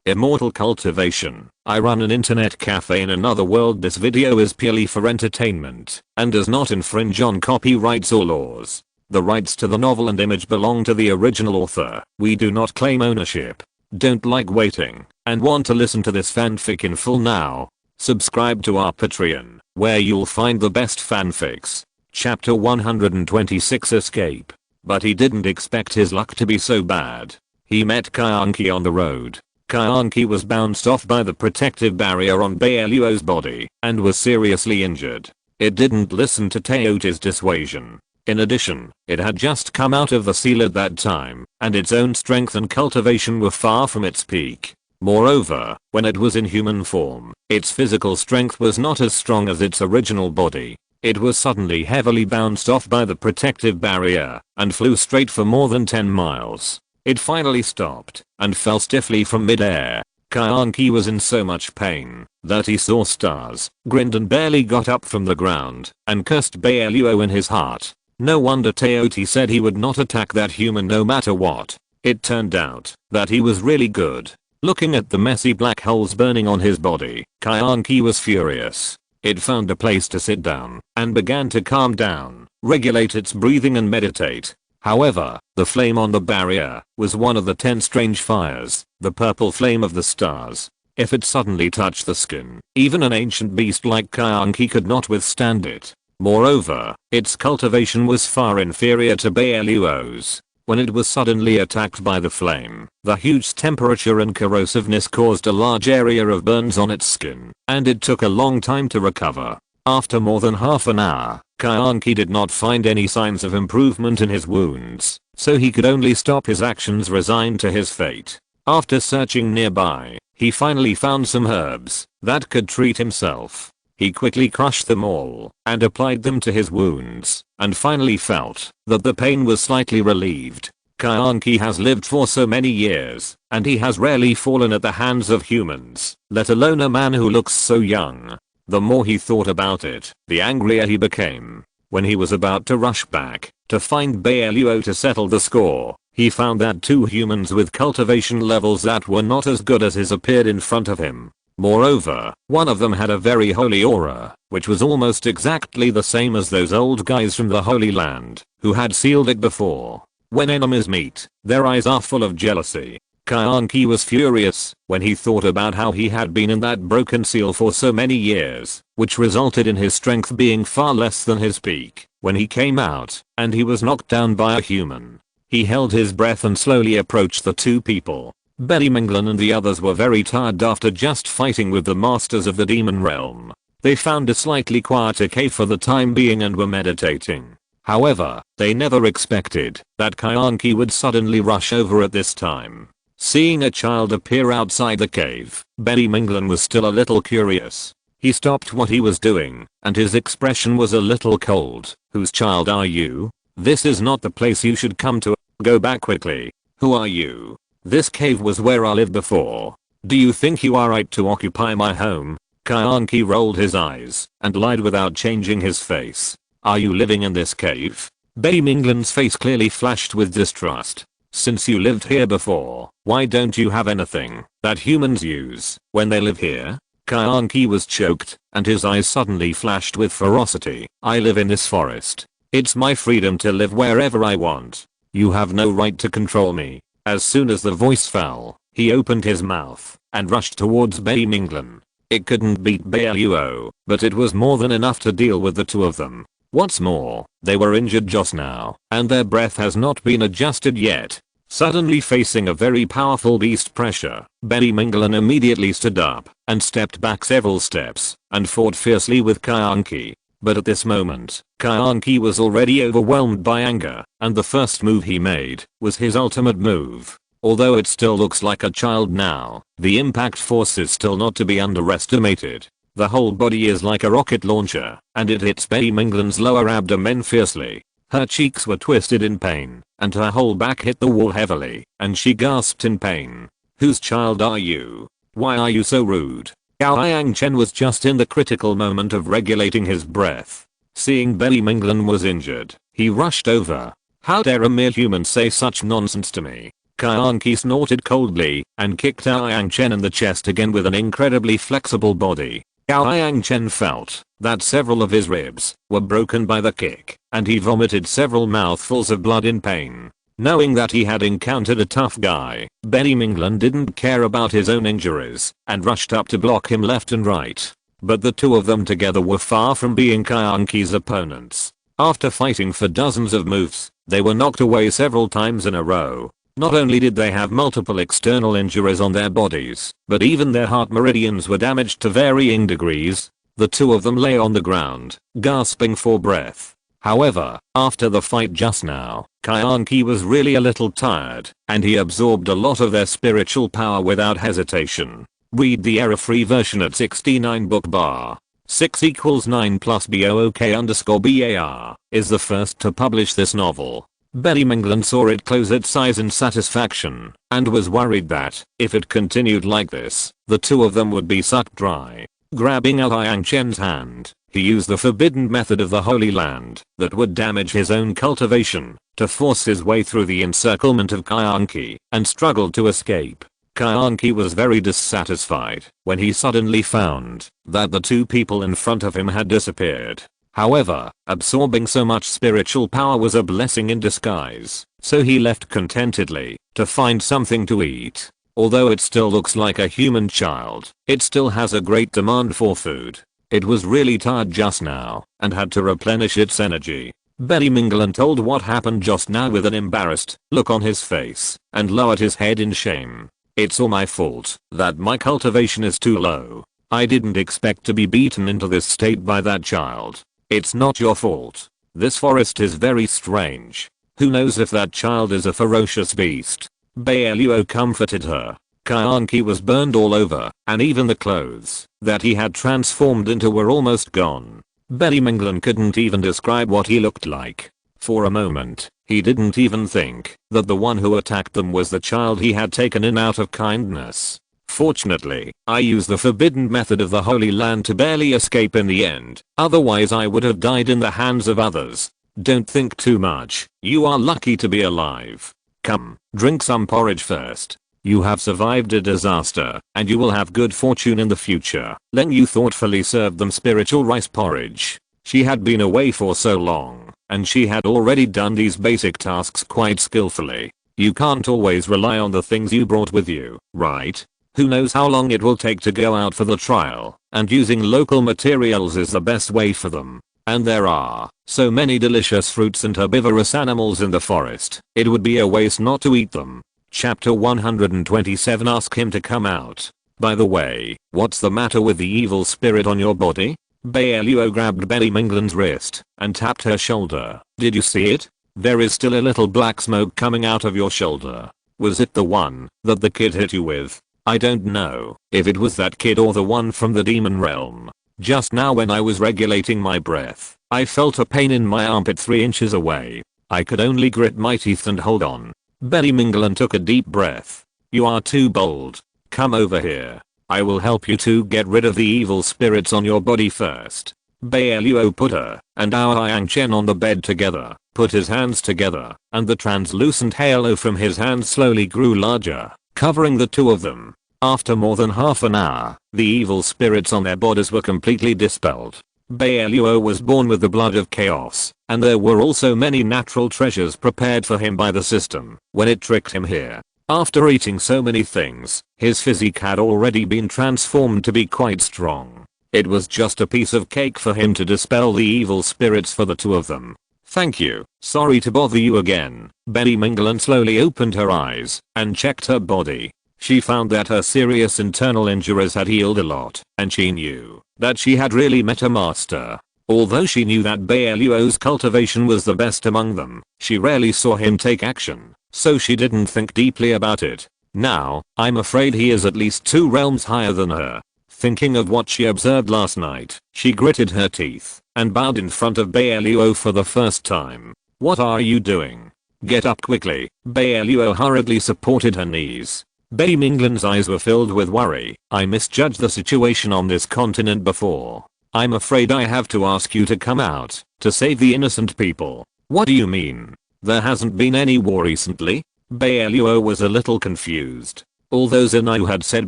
Immortal Cultivation. I run an internet cafe in another world. This video is purely for entertainment and does not infringe on copyrights or laws. The rights to the novel and image belong to the original author. We do not claim ownership. Don't like waiting and want to listen to this fanfic in full now? Subscribe to our Patreon, where you'll find the best fanfics. Chapter 126 Escape. But he didn't expect his luck to be so bad. He met Kyanki on the road. Kyanki was bounced off by the protective barrier on Bai Luo's body and was seriously injured. It didn't listen to Teoti's dissuasion. In addition, it had just come out of the seal at that time, and its own strength and cultivation were far from its peak. Moreover, when it was in human form, its physical strength was not as strong as its original body. It was suddenly heavily bounced off by the protective barrier and flew straight for more than 10 miles. It finally stopped and fell stiffly from mid-air. Kyanki was in so much pain that he saw stars, grinned and barely got up from the ground, and cursed Bai Luo in his heart. No wonder Teoti said he would not attack that human no matter what. It turned out that he was really good. Looking at the messy black holes burning on his body, Kyanki was furious. It found a place to sit down and began to calm down, regulate its breathing and meditate. However, the flame on the barrier was one of the 10 strange fires, the purple flame of the stars. If it suddenly touched the skin, even an ancient beast like Kyanki could not withstand it. Moreover, its cultivation was far inferior to Bai Luo's. When it was suddenly attacked by the flame, the huge temperature and corrosiveness caused a large area of burns on its skin, and it took a long time to recover. After more than half an hour, Kyanki did not find any signs of improvement in his wounds, so he could only stop his actions, resigned to his fate. After searching nearby, he finally found some herbs that could treat himself. He quickly crushed them all and applied them to his wounds, and finally felt that the pain was slightly relieved. Kyanki has lived for so many years, and he has rarely fallen at the hands of humans, let alone a man who looks so young. The more he thought about it, the angrier he became. When he was about to rush back to find Bai Luo to settle the score, he found that 2 humans with cultivation levels that were not as good as his appeared in front of him. Moreover, one of them had a very holy aura, which was almost exactly the same as those old guys from the Holy Land, who had sealed it before. When enemies meet, their eyes are full of jealousy. Kyanki was furious when he thought about how he had been in that broken seal for so many years, which resulted in his strength being far less than his peak when he came out, and he was knocked down by a human. He held his breath and slowly approached the 2 people. Bai Luo and the others were very tired after just fighting with the masters of the demon realm. They found a slightly quieter cave for the time being and were meditating. However, they never expected that Kyanki would suddenly rush over at this time. Seeing a child appear outside the cave, Bai Luo was still a little curious. He stopped what he was doing, and his expression was a little cold. Whose child are you? This is not the place you should come to. Go back quickly. Who are you? This cave was where I lived before. Do you think you are right to occupy my home? Kyanki rolled his eyes and lied without changing his face. Are you living in this cave? Bai Luo's face clearly flashed with distrust. Since you lived here before, why don't you have anything that humans use when they live here? Kyanki was choked, and his eyes suddenly flashed with ferocity. I live in this forest. It's my freedom to live wherever I want. You have no right to control me. As soon as the voice fell, he opened his mouth and rushed towards Bai Luo. It couldn't beat Bai Luo, but it was more than enough to deal with the 2 of them. What's more, they were injured just now, and their breath has not been adjusted yet. Suddenly facing a very powerful beast pressure, Bai Luo immediately stood up and stepped back several steps and fought fiercely with Kyanki. But at this moment, Kyanki was already overwhelmed by anger, and the first move he made was his ultimate move. Although it still looks like a child now, the impact force is still not to be underestimated. The whole body is like a rocket launcher, and it hits Bai Luo's lower abdomen fiercely. Her cheeks were twisted in pain, and her whole back hit the wall heavily, and she gasped in pain. Whose child are you? Why are you so rude? Gao Yangchen was just in the critical moment of regulating his breath. Seeing Bai Luo was injured, he rushed over. How dare a mere human say such nonsense to me? Kyanki snorted coldly and kicked Yang Chen in the chest again with an incredibly flexible body. Yang Chen felt that several of his ribs were broken by the kick, and he vomited several mouthfuls of blood in pain. Knowing that he had encountered a tough guy, Benny Minglan didn't care about his own injuries and rushed up to block him left and right. But the two of them together were far from being Kyanki's opponents. After fighting for dozens of moves, they were knocked away several times in a row. Not only did they have multiple external injuries on their bodies, but even their heart meridians were damaged to varying degrees. The two of them lay on the ground, gasping for breath. However, after the fight just now, Kyanki was really a little tired, and he absorbed a lot of their spiritual power without hesitation. Read the error-free version at 69 book bar. 6 equals 9 plus BOOK_BAR is the first to publish this novel. Benny Minglan saw it close its eyes in satisfaction, and was worried that, if it continued like this, the two of them would be sucked dry. Grabbing Yang Chen's hand, he used the forbidden method of the Holy Land that would damage his own cultivation to force his way through the encirclement of Kyanki and struggled to escape. Kyanki was very dissatisfied when he suddenly found that the two people in front of him had disappeared. However, absorbing so much spiritual power was a blessing in disguise, so he left contentedly to find something to eat. Although it still looks like a human child, it still has a great demand for food. It was really tired just now and had to replenish its energy. Benny Minglan told what happened just now with an embarrassed look on his face and lowered his head in shame. It's all my fault that my cultivation is too low. I didn't expect to be beaten into this state by that child. It's not your fault. This forest is very strange. Who knows if that child is a ferocious beast. Bai Luo comforted her. Kyanki was burned all over, and even the clothes that he had transformed into were almost gone. Benny Minglan couldn't even describe what he looked like. For a moment, he didn't even think that the one who attacked them was the child he had taken in out of kindness. Fortunately, I used the forbidden method of the Holy Land to barely escape in the end, otherwise I would have died in the hands of others. Don't think too much, you are lucky to be alive. Come, drink some porridge first. You have survived a disaster, and you will have good fortune in the future. Len Yu thoughtfully served them spiritual rice porridge. She had been away for so long, and she had already done these basic tasks quite skillfully. You can't always rely on the things you brought with you, right? Who knows how long it will take to go out for the trial, and using local materials is the best way for them. And there are so many delicious fruits and herbivorous animals in the forest, it would be a waste not to eat them. Chapter 127 Ask him to come out. By the way, what's the matter with the evil spirit on your body? Bai Luo grabbed Benny Minglan's wrist and tapped her shoulder. Did you see it? There is still a little black smoke coming out of your shoulder. Was it the one that the kid hit you with? I don't know if it was that kid or the one from the demon realm. Just now when I was regulating my breath, I felt a pain in my armpit 3 inches away. I could only grit my teeth and hold on. Benny Minglan took a deep breath. You are too bold. Come over here. I will help you to get rid of the evil spirits on your body first. Bai Luo put her and Yang Chen on the bed together, put his hands together, and the translucent halo from his hands slowly grew larger, covering the two of them. After more than half an hour, the evil spirits on their bodies were completely dispelled. Bai Luo was born with the blood of chaos, and there were also many natural treasures prepared for him by the system when it tricked him here. After eating so many things, his physique had already been transformed to be quite strong. It was just a piece of cake for him to dispel the evil spirits for the two of them. Thank you, sorry to bother you again. Benny Minglan slowly opened her eyes and checked her body. She found that her serious internal injuries had healed a lot, and she knew that she had really met a master. Although she knew that Bai Luo's cultivation was the best among them, she rarely saw him take action, so she didn't think deeply about it. Now, I'm afraid he is at least 2 realms higher than her. Thinking of what she observed last night, she gritted her teeth and bowed in front of Bai Luo for the first time. What are you doing? Get up quickly. Bai Luo hurriedly supported her knees. Benny Minglan's eyes were filled with worry. I misjudged the situation on this continent before. I'm afraid I have to ask you to come out to save the innocent people. What do you mean? There hasn't been any war recently? Bai Luo was a little confused. Although Zinao had said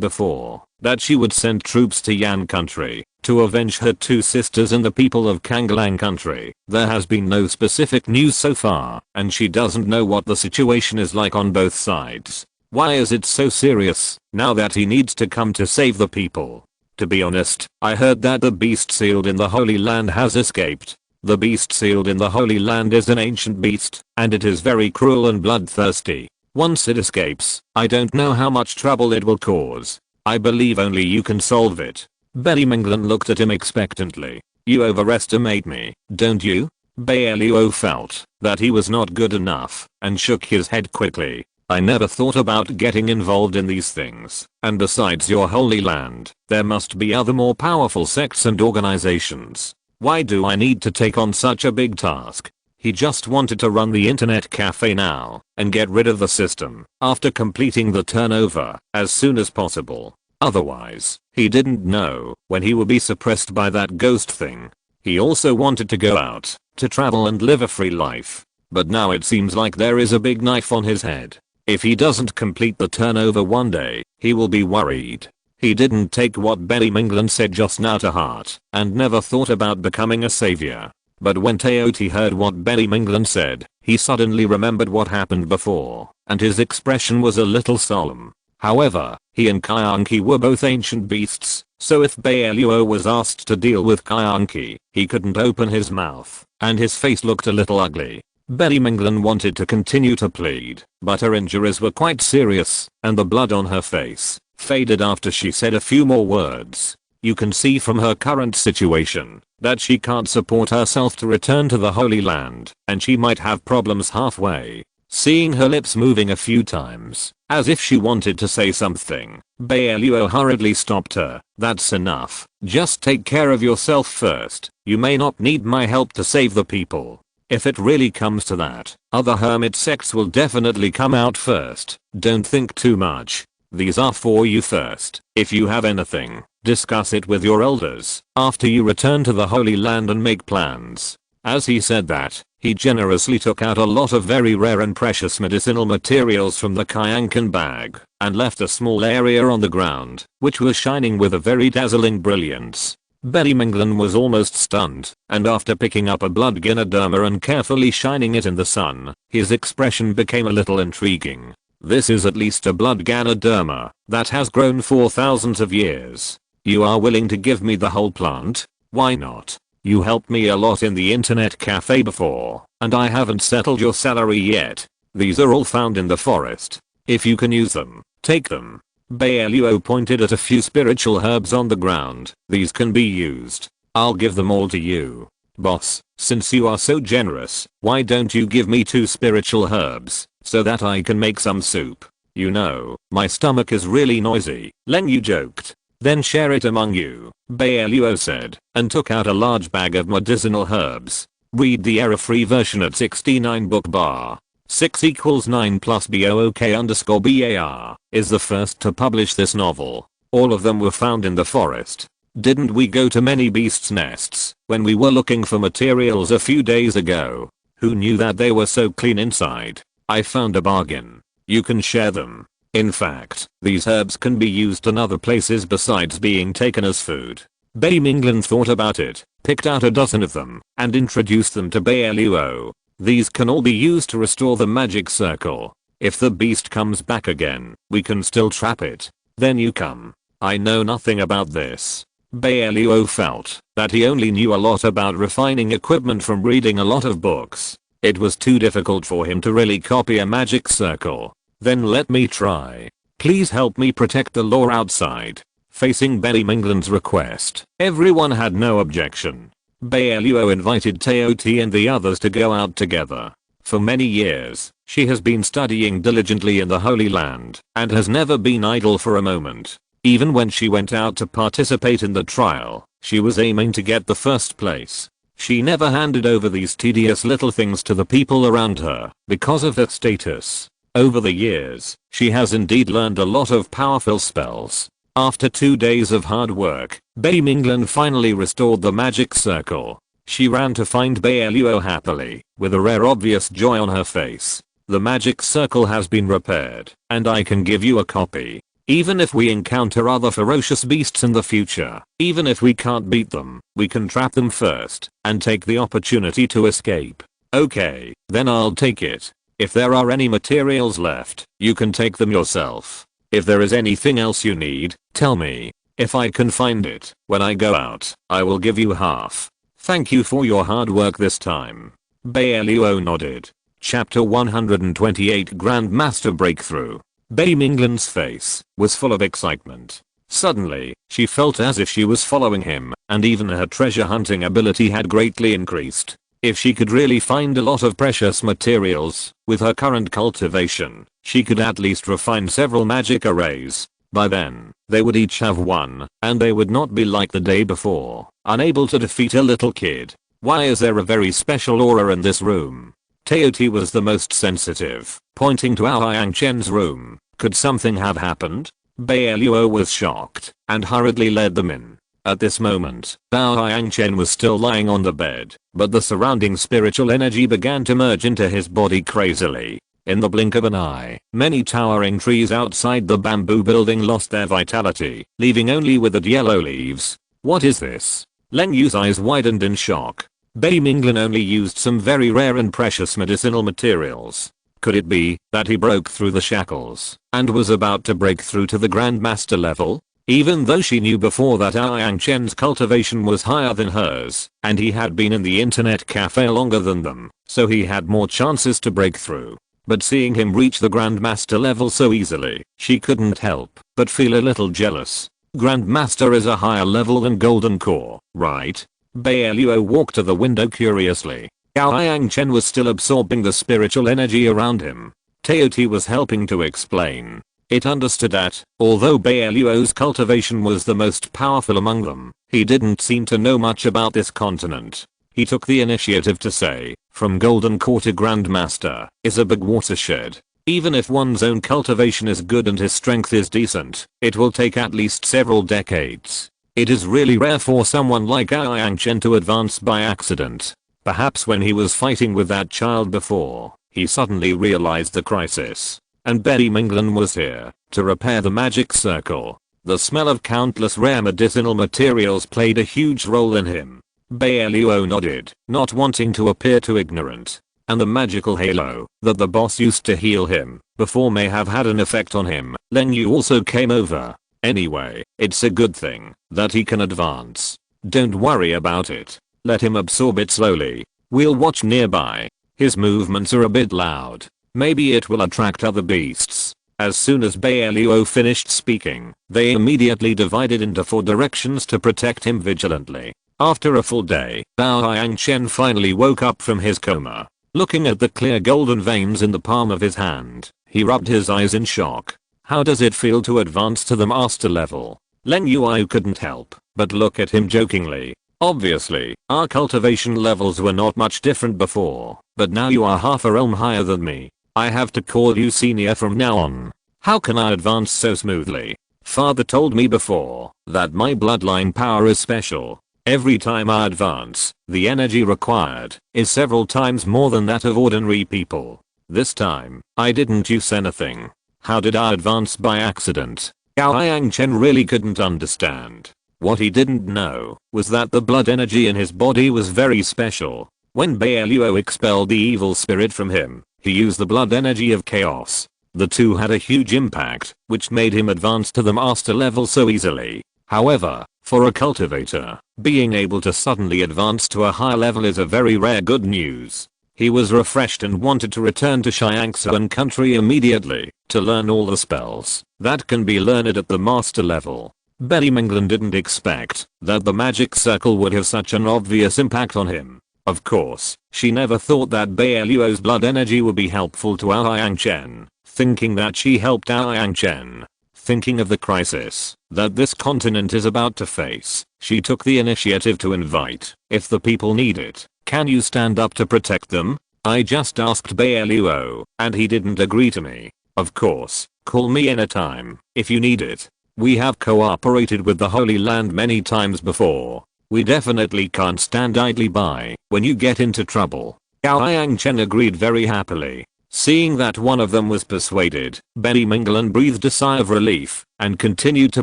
before that she would send troops to Yan country to avenge her two sisters and the people of Kanglang country, there has been no specific news so far, and she doesn't know what the situation is like on both sides. Why is it so serious now that he needs to come to save the people? To be honest, I heard that the beast sealed in the Holy Land has escaped. The beast sealed in the Holy Land is an ancient beast, and it is very cruel and bloodthirsty. Once it escapes, I don't know how much trouble it will cause. I believe only you can solve it. Bai Minglan looked at him expectantly. You overestimate me, don't you? Bai Luo felt that he was not good enough and shook his head quickly. I never thought about getting involved in these things, and besides your holy land, there must be other more powerful sects and organizations. Why do I need to take on such a big task? He just wanted to run the internet cafe now and get rid of the system after completing the turnover as soon as possible. Otherwise, he didn't know when he would be suppressed by that ghost thing. He also wanted to go out, to travel and live a free life. But now it seems like there is a big knife on his head. If he doesn't complete the turnover one day, he will be worried. He didn't take what Bai Minglan said just now to heart and never thought about becoming a savior. But when Teoti heard what Bai Minglan said, he suddenly remembered what happened before, and his expression was a little solemn. However, he and Kyanki were both ancient beasts, so if Bai Luo was asked to deal with Kyanki, he couldn't open his mouth, and his face looked a little ugly. Bai Minglan wanted to continue to plead, but her injuries were quite serious, and the blood on her face faded after she said a few more words. You can see from her current situation that she can't support herself to return to the Holy Land, and she might have problems halfway. Seeing her lips moving a few times, as if she wanted to say something, Bai Luo hurriedly stopped her. That's enough. Just take care of yourself first. You may not need my help to save the people. If it really comes to that, other hermit sects will definitely come out first. Don't think too much. These are for you first. If you have anything, discuss it with your elders after you return to the Holy Land and make plans. As he said that, he generously took out a lot of very rare and precious medicinal materials from the Kyankan bag and left a small area on the ground, which was shining with a very dazzling brilliance. Bai Minglan was almost stunned, and after picking up a blood Ganoderma and carefully shining it in the sun, his expression became a little intriguing. This is at least a blood Ganoderma that has grown for thousands of years. You are willing to give me the whole plant? Why not? You helped me a lot in the internet cafe before, and I haven't settled your salary yet. These are all found in the forest. If you can use them, take them. Bai Luo pointed at a few spiritual herbs on the ground. These can be used. I'll give them all to you. Boss, since you are so generous, why don't you give me 2 spiritual herbs, so that I can make some soup? You know, my stomach is really noisy. Len Yu joked. Then share it among you, Bai Luo said, and took out a large bag of medicinal herbs. Read the error-free version at 69 book bar. 6 equals 9 plus BOOK_BAR is the first to publish this novel. All of them were found in the forest. Didn't we go to many beasts' nests when we were looking for materials a few days ago? Who knew that they were so clean inside? I found a bargain. You can share them. In fact, these herbs can be used in other places besides being taken as food. Bai Minglan thought about it, picked out a dozen of them, and introduced them to Bai Luo. These can all be used to restore the magic circle. If the beast comes back again, we can still trap it. Then you come. I know nothing about this. Bai Luo felt that he only knew a lot about refining equipment from reading a lot of books. It was too difficult for him to really copy a magic circle. Then let me try. Please help me protect the lore outside. Facing Bai Minglan's request, everyone had no objection. Bai Luo invited Teoti and the others to go out together. For many years, she has been studying diligently in the Holy Land and has never been idle for a moment. Even when she went out to participate in the trial, she was aiming to get the first place. She never handed over these tedious little things to the people around her because of her status. Over the years, she has indeed learned a lot of powerful spells. After 2 days of hard work, Bai Minglan finally restored the magic circle. She ran to find Bai Luo happily, with a rare obvious joy on her face. The magic circle has been repaired, and I can give you a copy. Even if we encounter other ferocious beasts in the future, even if we can't beat them, we can trap them first, and take the opportunity to escape. Okay, then I'll take it. If there are any materials left, you can take them yourself. If there is anything else you need, tell me. If I can find it, when I go out, I will give you half. Thank you for your hard work this time. Bai Luo nodded. Chapter 128 Grandmaster Breakthrough. Bai Minglan's face was full of excitement. Suddenly, she felt as if she was following him, and even her treasure hunting ability had greatly increased. If she could really find a lot of precious materials, with her current cultivation, she could at least refine several magic arrays. By then, they would each have one, and they would not be like the day before, unable to defeat a little kid. Why is there a very special aura in this room? Teoti was the most sensitive, pointing to Ao Yang Chen's room. Could something have happened? Bai Luo was shocked, and hurriedly led them in. At this moment, Ao Yang Chen was still lying on the bed, but the surrounding spiritual energy began to merge into his body crazily. In the blink of an eye, many towering trees outside the bamboo building lost their vitality, leaving only withered yellow leaves. What is this? Leng Yu's eyes widened in shock. Bai Minglan only used some very rare and precious medicinal materials. Could it be that he broke through the shackles and was about to break through to the Grandmaster level? Even though she knew before that Ao Yang Chen's cultivation was higher than hers, and he had been in the internet cafe longer than them, so he had more chances to break through. But seeing him reach the Grandmaster level so easily, she couldn't help but feel a little jealous. Grandmaster is a higher level than Golden Core, right? Bai Luo walked to the window curiously. Ao Yang Chen was still absorbing the spiritual energy around him. Teoti was helping to explain. It understood that, although Bai Luo's cultivation was the most powerful among them, he didn't seem to know much about this continent. He took the initiative to say, from Golden Core to Grandmaster is a big watershed. Even if one's own cultivation is good and his strength is decent, it will take at least several decades. It is really rare for someone like Ao Yang Chen to advance by accident. Perhaps when he was fighting with that child before, he suddenly realized the crisis. And Bai Minglan was here to repair the magic circle. The smell of countless rare medicinal materials played a huge role in him. Bai Luo nodded, not wanting to appear too ignorant. And the magical halo that the boss used to heal him before may have had an effect on him. Leng Yu also came over. Anyway, it's a good thing that he can advance. Don't worry about it. Let him absorb it slowly. We'll watch nearby. His movements are a bit loud. Maybe it will attract other beasts. As soon as Bai Luo finished speaking, they immediately divided into 4 directions to protect him vigilantly. After a full day, Ao Yang Chen finally woke up from his coma. Looking at the clear golden veins in the palm of his hand, he rubbed his eyes in shock. How does it feel to advance to the master level? Leng Yu couldn't help but look at him jokingly. Obviously, our cultivation levels were not much different before, but now you are half a realm higher than me. I have to call you senior from now on. How can I advance so smoothly? Father told me before that my bloodline power is special. Every time I advance, the energy required is several times more than that of ordinary people. This time, I didn't use anything. How did I advance by accident? Ao Yang Chen really couldn't understand. What he didn't know was that the blood energy in his body was very special. When Bai Luo expelled the evil spirit from him, he used the blood energy of chaos. The two had a huge impact, which made him advance to the master level so easily. However, for a cultivator, being able to suddenly advance to a higher level is a very rare good news. He was refreshed and wanted to return to Xiangsuan country immediately to learn all the spells that can be learned at the master level. Bai Minglan didn't expect that the magic circle would have such an obvious impact on him. Of course, she never thought that Bai Luo's blood energy would be helpful to Ao Yang Chen, thinking that she helped Ao Yang Chen. Thinking of the crisis that this continent is about to face, she took the initiative to invite, if the people need it, can you stand up to protect them? I just asked Bai Luo, and he didn't agree to me. Of course, call me anytime, if you need it. We have cooperated with the Holy Land many times before. We definitely can't stand idly by when you get into trouble. Ao Yang Chen agreed very happily. Seeing that one of them was persuaded, Betty Minglan breathed a sigh of relief and continued to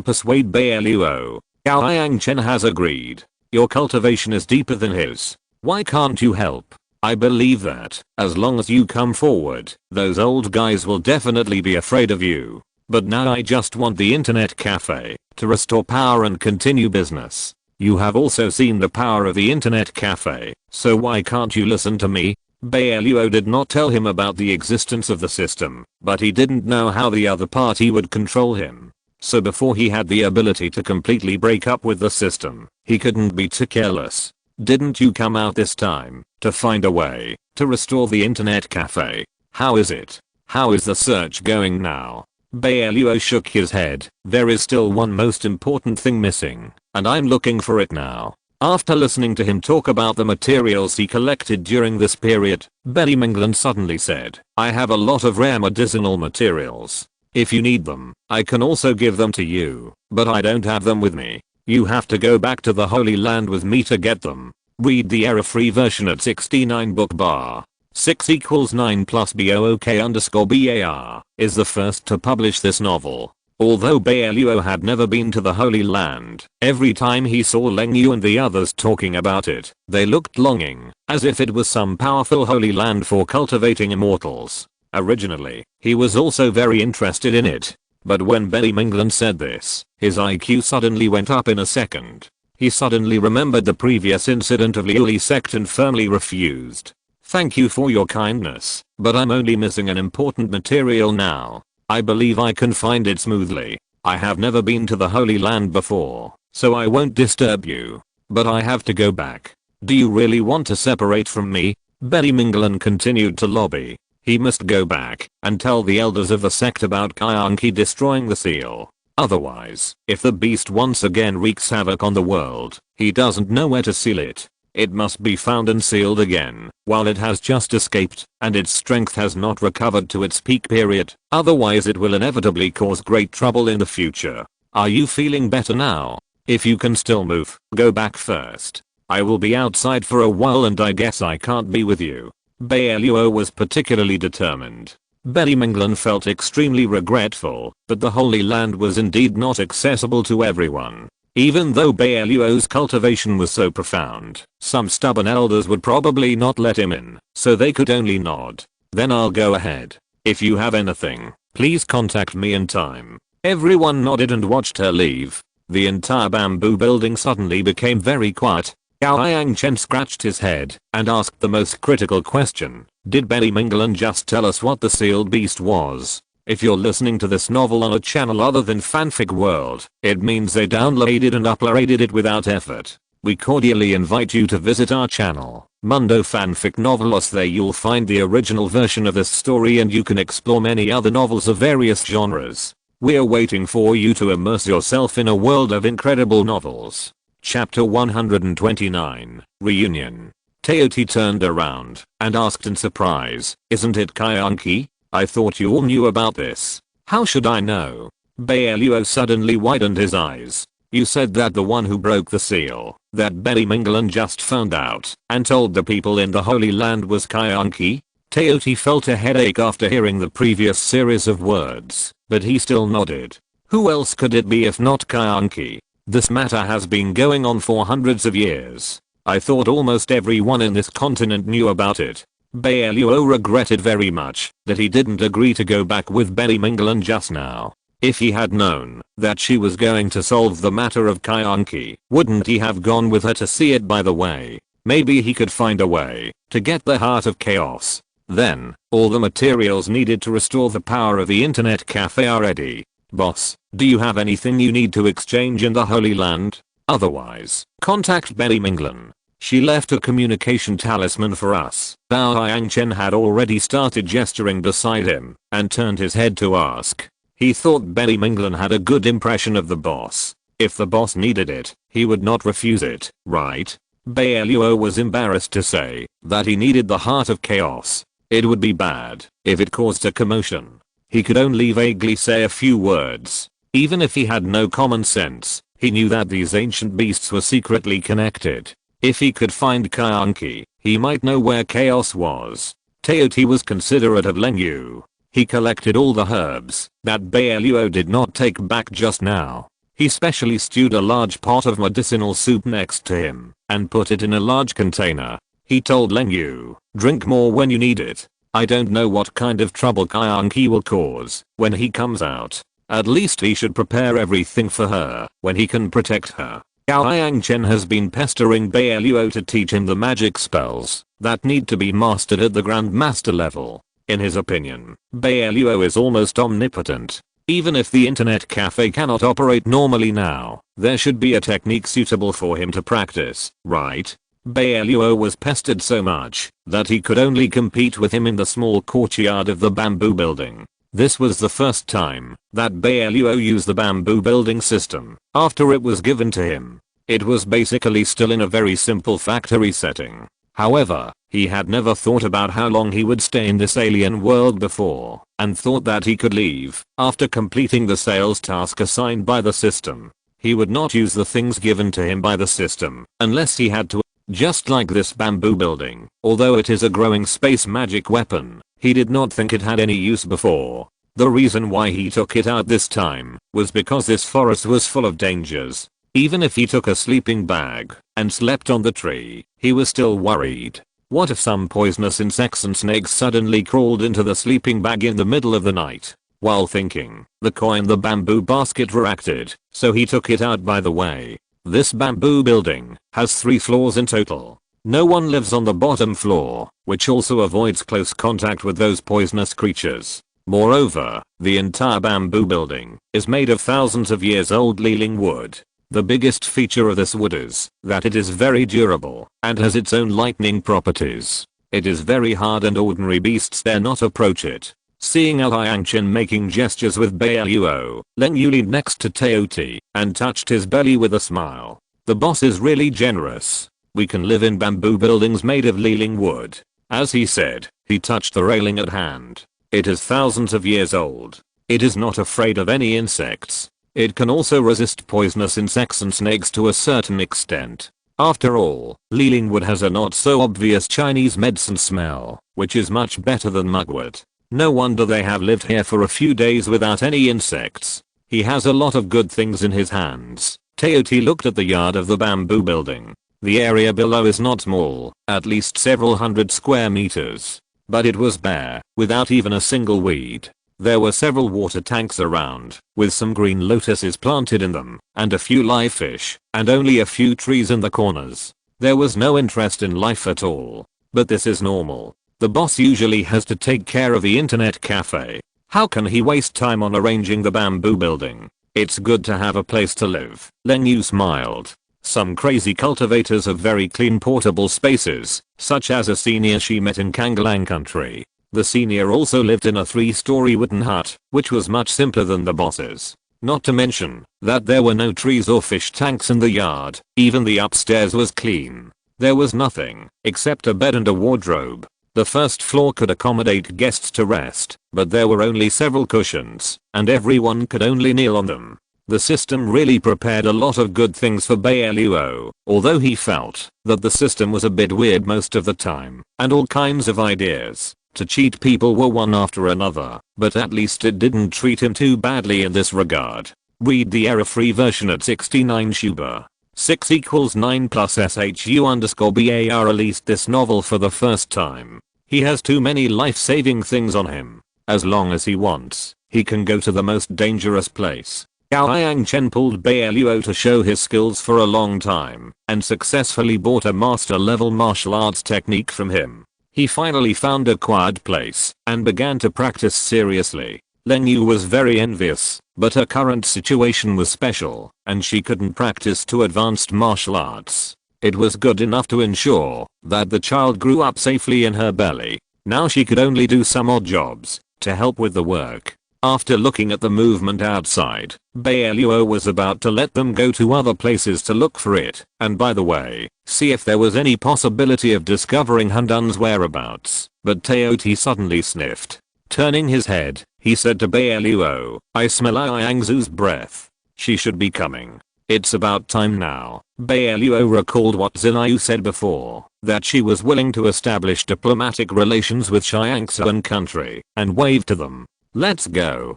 persuade Bai Luo. Gao Yangchen has agreed. Your cultivation is deeper than his. Why can't you help? I believe that, as long as you come forward, those old guys will definitely be afraid of you. But now I just want the internet cafe to restore power and continue business. You have also seen the power of the internet cafe, so why can't you listen to me? Bai Luo did not tell him about the existence of the system, but he didn't know how the other party would control him. So before he had the ability to completely break up with the system, he couldn't be too careless. Didn't you come out this time to find a way to restore the internet cafe? How is it? How is the search going now? Bai Luo shook his head. There is still one most important thing missing, and I'm looking for it now. After listening to him talk about the materials he collected during this period, Betty Minglan suddenly said, I have a lot of rare medicinal materials. If you need them, I can also give them to you, but I don't have them with me. You have to go back to the Holy Land with me to get them. Read the error-free version at 69 book bar. 6 equals 9 plus BOOK_BAR is the first to publish this novel. Although Bai Luo had never been to the Holy Land, every time he saw Leng Yu and the others talking about it, they looked longing, as if it was some powerful Holy Land for cultivating immortals. Originally, he was also very interested in it. But when Betty Minglan said this, his IQ suddenly went up in a second. He suddenly remembered the previous incident of Liuli sect and firmly refused. Thank you for your kindness, but I'm only missing an important material now. I believe I can find it smoothly. I have never been to the Holy Land before, so I won't disturb you. But I have to go back. Do you really want to separate from me? Betty Minglan continued to lobby. He must go back and tell the elders of the sect about Kyanki destroying the seal. Otherwise, if the beast once again wreaks havoc on the world, he doesn't know where to seal it. It must be found and sealed again while it has just escaped and its strength has not recovered to its peak period. Otherwise it will inevitably cause great trouble in the future. Are you feeling better now? If you can still move, go back first. I will be outside for a while and I guess I can't be with you. Bai Luo was particularly determined. Betty Minglan felt extremely regretful that the Holy Land was indeed not accessible to everyone. Even though Bai Luo's cultivation was so profound, some stubborn elders would probably not let him in, so they could only nod. Then I'll go ahead. If you have anything, please contact me in time. Everyone nodded and watched her leave. The entire bamboo building suddenly became very quiet. Gao Yangchen scratched his head and asked the most critical question. Did Betty Minglan just tell us what the sealed beast was? If you're listening to this novel on a channel other than Fanfic World, it means they downloaded and uploaded it without effort. We cordially invite you to visit our channel, Mundo Fanfic Novelos. There you'll find the original version of this story and you can explore many other novels of various genres. We're waiting for you to immerse yourself in a world of incredible novels. Chapter 129, Reunion. Teoti turned around and asked in surprise, isn't it Kyanki? I thought you all knew about this. How should I know? Bai Luo suddenly widened his eyes. You said that the one who broke the seal, that Betty Minglan just found out and told the people in the Holy Land was Kyanki? Teoti felt a headache after hearing the previous series of words, but he still nodded. Who else could it be if not Kyanki? This matter has been going on for hundreds of years. I thought almost everyone in this continent knew about it. Bai Luo regretted very much that he didn't agree to go back with Betty Minglan just now. If he had known that she was going to solve the matter of Kyanki, wouldn't he have gone with her to see it? By the way, maybe he could find a way to get the heart of chaos. Then, all the materials needed to restore the power of the internet cafe are ready. Boss, do you have anything you need to exchange in the Holy Land? Otherwise, contact Betty Minglan. She left a communication talisman for us. Bao Yangchen had already started gesturing beside him and turned his head to ask. He thought Betty Minglan had a good impression of the boss. If the boss needed it, he would not refuse it, right? Bai Luo was embarrassed to say that he needed the heart of chaos. It would be bad if it caused a commotion. He could only vaguely say a few words. Even if he had no common sense, he knew that these ancient beasts were secretly connected. If he could find Kyanki, he might know where chaos was. Teoti was considerate of Len Yu. He collected all the herbs that Bai Luo did not take back just now. He specially stewed a large pot of medicinal soup next to him and put it in a large container. He told Len Yu, drink more when you need it. I don't know what kind of trouble Kyang he will cause when he comes out. At least he should prepare everything for her when he can protect her. Gao Yangchen has been pestering Bai Luo to teach him the magic spells that need to be mastered at the Grandmaster level. In his opinion, Bai Luo is almost omnipotent. Even if the internet cafe cannot operate normally now, there should be a technique suitable for him to practice, right? Bai Luo was pestered so much that he could only compete with him in the small courtyard of the bamboo building. This was the first time that Bai Luo used the bamboo building system after it was given to him. It was basically still in a very simple factory setting. However, he had never thought about how long he would stay in this alien world before, and thought that he could leave after completing the sales task assigned by the system. He would not use the things given to him by the system unless he had to. Just like this bamboo building, although it is a growing space magic weapon, he did not think it had any use before. The reason why he took it out this time was because this forest was full of dangers. Even if he took a sleeping bag and slept on the tree, he was still worried. What if some poisonous insects and snakes suddenly crawled into the sleeping bag in the middle of the night? While thinking, the koi in the bamboo basket reacted, so he took it out by the way. This bamboo building has 3 floors in total. No one lives on the bottom floor, which also avoids close contact with those poisonous creatures. Moreover, the entire bamboo building is made of thousands of years old Liling wood. The biggest feature of this wood is that it is very durable and has its own lightning properties. It is very hard and ordinary beasts dare not approach it. Seeing Yangchen making gestures with Bai Luo, Len Yu leaned next to Teoti and touched his belly with a smile. The boss is really generous. We can live in bamboo buildings made of Liling wood. As he said, he touched the railing at hand. It is thousands of years old. It is not afraid of any insects. It can also resist poisonous insects and snakes to a certain extent. After all, Liling wood has a not so obvious Chinese medicine smell, which is much better than mugwort. No wonder they have lived here for a few days without any insects. He has a lot of good things in his hands. Teoti looked at the yard of the bamboo building. The area below is not small, at least several hundred square meters. But it was bare, without even a single weed. There were several water tanks around, with some green lotuses planted in them, and a few live fish, and only a few trees in the corners. There was no interest in life at all. But this is normal. The boss usually has to take care of the internet cafe. How can he waste time on arranging the bamboo building? It's good to have a place to live. Len Yu smiled. Some crazy cultivators have very clean portable spaces, such as a senior she met in Kanglang country. The senior also lived in a 3-story wooden hut, which was much simpler than the boss's. Not to mention that there were no trees or fish tanks in the yard. Even the upstairs was clean. There was nothing except a bed and a wardrobe. The first floor could accommodate guests to rest, but there were only several cushions, and everyone could only kneel on them. The system really prepared a lot of good things for Bai Luo, although he felt that the system was a bit weird most of the time, and all kinds of ideas to cheat people were one after another, but at least it didn't treat him too badly in this regard. Read the error-free version at 69 Shuba. 6 equals 9 plus SHU_BAR released this novel for the first time. He has too many life-saving things on him. As long as he wants, he can go to the most dangerous place. Gao Yangchen pulled Bai Luo to show his skills for a long time, and successfully bought a master-level martial arts technique from him. He finally found a quiet place, and began to practice seriously. Len Yu was very envious, but her current situation was special, and she couldn't practice too advanced martial arts. It was good enough to ensure that the child grew up safely in her belly. Now she could only do some odd jobs to help with the work. After looking at the movement outside, Bai Luo was about to let them go to other places to look for it, and by the way, see if there was any possibility of discovering Hundun's whereabouts, but Teoti suddenly sniffed. Turning his head, he said to Bai Luo, I smell Yangzu's breath. She should be coming. It's about time now. Bai Luo recalled what Zinayu said before. that she was willing to establish diplomatic relations with Xiangsuan country and waved to them. "Let's go,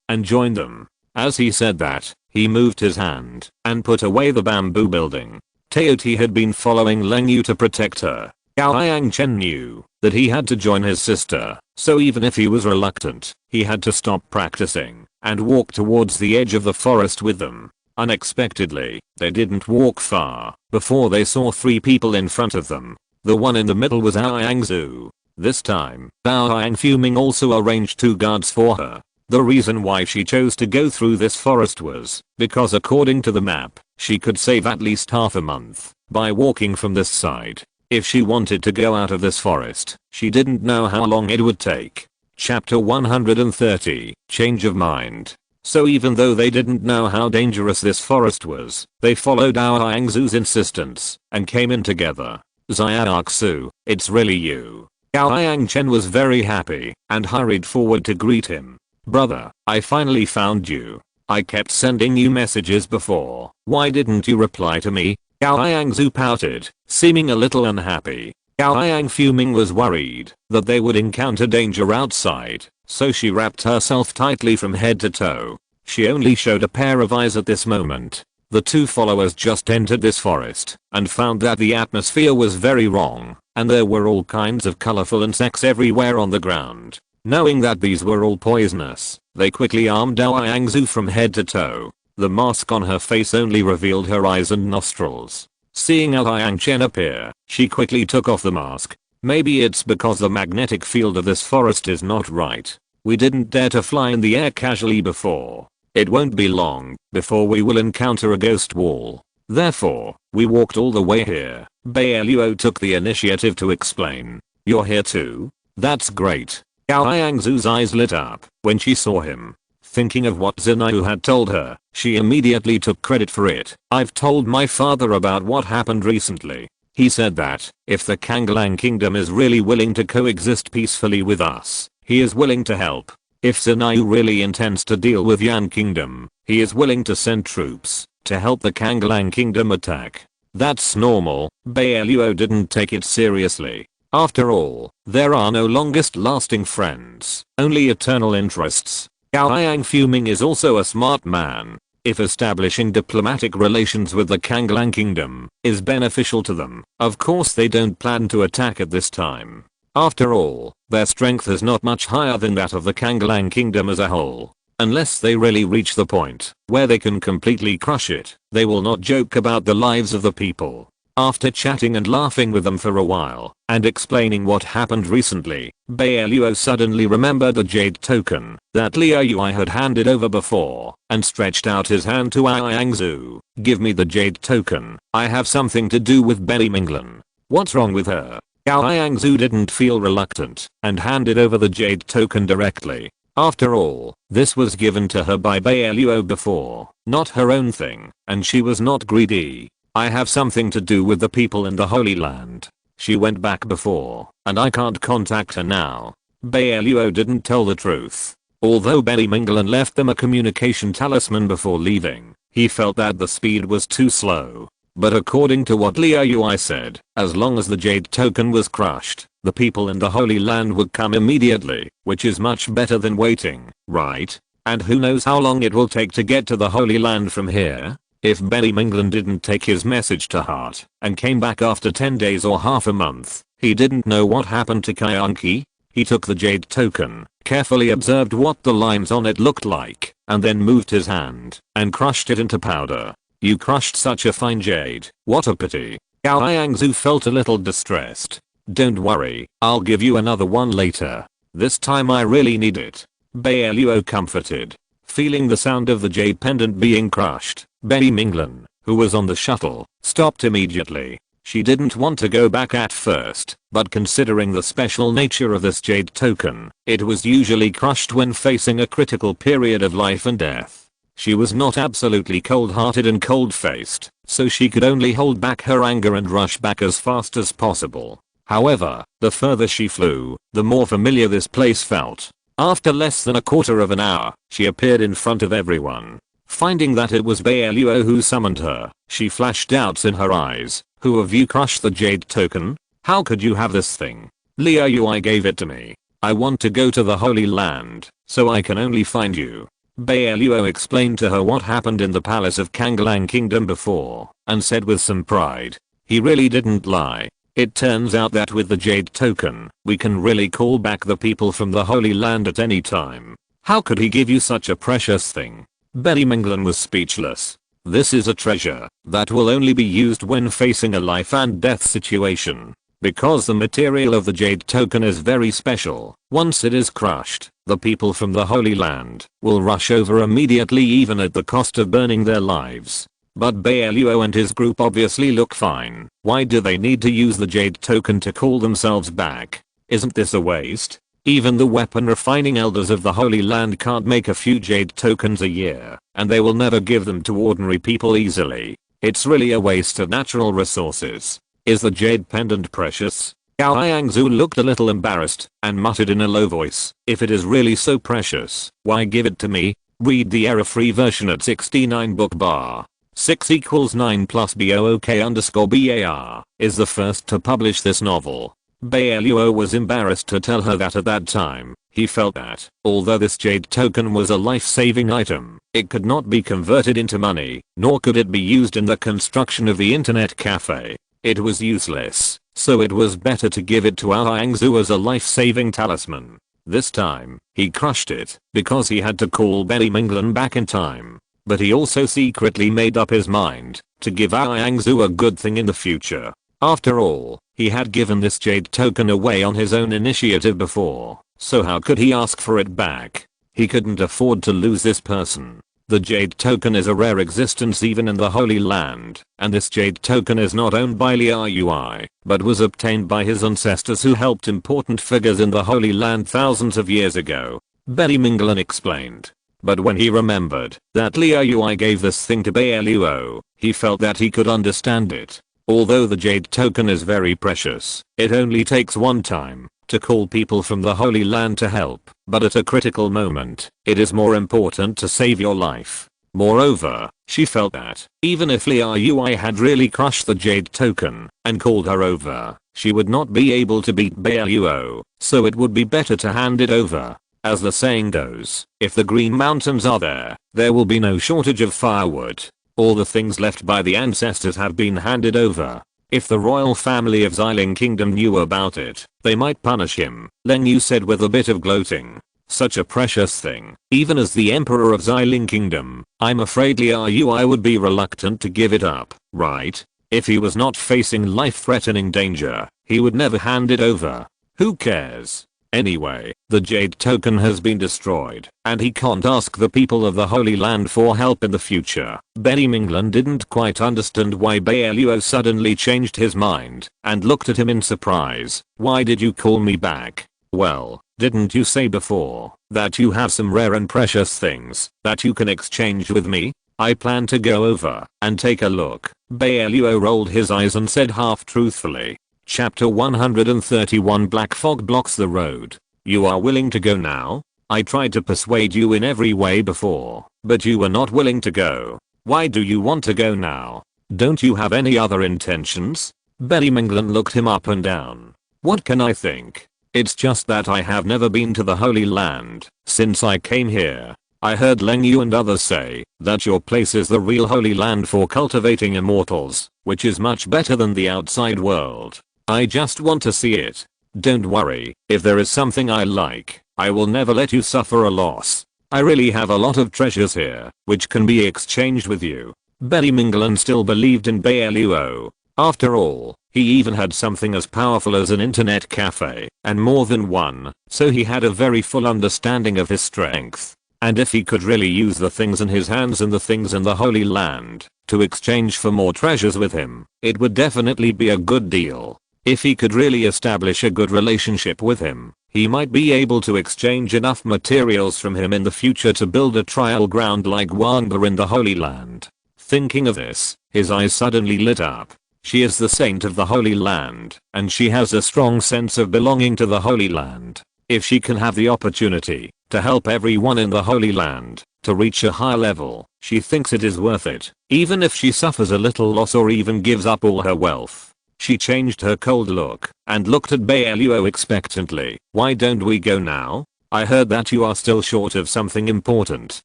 and join them." As he said that, he moved his hand and put away the bamboo building. Teoti had been following Leng Yu to protect her. Gao Yangchen knew that he had to join his sister, so even if he was reluctant, he had to stop practicing and walk towards the edge of the forest with them. Unexpectedly, they didn't walk far before they saw 3 people in front of them. The one in the middle was Ao Yangzu. This time, Bao Yang Fuming also arranged 2 guards for her. The reason why she chose to go through this forest was because according to the map, she could save at least half a month by walking from this side. If she wanted to go out of this forest, she didn't know how long it would take. Chapter 130, Change of Mind. So even though they didn't know how dangerous this forest was, they followed Ao Yangzu's insistence and came in together. "Xiaoxu, it's really you." Gao Yangchen was very happy and hurried forward to greet him. "Brother, I finally found you. I kept sending you messages before. Why didn't you reply to me?" Gao Yangzu pouted, seeming a little unhappy. Gao Yang Fuming was worried that they would encounter danger outside, so she wrapped herself tightly from head to toe. She only showed a pair of eyes at this moment. The 2 followers just entered this forest and found that the atmosphere was very wrong, and there were all kinds of colorful insects everywhere on the ground. Knowing that these were all poisonous, they quickly armed Ao Yangzu from head to toe. The mask on her face only revealed her eyes and nostrils. Seeing Ao Yangchen appear, she quickly took off the mask. "Maybe it's because the magnetic field of this forest is not right. We didn't dare to fly in the air casually before. It won't be long before we will encounter a ghost wall. Therefore, we walked all the way here." Bai Luo took the initiative to explain. "You're here too? That's great." Gao Yangzu's eyes lit up when she saw him. Thinking of what Zinayu had told her, she immediately took credit for it. "I've told my father about what happened recently. He said that, if the Kanglang Kingdom is really willing to coexist peacefully with us, he is willing to help. If Zinayu really intends to deal with Yan Kingdom, he is willing to send troops to help the Kanglang Kingdom attack." That's normal. Bai Luo didn't take it seriously. After all, there are no longest lasting friends, only eternal interests. Gao Yang Fuming is also a smart man. If establishing diplomatic relations with the Kanglang Kingdom is beneficial to them, of course they don't plan to attack at this time. After all, their strength is not much higher than that of the Kanglang Kingdom as a whole. Unless they really reach the point where they can completely crush it, they will not joke about the lives of the people. After chatting and laughing with them for a while and explaining what happened recently, Bai Luo suddenly remembered the jade token that Liu Yui had handed over before and stretched out his hand to Ao Yangzu. "Give me the jade token. I have something to do with Bai Minglan." "What's wrong with her?" Ao Yangzu didn't feel reluctant and handed over the jade token directly. After all, this was given to her by Bai Luo before, not her own thing, and she was not greedy. "I have something to do with the people in the Holy Land. She went back before, and I can't contact her now." Bai Luo didn't tell the truth. Although Bai Minglan left them a communication talisman before leaving, he felt that the speed was too slow. But according to what Liu Yui said, as long as the jade token was crushed, the people in the Holy Land would come immediately, which is much better than waiting, right? And who knows how long it will take to get to the Holy Land from here? If Bai Minglan didn't take his message to heart and came back after 10 days or half a month, he didn't know what happened to Kyanki. He took the jade token, carefully observed what the lines on it looked like, and then moved his hand and crushed it into powder. "You crushed such a fine jade, what a pity." Gao Yangzu felt a little distressed. "Don't worry, I'll give you another one later. This time I really need it." Bai Luo comforted. Feeling the sound of the jade pendant being crushed, Bai Minglan, who was on the shuttle, stopped immediately. She didn't want to go back at first, but considering the special nature of this jade token, it was usually crushed when facing a critical period of life and death. She was not absolutely cold-hearted and cold-faced, so she could only hold back her anger and rush back as fast as possible. However, the further she flew, the more familiar this place felt. After less than a quarter of an hour, she appeared in front of everyone. Finding that it was Bai Luo who summoned her, she flashed doubts in her eyes. Who of you crushed the jade token? How could you have this thing? Liao Yui gave it to me. I want to go to the Holy Land, so I can only find you. Bai Luo explained to her what happened in the palace of Kanglang Kingdom before, and said with some pride, he really didn't lie. It turns out that with the jade token, we can really call back the people from the Holy Land at any time. How could he give you such a precious thing? Betty Minglan was speechless. This is a treasure that will only be used when facing a life and death situation. Because the material of the jade token is very special, once it is crushed, the people from the Holy Land will rush over immediately even at the cost of burning their lives. But Bai Luo and his group obviously look fine. Why do they need to use the jade token to call themselves back? Isn't this a waste? Even the weapon refining elders of the Holy Land can't make a few jade tokens a year, and they will never give them to ordinary people easily. It's really a waste of natural resources. Is the jade pendant precious? Gao Yangzu looked a little embarrassed and muttered in a low voice, if it is really so precious, why give it to me? Read the error-free version at 69 book bar. 6 equals 9 plus BOOK_BAR is the first to publish this novel. Bai Luo was embarrassed to tell her that at that time, he felt that, although this jade token was a life-saving item, it could not be converted into money, nor could it be used in the construction of the internet cafe. It was useless, so it was better to give it to Yangzu as a life-saving talisman. This time, he crushed it because he had to call Betty Minglan back in time. But he also secretly made up his mind to give Yangzu a good thing in the future. After all, he had given this jade token away on his own initiative before, so how could he ask for it back? He couldn't afford to lose this person. The jade token is a rare existence even in the Holy Land, and this jade token is not owned by Liao Yui, but was obtained by his ancestors who helped important figures in the Holy Land thousands of years ago. Betty Minglan explained. But when he remembered that Liao Yui gave this thing to Bai Luo, he felt that he could understand it. Although the jade token is very precious, it only takes one time to call people from the Holy Land to help, but at a critical moment, it is more important to save your life. Moreover, she felt that, even if Liao Yui had really crushed the jade token and called her over, she would not be able to beat Bai Luo, so it would be better to hand it over. As the saying goes, if the Green Mountains are there, there will be no shortage of firewood. All the things left by the ancestors have been handed over. If the royal family of Xiling Kingdom knew about it, they might punish him, Leng Yu said with a bit of gloating. Such a precious thing, even as the emperor of Xiling Kingdom, I'm afraid Liao Yui would be reluctant to give it up, right? If he was not facing life-threatening danger, he would never hand it over. Who cares? Anyway, the jade token has been destroyed, and he can't ask the people of the Holy Land for help in the future. Betty Minglan didn't quite understand why Bai Luo suddenly changed his mind, and looked at him in surprise. Why did you call me back? Well, didn't you say before that you have some rare and precious things that you can exchange with me? I plan to go over and take a look. Bai Luo rolled his eyes and said half truthfully. Chapter 131 Black fog blocks the road. You are willing to go now? I tried to persuade you in every way before, but you were not willing to go. Why do you want to go now? Don't you have any other intentions? Betty Minglan looked him up and down. What can I think? It's just that I have never been to the Holy Land since I came here. I heard Leng Yu and others say that your place is the real Holy Land for cultivating immortals, which is much better than the outside world. I just want to see it. Don't worry, if there is something I like, I will never let you suffer a loss. I really have a lot of treasures here, which can be exchanged with you. Betty Minglan still believed in Bai Luo. After all, he even had something as powerful as an internet cafe, and more than one, so he had a very full understanding of his strength. And if he could really use the things in his hands and the things in the Holy Land to exchange for more treasures with him, it would definitely be a good deal. If he could really establish a good relationship with him, he might be able to exchange enough materials from him in the future to build a trial ground like Wangba in the Holy Land. Thinking of this, his eyes suddenly lit up. She is the saint of the Holy Land, and she has a strong sense of belonging to the Holy Land. If she can have the opportunity to help everyone in the Holy Land, To reach a higher level, she thinks it is worth it, even if she suffers a little loss or even gives up all her wealth. She changed her cold look and looked at Bai Luo expectantly. Why don't we go now? I heard that you are still short of something important.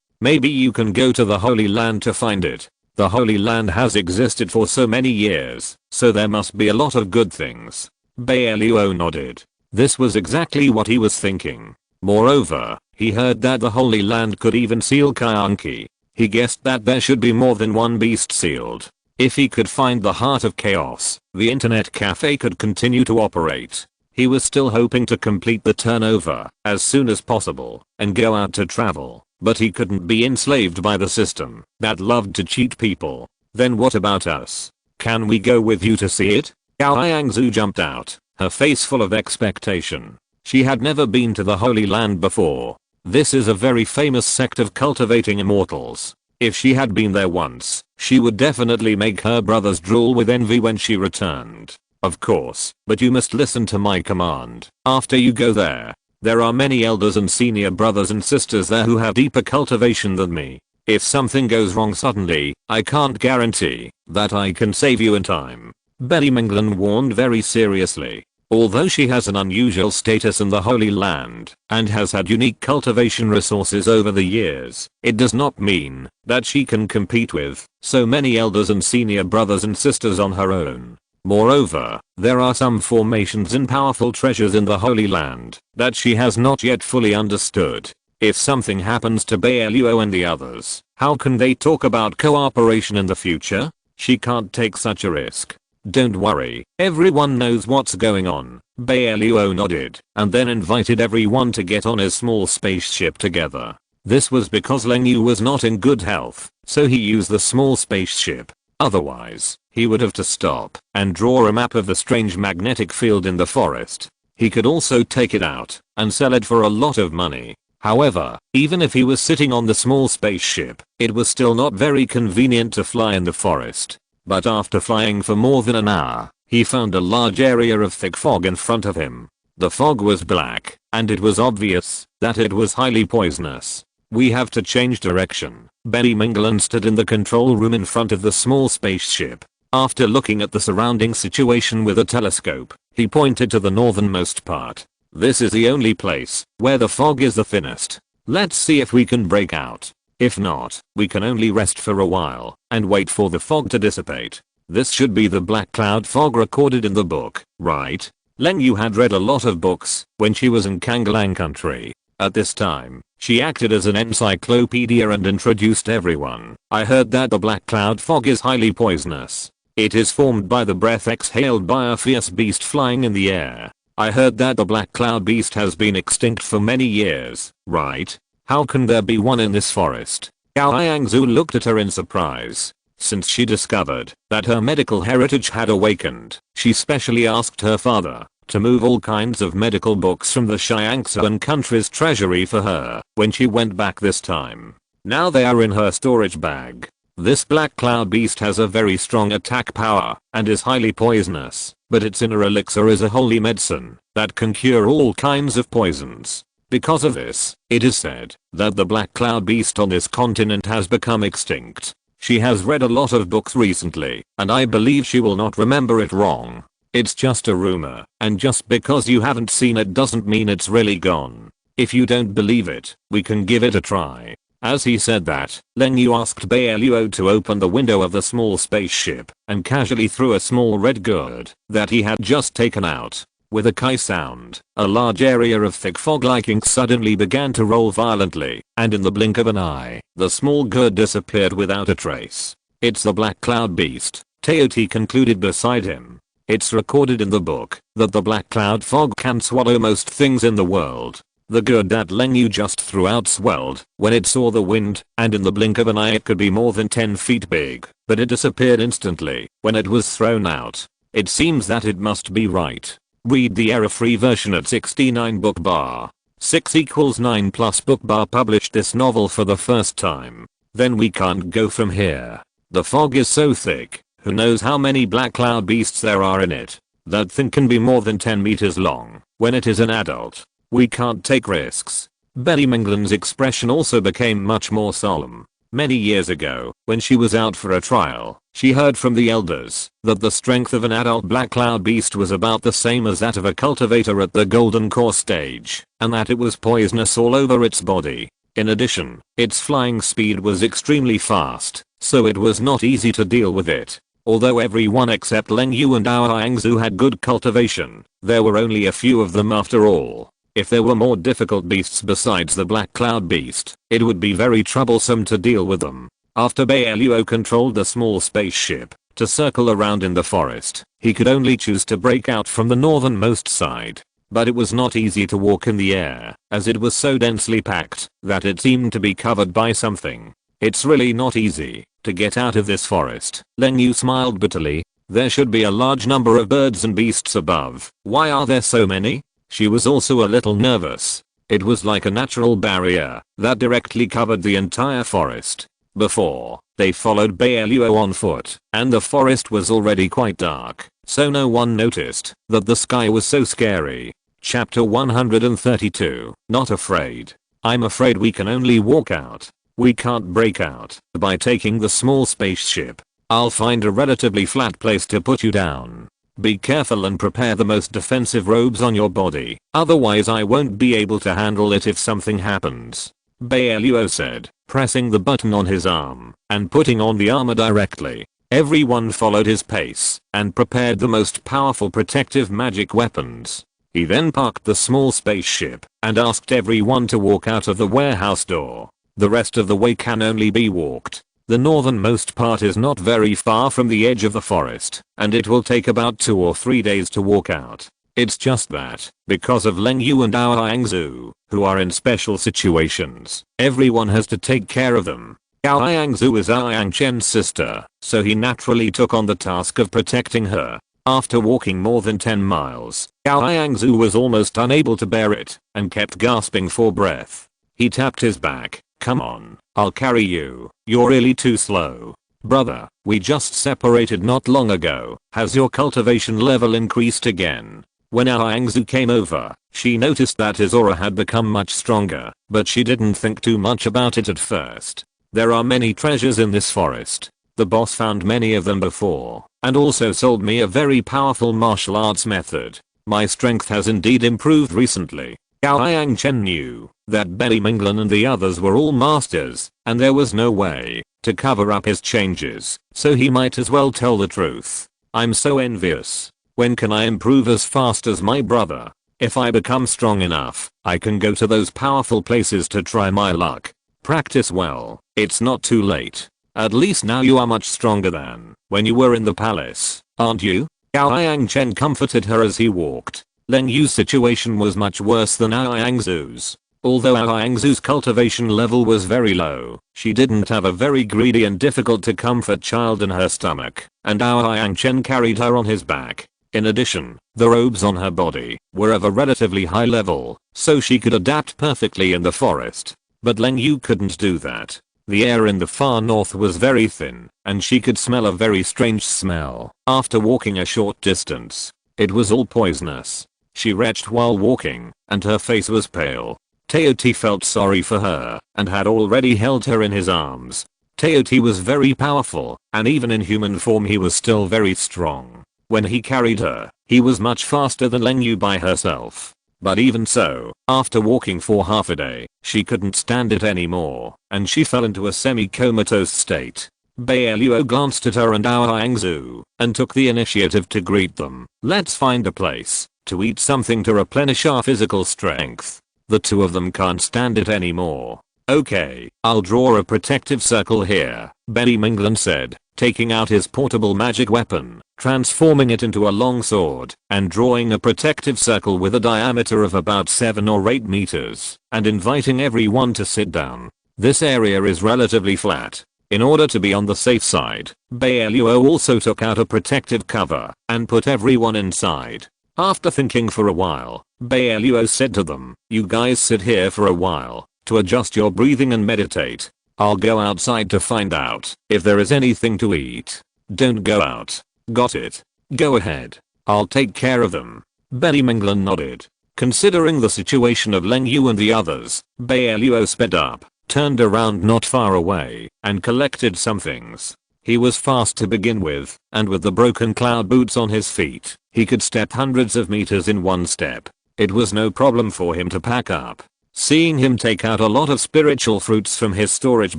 Maybe you can go to the Holy Land to find it. The Holy Land has existed for so many years, so there must be a lot of good things. Bai Luo nodded. This was exactly what he was thinking. Moreover, he heard that the Holy Land could even seal Kyanki. He guessed that there should be more than one beast sealed. If he could find the heart of chaos, the internet cafe could continue to operate. He was still hoping to complete the turnover as soon as possible and go out to travel, but he couldn't be enslaved by the system that loved to cheat people. Then what about us? Can we go with you to see it? Yao Yangzu jumped out, her face full of expectation. She had never been to the Holy Land before. This is a very famous sect of cultivating immortals. If she had been there once, she would definitely make her brothers drool with envy when she returned. Of course, but you must listen to my command. After you go there are many elders and senior brothers and sisters there who have deeper cultivation than me. If something goes wrong suddenly, I can't guarantee that I can save you in time. Betty Minglan warned very seriously. Although she has an unusual status in the Holy Land and has had unique cultivation resources over the years, it does not mean that she can compete with so many elders and senior brothers and sisters on her own. Moreover, there are some formations and powerful treasures in the Holy Land that she has not yet fully understood. If something happens to Bai Luo and the others, how can they talk about cooperation in the future? She can't take such a risk. Don't worry, everyone knows what's going on. Bai Luo nodded and then invited everyone to get on his small spaceship together. This was because Leng Yu was not in good health, so he used the small spaceship. Otherwise, he would have to stop and draw a map of the strange magnetic field in the forest. He could also take it out and sell it for a lot of money. However, even if he was sitting on the small spaceship, it was still not very convenient to fly in the forest. But after flying for more than an hour, he found a large area of thick fog in front of him. The fog was black, and it was obvious that it was highly poisonous. We have to change direction. Betty Minglan stood in the control room in front of the small spaceship. After looking at the surrounding situation with a telescope, he pointed to the northernmost part. This is the only place where the fog is the thinnest. Let's see if we can break out. If not, we can only rest for a while and wait for the fog to dissipate. This should be the black cloud fog recorded in the book, right? Leng Yu had read a lot of books when she was in Kangalang country. At this time, she acted as an encyclopedia and introduced everyone. I heard that the black cloud fog is highly poisonous. It is formed by the breath exhaled by a fierce beast flying in the air. I heard that the black cloud beast has been extinct for many years, right? How can there be one in this forest? Yao Yangzu looked at her in surprise. Since she discovered that her medical heritage had awakened, she specially asked her father to move all kinds of medical books from the Xiangsuan country's treasury for her when she went back this time. Now they are in her storage bag. This black cloud beast has a very strong attack power and is highly poisonous, but its inner elixir is a holy medicine that can cure all kinds of poisons. Because of this, it is said that the black cloud beast on this continent has become extinct. She has read a lot of books recently, and I believe she will not remember it wrong. It's just a rumor, and just because you haven't seen it doesn't mean it's really gone. If you don't believe it, we can give it a try. As he said that, Leng Yu asked Bai Luo to open the window of the small spaceship and casually threw a small red gourd that he had just taken out. With a kai sound, a large area of thick fog like ink suddenly began to roll violently, and in the blink of an eye, the small gourd disappeared without a trace. It's the black cloud beast, Teoti concluded beside him. It's recorded in the book that the black cloud fog can swallow most things in the world. The gourd that Leng Yu just threw out swelled when it saw the wind, and in the blink of an eye it could be more than 10 feet big, but it disappeared instantly when it was thrown out. It seems that it must be right. Read the error-free version at 69 book bar. 6 equals 9 plus book bar published this novel for the first time. Then we can't go from here. The fog is so thick, who knows how many black cloud beasts there are in it. That thing can be more than 10 meters long when it is an adult. We can't take risks. Betty Mingland's expression also became much more solemn. Many years ago, when she was out for a trial, she heard from the elders that the strength of an adult black cloud beast was about the same as that of a cultivator at the golden core stage, and that it was poisonous all over its body. In addition, its flying speed was extremely fast, so it was not easy to deal with it. Although everyone except Leng Yu and Ao Yangzu had good cultivation, there were only a few of them after all. If there were more difficult beasts besides the Black Cloud Beast, it would be very troublesome to deal with them. After Bai Luo controlled the small spaceship to circle around in the forest, he could only choose to break out from the northernmost side. But it was not easy to walk in the air, as it was so densely packed that it seemed to be covered by something. It's really not easy to get out of this forest. Leng Yu smiled bitterly. There should be a large number of birds and beasts above. Why are there so many? She was also a little nervous. It was like a natural barrier that directly covered the entire forest. Before, they followed Bai Luo on foot, and the forest was already quite dark, so no one noticed that the sky was so scary. Chapter 132. Not afraid. I'm afraid we can only walk out. We can't break out by taking the small spaceship. I'll find a relatively flat place to put you down. Be careful and prepare the most defensive robes on your body, otherwise I won't be able to handle it if something happens. Bai Luo said, pressing the button on his arm and putting on the armor directly. Everyone followed his pace and prepared the most powerful protective magic weapons. He then parked the small spaceship and asked everyone to walk out of the warehouse door. The rest of the way can only be walked. The northernmost part is not very far from the edge of the forest, and it will take about 2 or 3 days to walk out. It's just that, because of Leng Yu and Ao Yangzu, who are in special situations, everyone has to take care of them. Ao Yangzu is Ao Yangchen's sister, so he naturally took on the task of protecting her. After walking more than 10 miles, Ao Yangzu was almost unable to bear it, and kept gasping for breath. He tapped his back. Come on, I'll carry you. You're really too slow. Brother, we just separated not long ago. Has your cultivation level increased again? When Ao Yangzu came over, she noticed that his aura had become much stronger, but she didn't think too much about it at first. There are many treasures in this forest. The boss found many of them before, and also sold me a very powerful martial arts method. My strength has indeed improved recently. Ao Yangchen knew that Betty Minglan and the others were all masters, and there was no way to cover up his changes, so he might as well tell the truth. I'm so envious. When can I improve as fast as my brother? If I become strong enough, I can go to those powerful places to try my luck. Practice well. It's not too late. At least now you are much stronger than when you were in the palace, aren't you? Ao Yangchen comforted her as he walked. Leng Yu's situation was much worse than Ao Yangzu's. Although Ao Yangzu's cultivation level was very low, she didn't have a very greedy and difficult to comfort child in her stomach, and Ao Yangchen carried her on his back. In addition, the robes on her body were of a relatively high level, so she could adapt perfectly in the forest. But Leng Yu couldn't do that. The air in the far north was very thin, and she could smell a very strange smell. After walking a short distance, it was all poisonous. She retched while walking, and her face was pale. Teoti felt sorry for her, and had already held her in his arms. Teoti was very powerful, and even in human form he was still very strong. When he carried her, he was much faster than Leng Yu by herself. But even so, after walking for half a day, she couldn't stand it anymore, and she fell into a semi-comatose state. Bai Luo glanced at her and Ao Yangzu, and took the initiative to greet them. Let's find a place to eat something to replenish our physical strength. The two of them can't stand it anymore. Okay, I'll draw a protective circle here, Betty Minglan said, taking out his portable magic weapon, transforming it into a long sword, and drawing a protective circle with a diameter of about 7 or 8 meters, and inviting everyone to sit down. This area is relatively flat. In order to be on the safe side, Bai Luo also took out a protective cover and put everyone inside. After thinking for a while, Bai Luo said to them, you guys sit here for a while to adjust your breathing and meditate. I'll go outside to find out if there is anything to eat. Don't go out. Got it? Go ahead. I'll take care of them. Betty Minglan nodded. Considering the situation of Leng Yu and the others, Bai Luo sped up, turned around not far away, and collected some things. He was fast to begin with, and with the broken cloud boots on his feet, he could step hundreds of meters in one step. It was no problem for him to pack up. Seeing him take out a lot of spiritual fruits from his storage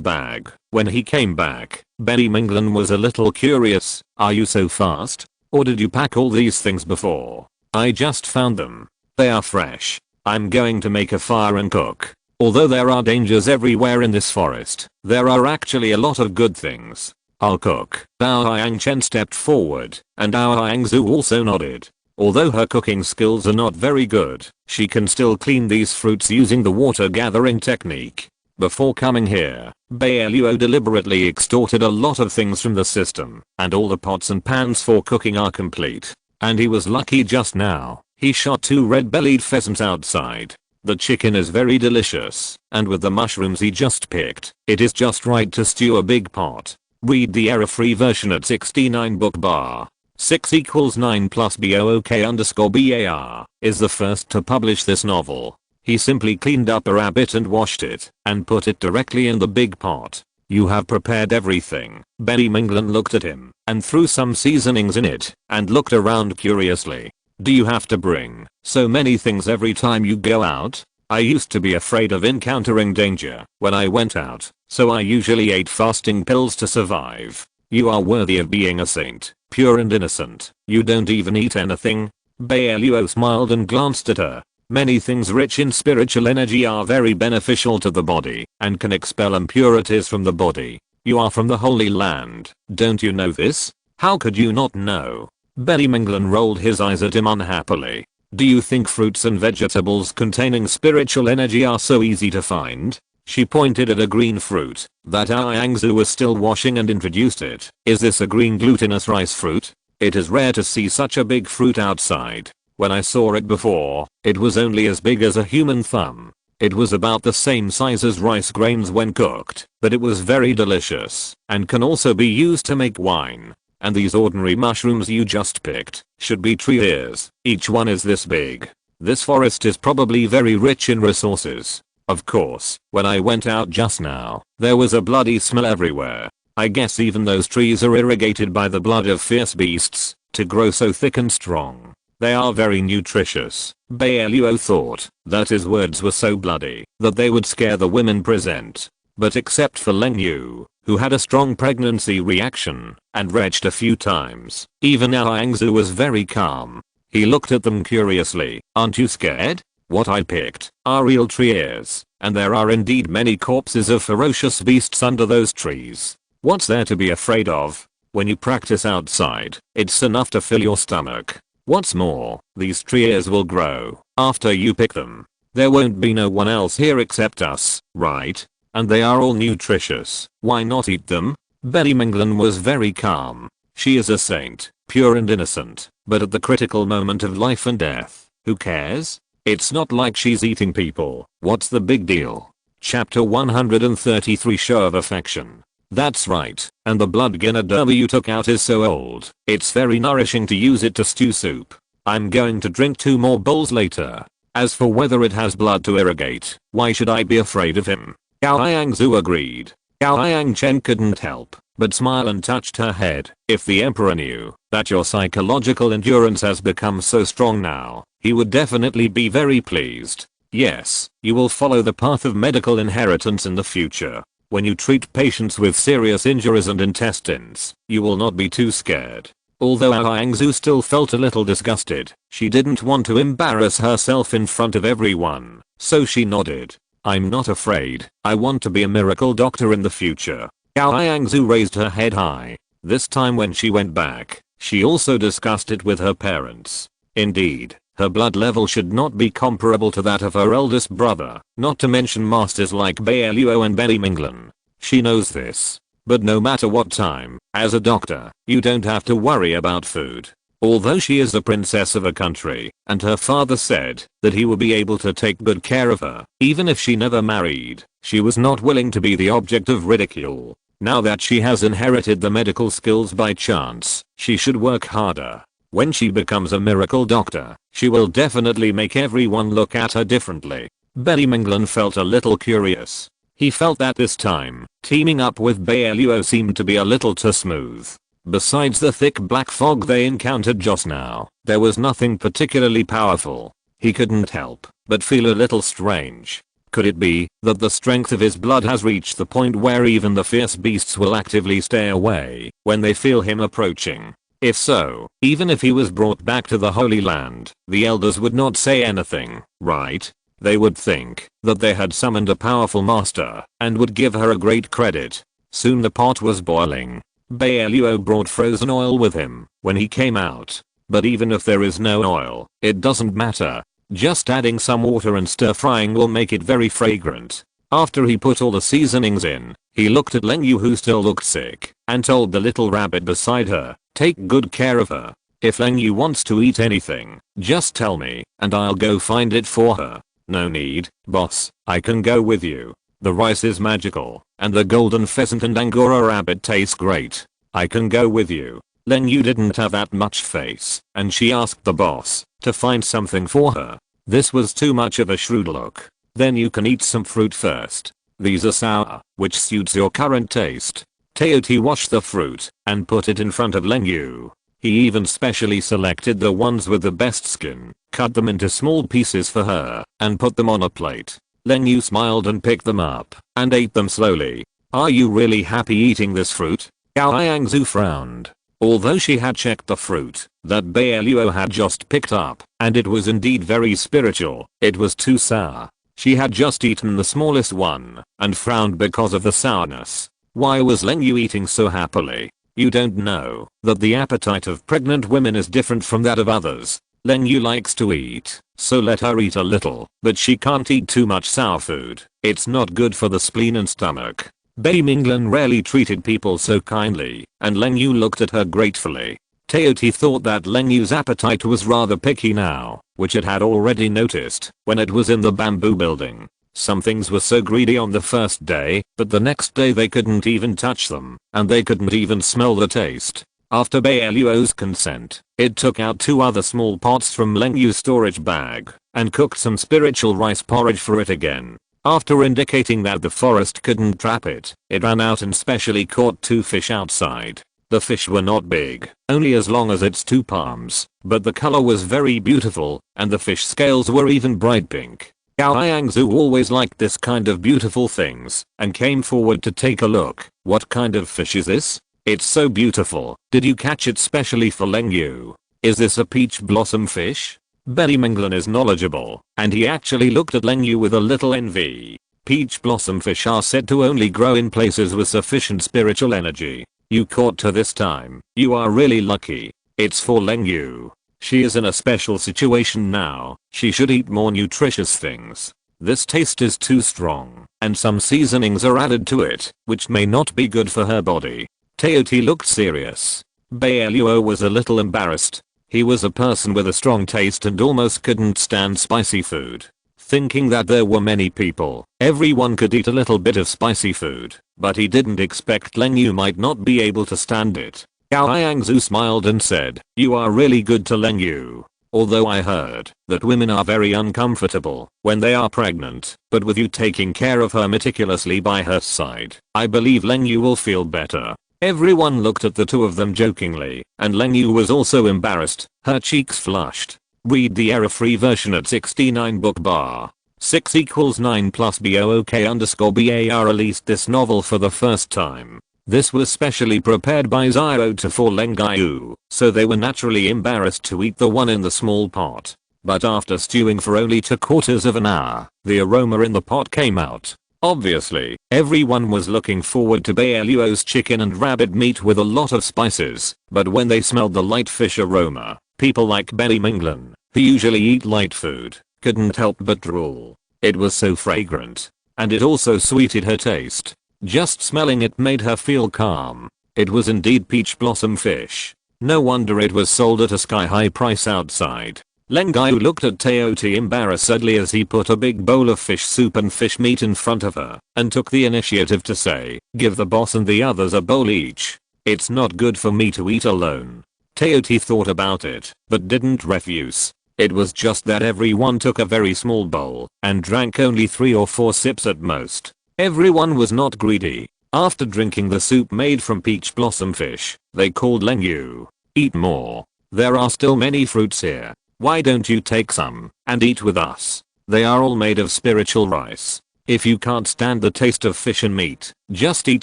bag, when he came back, Bai Minglan was a little curious. Are you so fast? Or did you pack all these things before? I just found them. They are fresh. I'm going to make a fire and cook. Although there are dangers everywhere in this forest, there are actually a lot of good things. I'll cook. Dao Hangchen stepped forward, and Dao Hangzhu also nodded. Although her cooking skills are not very good, she can still clean these fruits using the water gathering technique. Before coming here, Bai Luo deliberately extorted a lot of things from the system, and all the pots and pans for cooking are complete. And he was lucky just now. He shot 2 red-bellied pheasants outside. The chicken is very delicious, and with the mushrooms he just picked, it is just right to stew a big pot. Read the error-free version at 69 book bar. 6 equals 9 plus BOOK_BAR is the first to publish this novel. He simply cleaned up a rabbit and washed it, and put it directly in the big pot. You have prepared everything. Bai Minglan looked at him, and threw some seasonings in it, and looked around curiously. Do you have to bring so many things every time you go out? I used to be afraid of encountering danger when I went out, so I usually ate fasting pills to survive. You are worthy of being a saint, pure and innocent. You don't even eat anything? Bai Luo smiled and glanced at her. Many things rich in spiritual energy are very beneficial to the body, and can expel impurities from the body. You are from the Holy Land, don't you know this? How could you not know? Bai Minglan rolled his eyes at him unhappily. Do you think fruits and vegetables containing spiritual energy are so easy to find? She pointed at a green fruit that Hangzhu was still washing and introduced it. Is this a green glutinous rice fruit? It is rare to see such a big fruit outside. When I saw it before, it was only as big as a human thumb. It was about the same size as rice grains when cooked, but it was very delicious and can also be used to make wine. And these ordinary mushrooms you just picked should be tree ears. Each one is this big. This forest is probably very rich in resources. Of course, when I went out just now, there was a bloody smell everywhere. I guess even those trees are irrigated by the blood of fierce beasts to grow so thick and strong. They are very nutritious. Bai Luo thought that his words were so bloody that they would scare the women present. But except for Leng Yu, who had a strong pregnancy reaction and retched a few times, even Hangzhu was very calm. He looked at them curiously. Aren't you scared? What I picked are real tree ears, and there are indeed many corpses of ferocious beasts under those trees. What's there to be afraid of? When you practice outside, it's enough to fill your stomach. What's more, these tree ears will grow after you pick them. There won't be no one else here except us, right? And they are all nutritious. Why not eat them? Bai Minglan was very calm. She is a saint, pure and innocent, but at the critical moment of life and death, who cares? It's not like she's eating people. What's the big deal? Chapter 133 Show of Affection. That's right, and the blood Ganoderma you took out is so old, it's very nourishing to use it to stew soup. I'm going to drink 2 more bowls later. As for whether it has blood to irrigate, why should I be afraid of him? Gao Hangzhu agreed. Gao Hangchen couldn't help but smile and touched her head. If the emperor knew that your psychological endurance has become so strong now, he would definitely be very pleased. Yes, you will follow the path of medical inheritance in the future. When you treat patients with serious injuries and intestines, you will not be too scared. Although Hangzhu still felt a little disgusted, she didn't want to embarrass herself in front of everyone, so she nodded. I'm not afraid. I want to be a miracle doctor in the future. Gao Hangzhu raised her head high. This time when she went back, she also discussed it with her parents. Indeed, her blood level should not be comparable to that of her eldest brother, not to mention masters like Bai Luo and Bai Minglan. She knows this. But no matter what time, as a doctor, you don't have to worry about food. Although she is the princess of a country, and her father said that he would be able to take good care of her, even if she never married, she was not willing to be the object of ridicule. Now that she has inherited the medical skills by chance, she should work harder. When she becomes a miracle doctor, she will definitely make everyone look at her differently. Bai Luo felt a little curious. He felt that this time, teaming up with Bai Luo seemed to be a little too smooth. Besides the thick black fog they encountered just now, there was nothing particularly powerful. He couldn't help but feel a little strange. Could it be that the strength of his blood has reached the point where even the fierce beasts will actively stay away when they feel him approaching? If so, even if he was brought back to the Holy Land, the elders would not say anything, right? They would think that they had summoned a powerful master and would give her a great credit. Soon the pot was boiling. Bai Luo brought frozen oil with him when he came out. But even if there is no oil, it doesn't matter. Just adding some water and stir frying will make it very fragrant. After he put all the seasonings in, he looked at Ling Yu, who still looked sick, and told the little rabbit beside her, "Take good care of her. If Ling Yu wants to eat anything, just tell me, and I'll go find it for her." "No need, boss, I can go with you. The rice is magical, and the golden pheasant and Angora rabbit taste great. I can go with you." Ling Yu didn't have that much face, and she asked the boss to find something for her. This was too much of a shrewd look. "Then you can eat some fruit first. These are sour, which suits your current taste." Teoti washed the fruit and put it in front of Ling Yu. He even specially selected the ones with the best skin, cut them into small pieces for her, and put them on a plate. Ling Yu smiled and picked them up and ate them slowly. "Are you really happy eating this fruit?" Gao Yangzu frowned. Although she had checked the fruit that Bai Luo had just picked up, and it was indeed very spiritual, it was too sour. She had just eaten the smallest one and frowned because of the sourness. Why was Ling Yu eating so happily? You don't know that the appetite of pregnant women is different from that of others. Ling Yu likes to eat, so let her eat a little, but she can't eat too much sour food. It's not good for the spleen and stomach. Bai Luo rarely treated people so kindly, and Ling Yu looked at her gratefully. Teoti thought that Ling Yu's appetite was rather picky now, which it had already noticed when it was in the bamboo building. Some things were so greedy on the first day, but the next day they couldn't even touch them, and they couldn't even smell the taste. After Bai Luo's consent, it took out 2 other small pots from Ling Yu's storage bag, and cooked some spiritual rice porridge for it again. After indicating that the forest couldn't trap it, it ran out and specially caught 2 fish outside. The fish were not big, only as long as its 2 palms, but the color was very beautiful, and the fish scales were even bright pink. Gao Yangzu always liked this kind of beautiful things, and came forward to take a look. "What kind of fish is this? It's so beautiful. Did you catch it specially for Ling Yu? Is this a peach blossom fish?" Bai Luo is knowledgeable, and he actually looked at Ling Yu with a little envy. Peach blossom fish are said to only grow in places with sufficient spiritual energy. You caught her this time. You are really lucky. It's for Ling Yu. She is in a special situation now. She should eat more nutritious things. This taste is too strong, and some seasonings are added to it, which may not be good for her body. Teoti looked serious. Bai Luo was a little embarrassed. He was a person with a strong taste and almost couldn't stand spicy food. Thinking that there were many people, everyone could eat a little bit of spicy food, but he didn't expect Ling Yu might not be able to stand it. Gao Yangzu smiled and said, "You are really good to Ling Yu. Although I heard that women are very uncomfortable when they are pregnant, but with you taking care of her meticulously by her side, I believe Ling Yu will feel better." Everyone looked at the 2 of them jokingly, and Ling Yu was also embarrassed. Her cheeks flushed. Read the error-free version at 69 book bar. 6 = 9 plus BOOK_BAR released this novel for the first time. This was specially prepared by Zio to for Ling Yu, so they were naturally embarrassed to eat the one in the small pot. But after stewing for only 2/4 of an hour, the aroma in the pot came out. Obviously, everyone was looking forward to Bai Luo's chicken and rabbit meat with a lot of spices, but when they smelled the light fish aroma, people like Bai Luo, who usually eat light food, couldn't help but drool. It was so fragrant, and it also sweeted her taste. Just smelling it made her feel calm. It was indeed peach blossom fish. No wonder it was sold at a sky-high price outside. Ling Yu looked at Teoti embarrassedly as he put a big bowl of fish soup and fish meat in front of her, and took the initiative to say, "Give the boss and the others a bowl each. It's not good for me to eat alone." Teoti thought about it, but didn't refuse. It was just that everyone took a very small bowl and drank only 3 or 4 sips at most. Everyone was not greedy. After drinking the soup made from peach blossom fish, they called Leng Yu. Eat more. There are still many fruits here. Why don't you take some and eat with us? They are all made of spiritual rice. If you can't stand the taste of fish and meat, just eat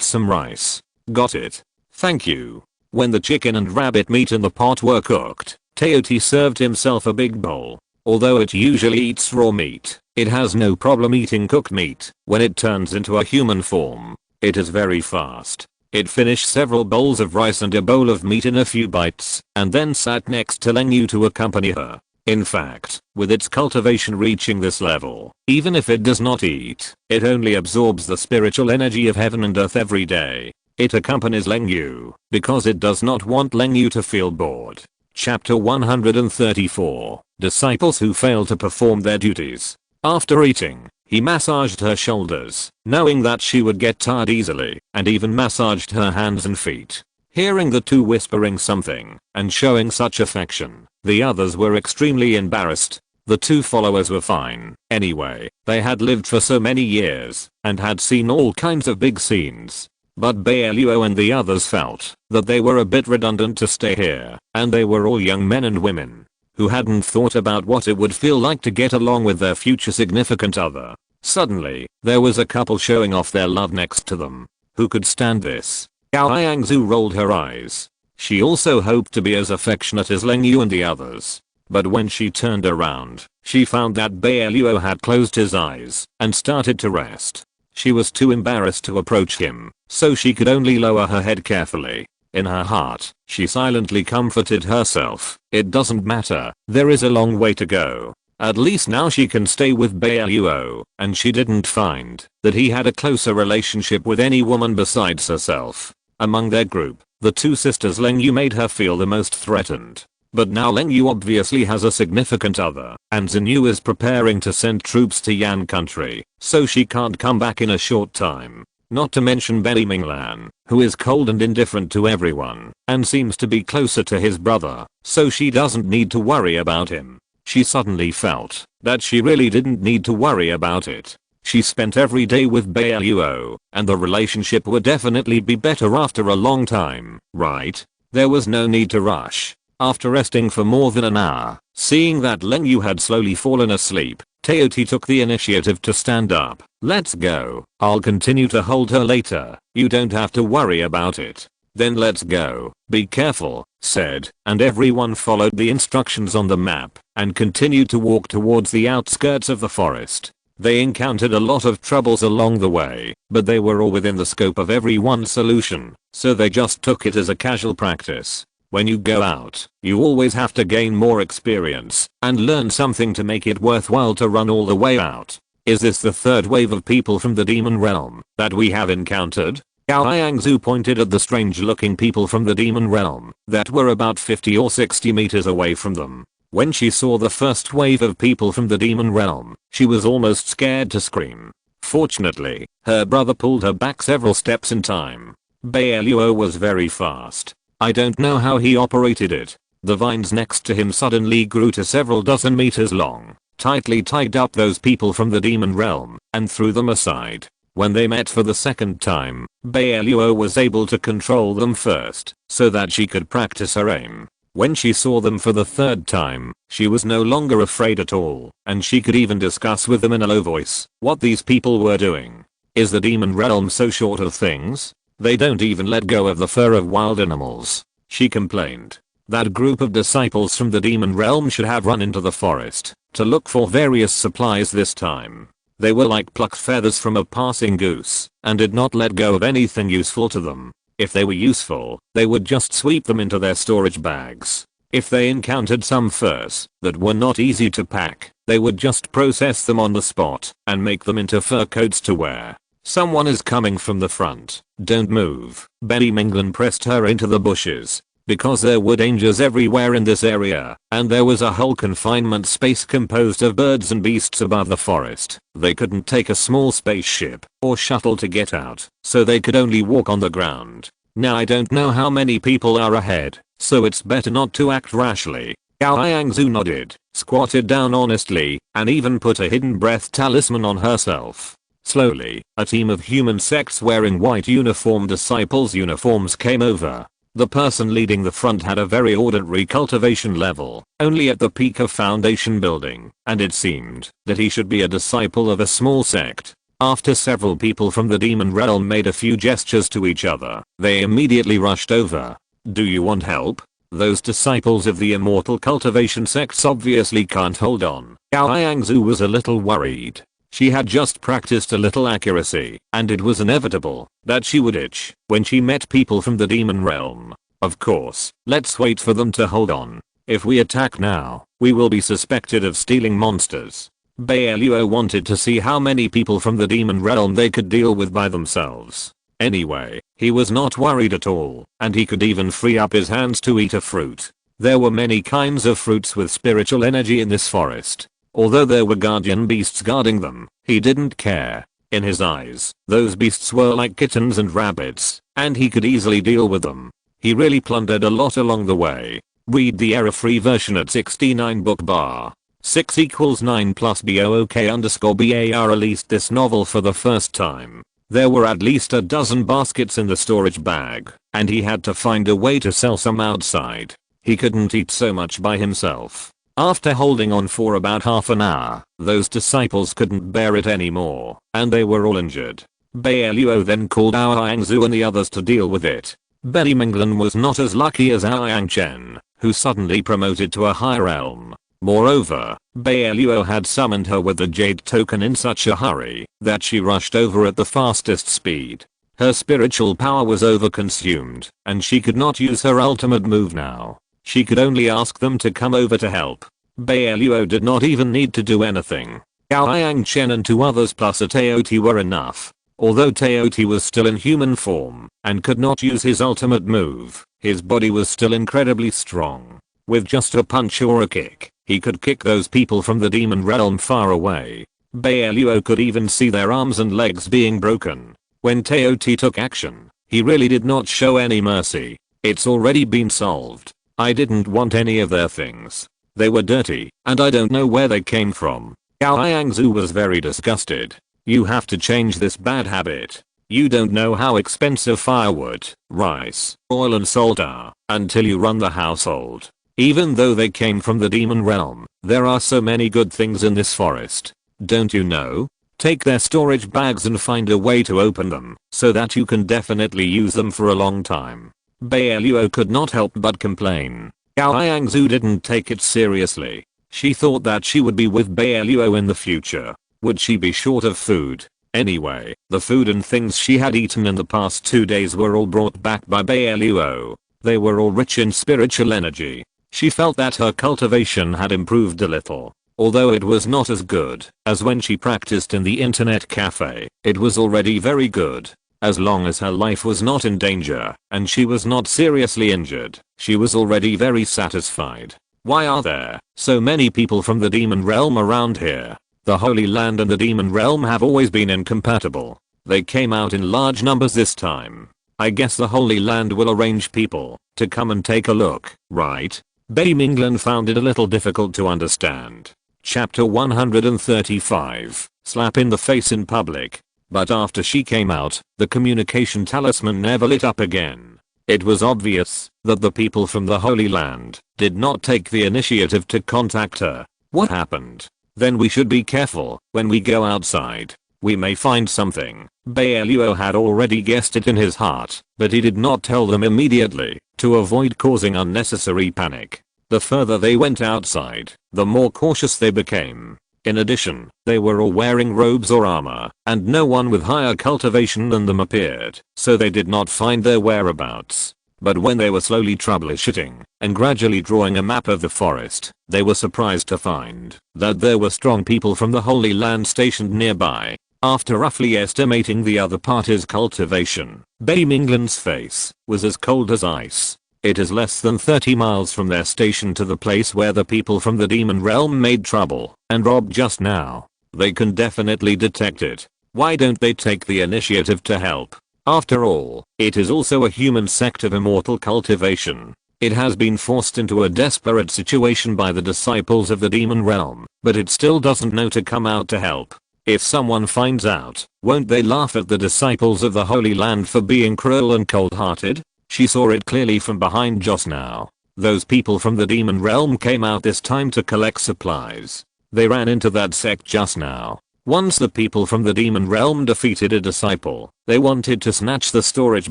some rice. Got it? Thank you. When the chicken and rabbit meat in the pot were cooked, Teoti served himself a big bowl. Although it usually eats raw meat, it has no problem eating cooked meat when it turns into a human form. It is very fast. It finished several bowls of rice and a bowl of meat in a few bites, and then sat next to Leng Yu to accompany her. In fact, with its cultivation reaching this level, even if it does not eat, it only absorbs the spiritual energy of heaven and earth every day. It accompanies Leng Yu because it does not want Leng Yu to feel bored. Chapter 134. Disciples who fail to perform their duties. After eating, he massaged her shoulders, knowing that she would get tired easily, and even massaged her hands and feet. Hearing the two whispering something and showing such affection, the others were extremely embarrassed. The two followers were fine. Anyway, they had lived for so many years and had seen all kinds of big scenes. But Bai Luo and the others felt that they were a bit redundant to stay here, and they were all young men and women who hadn't thought about what it would feel like to get along with their future significant other. Suddenly, there was a couple showing off their love next to them. Who could stand this? Gao Yangzu rolled her eyes. She also hoped to be as affectionate as Leng Yu and the others. But when she turned around, she found that Bai Luo had closed his eyes and started to rest. She was too embarrassed to approach him, so she could only lower her head carefully. In her heart, she silently comforted herself. It doesn't matter, there is a long way to go. At least now she can stay with Bai Luo, and she didn't find that he had a closer relationship with any woman besides herself. Among their group, the two sisters Leng Yu made her feel the most threatened. But now Leng Yu obviously has a significant other, and Xinyu is preparing to send troops to Yan country, so she can't come back in a short time. Not to mention Bai Minglan, who is cold and indifferent to everyone, and seems to be closer to his brother, so she doesn't need to worry about him. She suddenly felt that she really didn't need to worry about it. She spent every day with Bai Luo, and the relationship would definitely be better after a long time, right? There was no need to rush. After resting for more than an hour, seeing that Leng Yu had slowly fallen asleep, Teoti took the initiative to stand up. Let's go. I'll continue to hold her later. You don't have to worry about it. Then let's go. Be careful, said, and everyone followed the instructions on the map and continued to walk towards the outskirts of the forest. They encountered a lot of troubles along the way, but they were all within the scope of everyone's solution, so they just took it as a casual practice. When you go out, you always have to gain more experience and learn something to make it worthwhile to run all the way out. Is this the third wave of people from the demon realm that we have encountered? Gao Yangzu pointed at the strange looking people from the demon realm that were about 50 or 60 meters away from them. When she saw the first wave of people from the demon realm, she was almost scared to scream. Fortunately, her brother pulled her back several steps in time. Bai Luo was very fast. I don't know how he operated it. The vines next to him suddenly grew to several dozen meters long, tightly tied up those people from the demon realm, and threw them aside. When they met for the second time, Bai Luo was able to control them first, so that she could practice her aim. When she saw them for the third time, she was no longer afraid at all, and she could even discuss with them in a low voice what these people were doing. Is the demon realm so short of things? They don't even let go of the fur of wild animals, she complained. That group of disciples from the demon realm should have run into the forest to look for various supplies this time. They were like plucked feathers from a passing goose and did not let go of anything useful to them. If they were useful, they would just sweep them into their storage bags. If they encountered some furs that were not easy to pack, they would just process them on the spot and make them into fur coats to wear. Someone is coming from the front. Don't move. Bai Minglan pressed her into the bushes. Because there were dangers everywhere in this area, and there was a whole confinement space composed of birds and beasts above the forest. They couldn't take a small spaceship or shuttle to get out, so they could only walk on the ground. Now I don't know how many people are ahead, so it's better not to act rashly. Gao Yangzu nodded, squatted down honestly, and even put a hidden breath talisman on herself. Slowly, a team of human sects wearing white uniform disciples' uniforms came over. The person leading the front had a very ordinary cultivation level, only at the peak of foundation building, and it seemed that he should be a disciple of a small sect. After several people from the demon realm made a few gestures to each other, they immediately rushed over. Do you want help? Those disciples of the Immortal Cultivation sects obviously can't hold on. Gao Yangzu was a little worried. She had just practiced a little accuracy, and it was inevitable that she would itch when she met people from the demon realm. Of course, let's wait for them to hold on. If we attack now, we will be suspected of stealing monsters. Bai Luo wanted to see how many people from the demon realm they could deal with by themselves. Anyway, he was not worried at all, and he could even free up his hands to eat a fruit. There were many kinds of fruits with spiritual energy in this forest. Although there were guardian beasts guarding them, he didn't care. In his eyes, those beasts were like kittens and rabbits, and he could easily deal with them. He really plundered a lot along the way. Read the error-free version at 69 book bar. 6 equals 9 plus BOOK_BAR released this novel for the first time. There were at least a dozen baskets in the storage bag, and he had to find a way to sell some outside. He couldn't eat so much by himself. After holding on for about half an hour, those disciples couldn't bear it anymore, and they were all injured. Bai Luo then called Ao Yangzu and the others to deal with it. Bai Minglan was not as lucky as Ao Yangchen, who suddenly promoted to a higher realm. Moreover, Bai Luo had summoned her with the jade token in such a hurry that she rushed over at the fastest speed. Her spiritual power was overconsumed, and she could not use her ultimate move now. She could only ask them to come over to help. Bai Luo did not even need to do anything. Gao Yangchen and 2 others plus a Teoti were enough. Although Teoti was still in human form and could not use his ultimate move, his body was still incredibly strong. With just a punch or a kick, he could kick those people from the demon realm far away. Bai Luo could even see their arms and legs being broken. When Teoti took action, he really did not show any mercy. It's already been solved. I didn't want any of their things. They were dirty, and I don't know where they came from. Gao Yangzu was very disgusted. You have to change this bad habit. You don't know how expensive firewood, rice, oil and salt are until you run the household. Even though they came from the demon realm, there are so many good things in this forest. Don't you know? Take their storage bags and find a way to open them so that you can definitely use them for a long time. Bai Luo could not help but complain. Gao Yangzu didn't take it seriously. She thought that she would be with Bai Luo in the future. Would she be short of food? Anyway, the food and things she had eaten in the past 2 days were all brought back by Bai Luo. They were all rich in spiritual energy. She felt that her cultivation had improved a little. Although it was not as good as when she practiced in the internet cafe, it was already very good. As long as her life was not in danger and she was not seriously injured, she was already very satisfied. Why are there so many people from the demon realm around here? The Holy Land and the demon realm have always been incompatible. They came out in large numbers this time. I guess the Holy Land will arrange people to come and take a look, right? Bai Minglan found it a little difficult to understand. Chapter 135, Slap in the face in public. But after she came out, the communication talisman never lit up again. It was obvious that the people from the Holy Land did not take the initiative to contact her. What happened? Then we should be careful when we go outside. We may find something. Bai Luo had already guessed it in his heart, but he did not tell them immediately to avoid causing unnecessary panic. The further they went outside, the more cautious they became. In addition, they were all wearing robes or armor, and no one with higher cultivation than them appeared, so they did not find their whereabouts. But when they were slowly troubleshooting and gradually drawing a map of the forest, they were surprised to find that there were strong people from the Holy Land stationed nearby. After roughly estimating the other party's cultivation, Bai Minglan's face was as cold as ice. It is less than 30 miles from their station to the place where the people from the demon realm made trouble and robbed just now. They can definitely detect it. Why don't they take the initiative to help? After all, it is also a human sect of immortal cultivation. It has been forced into a desperate situation by the disciples of the demon realm, but it still doesn't know to come out to help. If someone finds out, won't they laugh at the disciples of the Holy Land for being cruel and cold-hearted? She saw it clearly from behind just now. Those people from the demon realm came out this time to collect supplies. They ran into that sect just now. Once the people from the demon realm defeated a disciple, they wanted to snatch the storage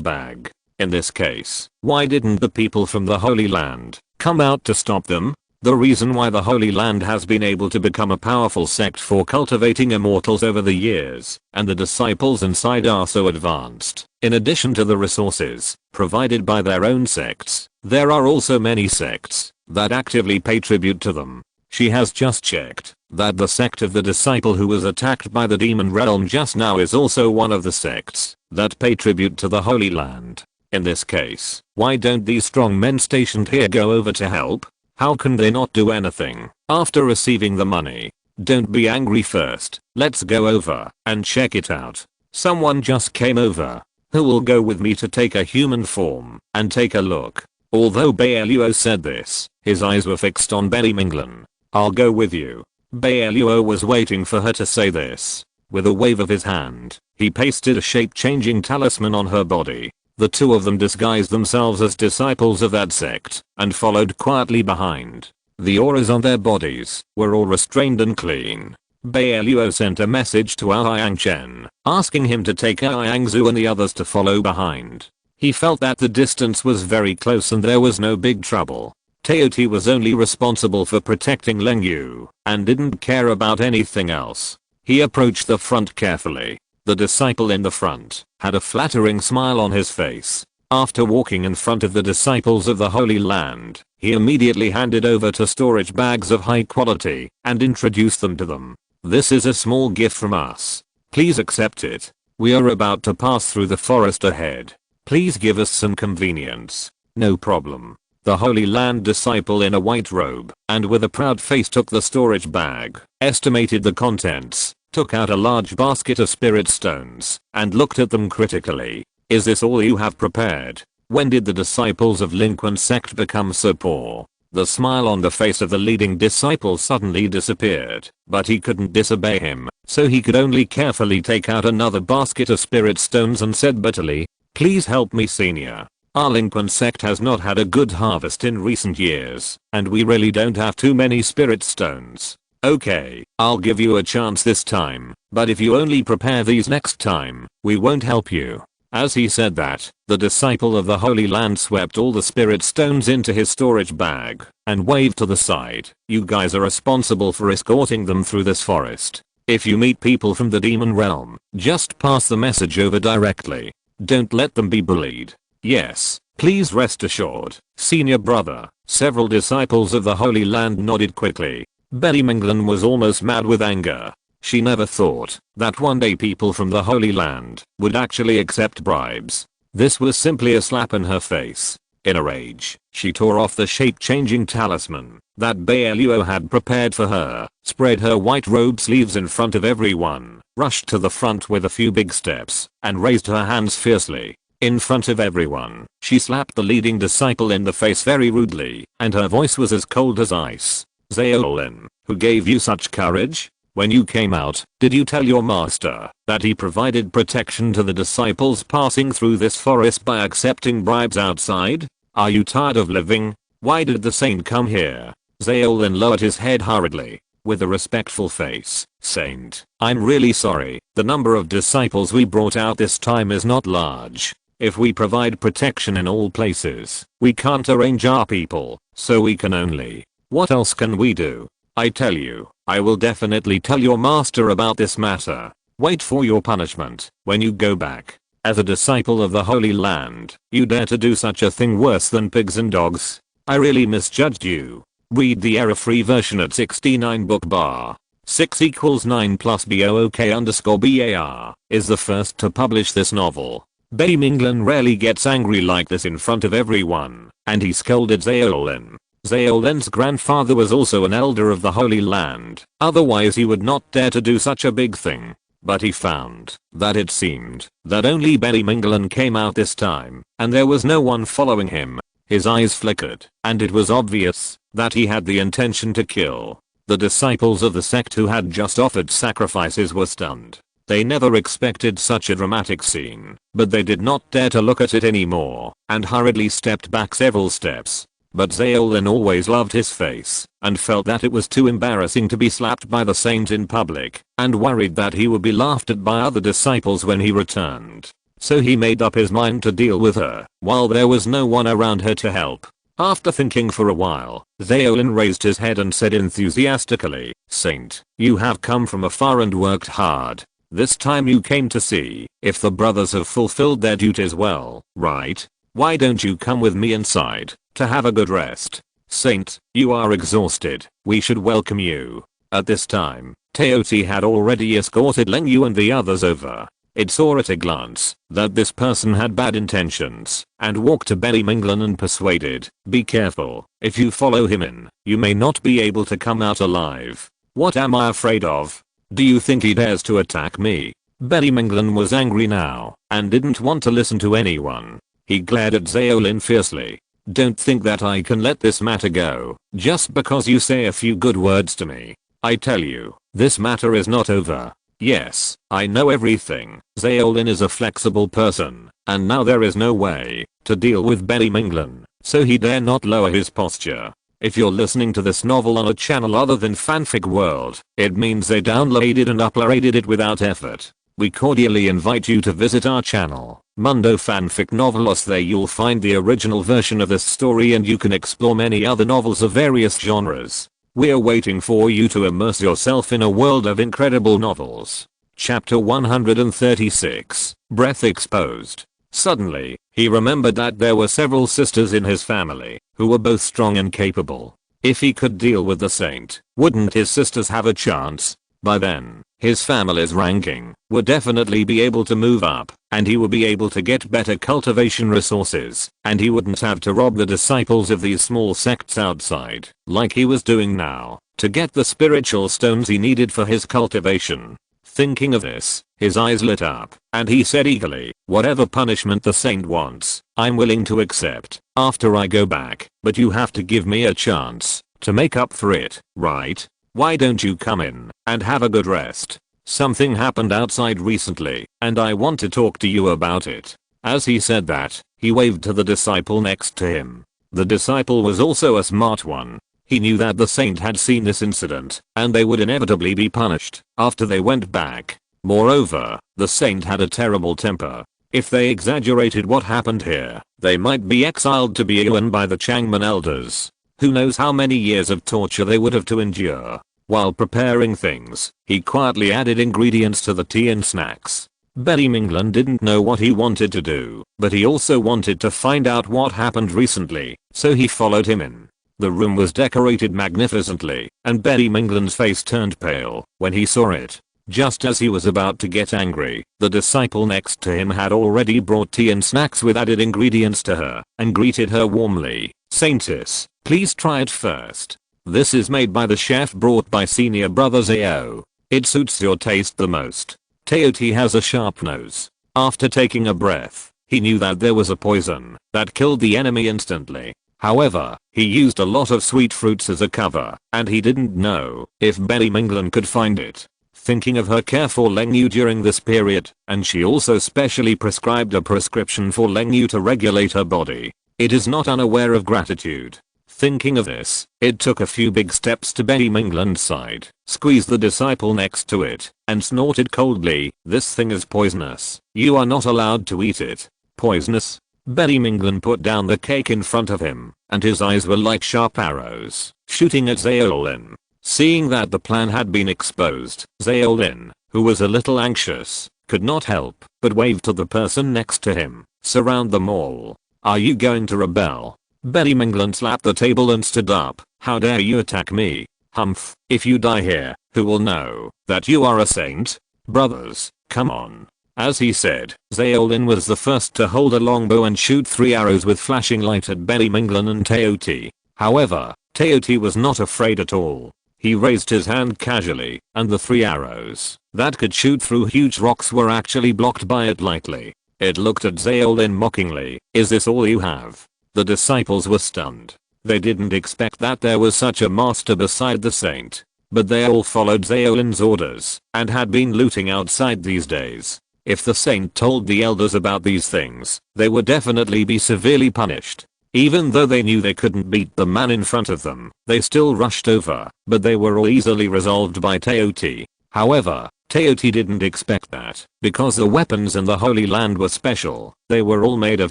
bag. In this case, why didn't the people from the Holy Land come out to stop them? The reason why the Holy Land has been able to become a powerful sect for cultivating immortals over the years, and the disciples inside are so advanced. In addition to the resources provided by their own sects, there are also many sects that actively pay tribute to them. She has just checked that the sect of the disciple who was attacked by the demon realm just now is also one of the sects that pay tribute to the Holy Land. In this case, why don't these strong men stationed here go over to help? How can they not do anything after receiving the money? Don't be angry first. Let's go over and check it out. Someone just came over. Who will go with me to take a human form and take a look? Although Bai Luo said this, his eyes were fixed on Bai Minglan. I'll go with you. Bai Luo was waiting for her to say this. With a wave of his hand, he pasted a shape-changing talisman on her body. The two of them disguised themselves as disciples of that sect and followed quietly behind. The auras on their bodies were all restrained and clean. Bai Luo sent a message to Yang Chen, asking him to take Yang Zhu and the others to follow behind. He felt that the distance was very close and there was no big trouble. Teoti was only responsible for protecting Leng Yu and didn't care about anything else. He approached the front carefully. The disciple in the front had a flattering smile on his face. After walking in front of the disciples of the Holy Land, he immediately handed over two storage bags of high quality and introduced them to them. This is a small gift from us. Please accept it. We are about to pass through the forest ahead. Please give us some convenience. No problem. The Holy Land disciple in a white robe and with a proud face took the storage bag, estimated the contents, took out a large basket of spirit stones, and looked at them critically. Is this all you have prepared? When did the disciples of Linquan sect become so poor? The smile on the face of the leading disciple suddenly disappeared, but he couldn't disobey him, so he could only carefully take out another basket of spirit stones and said bitterly, please help me, senior. Our Linquan sect has not had a good harvest in recent years, and we really don't have too many spirit stones. Okay, I'll give you a chance this time, but if you only prepare these next time, we won't help you. As he said that, the disciple of the Holy Land swept all the spirit stones into his storage bag and waved to the side. You guys are responsible for escorting them through this forest. If you meet people from the demon realm, just pass the message over directly. Don't let them be bullied. Yes, please rest assured, senior brother. Several disciples of the Holy Land nodded quickly. Bai Minglan was almost mad with anger. She never thought that one day people from the Holy Land would actually accept bribes. This was simply a slap in her face. In a rage, she tore off the shape-changing talisman that Bai Luo had prepared for her, spread her white robe sleeves in front of everyone, rushed to the front with a few big steps, and raised her hands fiercely. In front of everyone, she slapped the leading disciple in the face very rudely, and her voice was as cold as ice. Zaolin, who gave you such courage? When you came out, did you tell your master that he provided protection to the disciples passing through this forest by accepting bribes outside? Are you tired of living? Why did the saint come here? Zaolin lowered his head hurriedly. With a respectful face, Saint, I'm really sorry. The number of disciples we brought out this time is not large. If we provide protection in all places, we can't arrange our people, so we can only. What else can we do? I tell you, I will definitely tell your master about this matter. Wait for your punishment when you go back. As a disciple of the Holy Land, you dare to do such a thing worse than pigs and dogs? I really misjudged you. Read the error-free version at 69 book bar. 6 equals 9 plus BOOK_BAR is the first to publish this novel. Bai Minglan rarely gets angry like this in front of everyone, and he scolded Zaolin. Zaolin's grandfather was also an elder of the Holy Land, otherwise he would not dare to do such a big thing. But he found that it seemed that only Bai Minglan came out this time, and there was no one following him. His eyes flickered, and it was obvious that he had the intention to kill. The disciples of the sect who had just offered sacrifices were stunned. They never expected such a dramatic scene, but they did not dare to look at it anymore, and hurriedly stepped back several steps. But Zaolin always loved his face, and felt that it was too embarrassing to be slapped by the saint in public, and worried that he would be laughed at by other disciples when he returned. So he made up his mind to deal with her, while there was no one around her to help. After thinking for a while, Zaolin raised his head and said enthusiastically, "Saint, you have come from afar and worked hard. This time you came to see if the brothers have fulfilled their duties well, right? Why don't you come with me inside to have a good rest? Saint, you are exhausted. We should welcome you." At this time, Teoti had already escorted Leng Yu and the others over. It saw at a glance that this person had bad intentions, and walked to Bai Luo and persuaded, "Be careful. If you follow him in, you may not be able to come out alive." "What am I afraid of? Do you think he dares to attack me?" Bai Luo was angry now, and didn't want to listen to anyone. He glared at Zaolin fiercely. "Don't think that I can let this matter go, just because you say a few good words to me. I tell you, this matter is not over. Yes, I know everything. Zaolin is a flexible person, and now there is no way to deal with Bai Luo, so he dare not lower his posture. If you're listening to this novel on a channel other than Fanfic World, it means they downloaded and uploaded it without effort. We cordially invite you to visit our channel, Mundo Fanfic Novelos. There you'll find the original version of this story, and you can explore many other novels of various genres. We're waiting for you to immerse yourself in a world of incredible novels. Chapter 136, Breath Exposed. Suddenly, he remembered that there were several sisters in his family who were both strong and capable. If he could deal with the saint, wouldn't his sisters have a chance? By then, his family's ranking would definitely be able to move up, and he would be able to get better cultivation resources, and he wouldn't have to rob the disciples of these small sects outside, like he was doing now, to get the spiritual stones he needed for his cultivation. Thinking of this, his eyes lit up, and he said eagerly, "Whatever punishment the saint wants, I'm willing to accept after I go back, but you have to give me a chance to make up for it, right? Why don't you come in and have a good rest? Something happened outside recently, and I want to talk to you about it." As he said that, he waved to the disciple next to him. The disciple was also a smart one. He knew that the saint had seen this incident, and they would inevitably be punished after they went back. Moreover, the saint had a terrible temper. If they exaggerated what happened here, they might be exiled to Beiyuan by the Changman elders. Who knows how many years of torture they would have to endure. While preparing things, he quietly added ingredients to the tea and snacks. Bai Luo didn't know what he wanted to do, but he also wanted to find out what happened recently, so he followed him in. The room was decorated magnificently, and Bai Luo's face turned pale when he saw it. Just as he was about to get angry, the disciple next to him had already brought tea and snacks with added ingredients to her, and greeted her warmly. "Saintess, please try it first. This is made by the chef brought by senior brother Zao. It suits your taste the most." Teoti has a sharp nose. After taking a breath, he knew that there was a poison that killed the enemy instantly. However, he used a lot of sweet fruits as a cover, and he didn't know if Bai Luo could find it. Thinking of her care for Leng Yu during this period, and she also specially prescribed a prescription for Leng Yu to regulate her body. It is not unaware of gratitude. Thinking of this, it took a few big steps to Bai Luo's side, squeezed the disciple next to it, and snorted coldly, "This thing is poisonous. You are not allowed to eat it." "Poisonous?" Bai Luo put down the cake in front of him, and his eyes were like sharp arrows, shooting at Zaolin. Seeing that the plan had been exposed, Zaolin, who was a little anxious, could not help but wave to the person next to him. "Surround them all. Are you going to rebel?" Bai Luo slapped the table and stood up. "How dare you attack me? Humph, if you die here, who will know that you are a saint? Brothers, come on." As he said, Zaolin was the first to hold a longbow and shoot 3 arrows with flashing light at Bai Luo and Teoti. However, Teoti was not afraid at all. He raised his hand casually, and the 3 arrows that could shoot through huge rocks were actually blocked by it lightly. It looked at Zaolin mockingly. "Is this all you have?" The disciples were stunned. They didn't expect that there was such a master beside the saint. But they all followed Zaolin's orders and had been looting outside these days. If the saint told the elders about these things, they would definitely be severely punished. Even though they knew they couldn't beat the man in front of them, they still rushed over, but they were all easily resolved by Teoti. However, Teoti didn't expect that, because the weapons in the Holy Land were special. They were all made of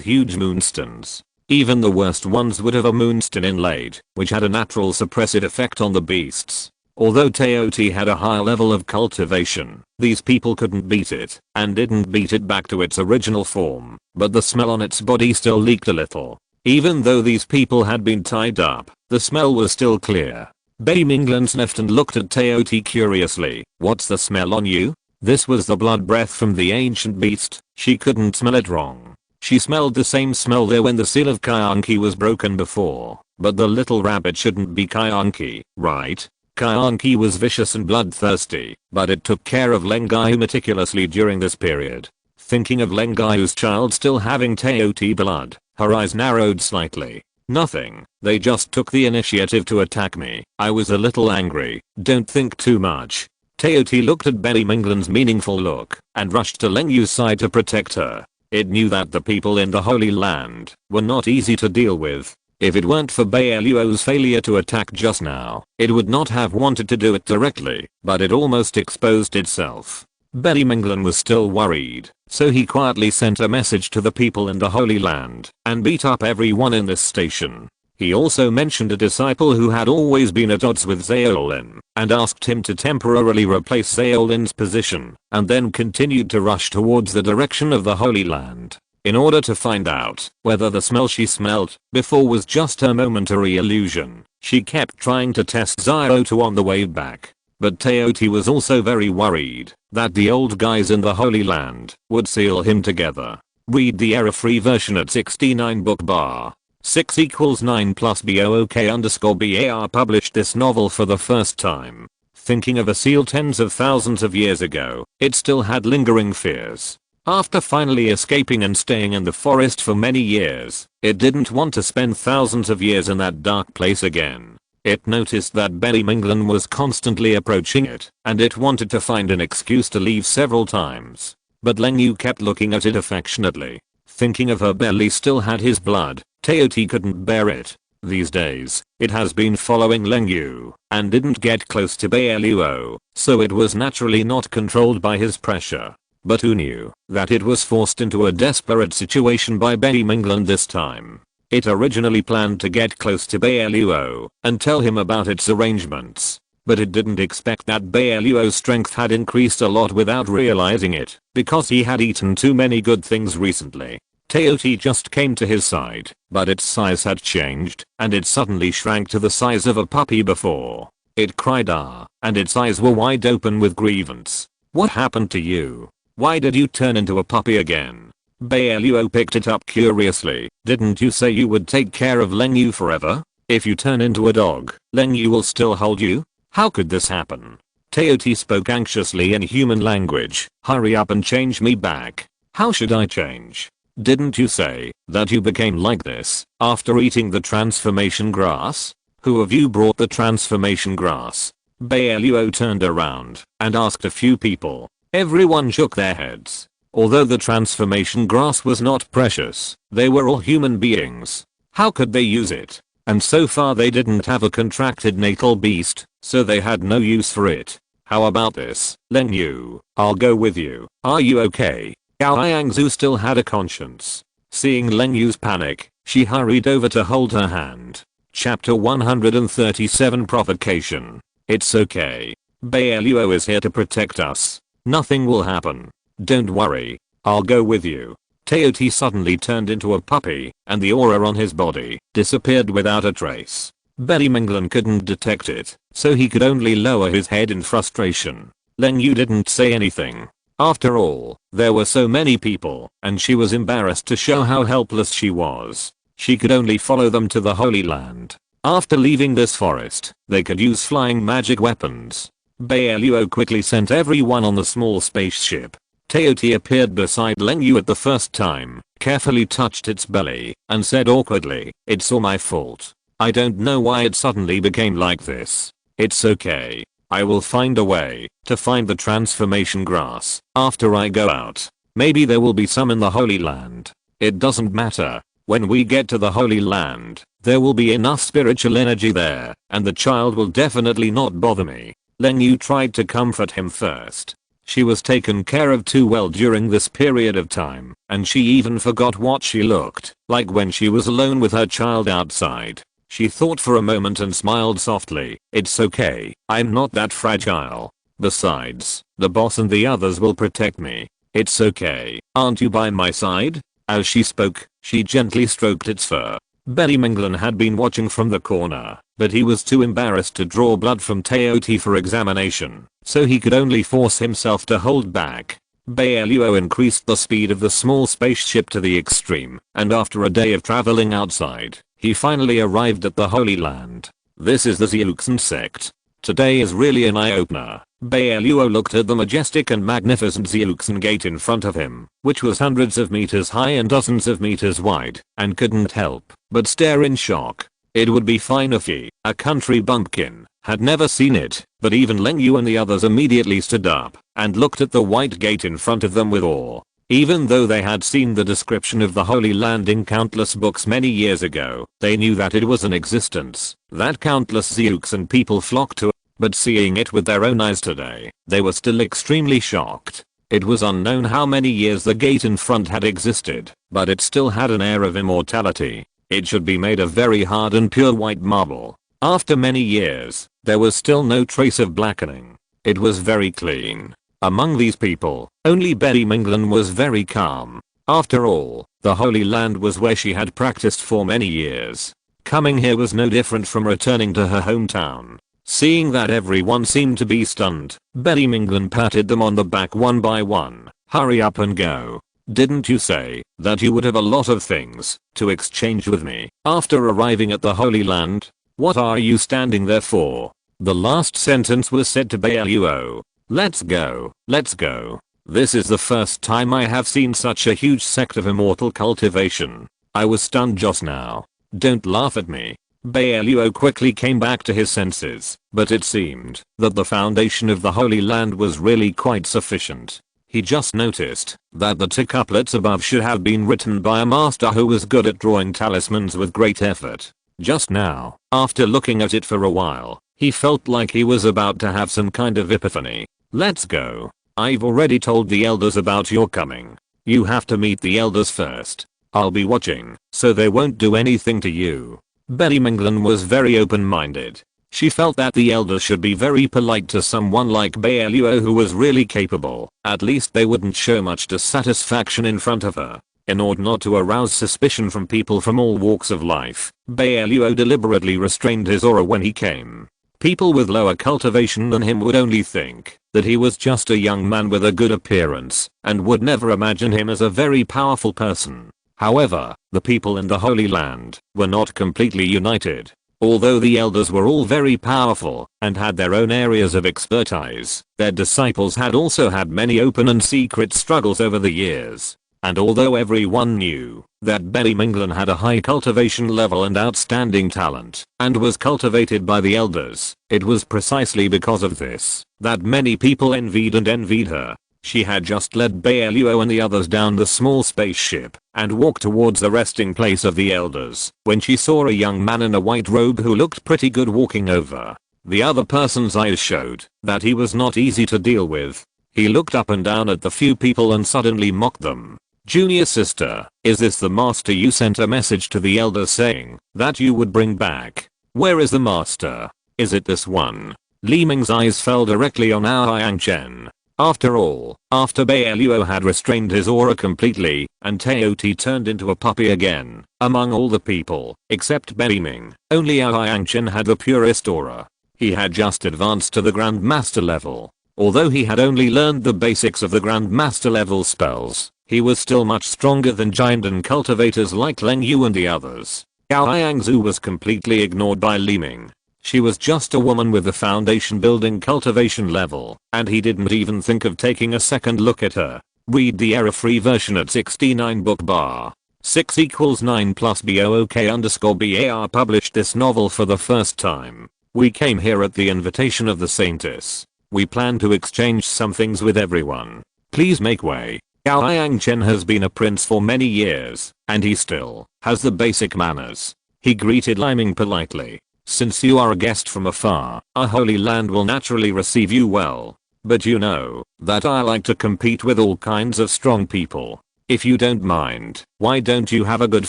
huge moonstones. Even the worst ones would have a moonstone inlaid, which had a natural suppressive effect on the beasts. Although Teoti had a high level of cultivation, these people couldn't beat it, and didn't beat it back to its original form, but the smell on its body still leaked a little. Even though these people had been tied up, the smell was still clear. Bai Luo sniffed and looked at Teoti curiously. "What's the smell on you?" This was the blood breath from the ancient beast. She couldn't smell it wrong. She smelled the same smell there when the seal of Kyanki was broken before. But the little rabbit shouldn't be Kyanki, right? Kyanki was vicious and bloodthirsty, but it took care of Lengayu meticulously during this period. Thinking of Lengayu's child still having Teoti blood, her eyes narrowed slightly. "Nothing, they just took the initiative to attack me. I was a little angry, don't think too much." Teoti looked at Bai Luo's meaningful look, and rushed to Lengyu's side to protect her. It knew that the people in the Holy Land were not easy to deal with. If it weren't for Bai Luo's failure to attack just now, it would not have wanted to do it directly, but it almost exposed itself. Bai Luo was still worried, so he quietly sent a message to the people in the Holy Land and beat up everyone in this station. He also mentioned a disciple who had always been at odds with Zaolin and asked him to temporarily replace Zaolin's position, and then continued to rush towards the direction of the Holy Land in order to find out whether the smell she smelled before was just her momentary illusion. She kept trying to test Zioto on the way back. But Teoti was also very worried that the old guys in the Holy Land would seal him together. Read the error-free version at 69 book bar. 6 = 9 plus BOOK_BAR published this novel for the first time. Thinking of a seal tens of thousands of years ago, it still had lingering fears. After finally escaping and staying in the forest for many years, it didn't want to spend thousands of years in that dark place again. It noticed that Bai Luo was constantly approaching it, and it wanted to find an excuse to leave several times. But Lenyu kept looking at it affectionately. Thinking of her belly still had his blood, Teoti couldn't bear it. These days, it has been following Lenyu, and didn't get close to Bai Luo, so it was naturally not controlled by his pressure. But who knew that it was forced into a desperate situation by Bai Luo this time? It originally planned to get close to Bai Luo and tell him about its arrangements. But it didn't expect that Bai Luo's strength had increased a lot without realizing it, because he had eaten too many good things recently. Teoti just came to his side, but its size had changed, and it suddenly shrank to the size of a puppy before. It cried ah, and its eyes were wide open with grievance. "What happened to you? Why did you turn into a puppy again?" Bai Luo picked it up curiously. "Didn't you say you would take care of Lenyu forever? If you turn into a dog, Lenyu will still hold you? How could this happen?" Teoti spoke anxiously in human language. "Hurry up and change me back." "How should I change? Didn't you say that you became like this after eating the transformation grass? Who of you brought the transformation grass?" Bai Luo turned around and asked a few people. Everyone shook their heads. Although the transformation grass was not precious, they were all human beings. How could they use it? And so far they didn't have a contracted natal beast, so they had no use for it. "How about this, Lenyu? I'll go with you. Are you okay?" Gao Yangzu still had a conscience. Seeing Lenyu's panic, she hurried over to hold her hand. Chapter 137 Provocation. "It's okay. Bai Luo is here to protect us. Nothing will happen. Don't worry. I'll go with you." Teoti suddenly turned into a puppy, and the aura on his body disappeared without a trace. Bai Luo couldn't detect it, so he could only lower his head in frustration. Lenyu didn't say anything. After all, there were so many people, and she was embarrassed to show how helpless she was. She could only follow them to the Holy Land. After leaving this forest, they could use flying magic weapons. Bai Luo quickly sent everyone on the small spaceship. Teoti appeared beside Lenyu at the first time, carefully touched its belly, and said awkwardly, "It's all my fault. I don't know why it suddenly became like this. It's okay. I will find a way to find the transformation grass after I go out. Maybe there will be some in the Holy Land. It doesn't matter. When we get to the Holy Land, there will be enough spiritual energy there, and the child will definitely not bother me." Leng Yu tried to comfort him first. She was taken care of too well during this period of time, and she even forgot what she looked like when she was alone with her child outside. She thought for a moment and smiled softly. "It's okay, I'm not that fragile. Besides, the boss and the others will protect me. It's okay, aren't you by my side?" As she spoke, she gently stroked its fur. Bai Luo had been watching from the corner, but he was too embarrassed to draw blood from Daoist for examination, so he could only force himself to hold back. Bai Luo increased the speed of the small spaceship to the extreme, and after a day of traveling outside, he finally arrived at the Holy Land. This is the Xiuxin sect. Today is really an eye-opener. Bai Luo looked at the majestic and magnificent Xiuxin gate in front of him, which was hundreds of meters high and dozens of meters wide, and couldn't help but stare in shock. It would be fine if he, a country bumpkin, had never seen it, but even Leng Yu and the others immediately stood up and looked at the white gate in front of them with awe. Even though they had seen the description of the Holy Land in countless books many years ago, they knew that it was in existence, that countless Xiuxin people flocked to it, but seeing it with their own eyes today, they were still extremely shocked. It was unknown how many years the gate in front had existed, but it still had an air of immortality. It should be made of very hard and pure white marble. After many years, there was still no trace of blackening. It was very clean. Among these people, only Bai Luo was very calm. After all, the Holy Land was where she had practiced for many years. Coming here was no different from returning to her hometown. Seeing that everyone seemed to be stunned, Bai Luo patted them on the back one by one. "Hurry up and go. Didn't you say that you would have a lot of things to exchange with me after arriving at the Holy Land? What are you standing there for?" The last sentence was said to Bai Luo. Let's go. Let's go. This is the first time I have seen such a huge sect of Immortal Cultivation. I was stunned just now. Don't laugh at me. Bai Luo quickly came back to his senses, but it seemed that the foundation of the Holy Land was really quite sufficient. He just noticed that the two couplets above should have been written by a master who was good at drawing talismans with great effort. Just now, after looking at it for a while, he felt like he was about to have some kind of epiphany. Let's go. I've already told the elders about your coming. You have to meet the elders first. I'll be watching, so they won't do anything to you. Bai Luo was very open-minded. She felt that the elders should be very polite to someone like Bai Luo who was really capable. At least they wouldn't show much dissatisfaction in front of her. In order not to arouse suspicion from people from all walks of life, Bai Luo deliberately restrained his aura when he came. People with lower cultivation than him would only think that he was just a young man with a good appearance and would never imagine him as a very powerful person. However, the people in the Holy Land were not completely united. Although the elders were all very powerful and had their own areas of expertise, their disciples had also had many open and secret struggles over the years. And although everyone knew that Bai Luo had a high cultivation level and outstanding talent and was cultivated by the elders, it was precisely because of this that many people envied her. She had just led Bai Luo and the others down the small spaceship and walked towards the resting place of the elders when she saw a young man in a white robe who looked pretty good walking over. The other person's eyes showed that he was not easy to deal with. He looked up and down at the few people and suddenly mocked them. "Junior sister, is this the master you sent a message to the elders saying that you would bring back? Where is the master? Is it this one?" Li Ming's eyes fell directly on Aoyang Chen. After all, after Bai Luo had restrained his aura completely, and Daoist turned into a puppy again, among all the people, except Bai Ming, only Aoyang Chen had the purest aura. He had just advanced to the Grand Master level. Although he had only learned the basics of the Grand Master level spells, he was still much stronger than giant and cultivators like Leng Yu and the others. Aoyang Zhu was completely ignored by Li Ming. She was just a woman with the foundation building cultivation level, and he didn't even think of taking a second look at her. Read the error-free version at 69 book bar. 6 equals 9 plus BOOK_BAR published this novel for the first time. We came here at the invitation of the Saintess. We plan to exchange some things with everyone. Please make way. Gao Chen has been a prince for many years, and he still has the basic manners. He greeted Liming politely. Since you are a guest from afar, our holy land will naturally receive you well. But you know that I like to compete with all kinds of strong people. If you don't mind, why don't you have a good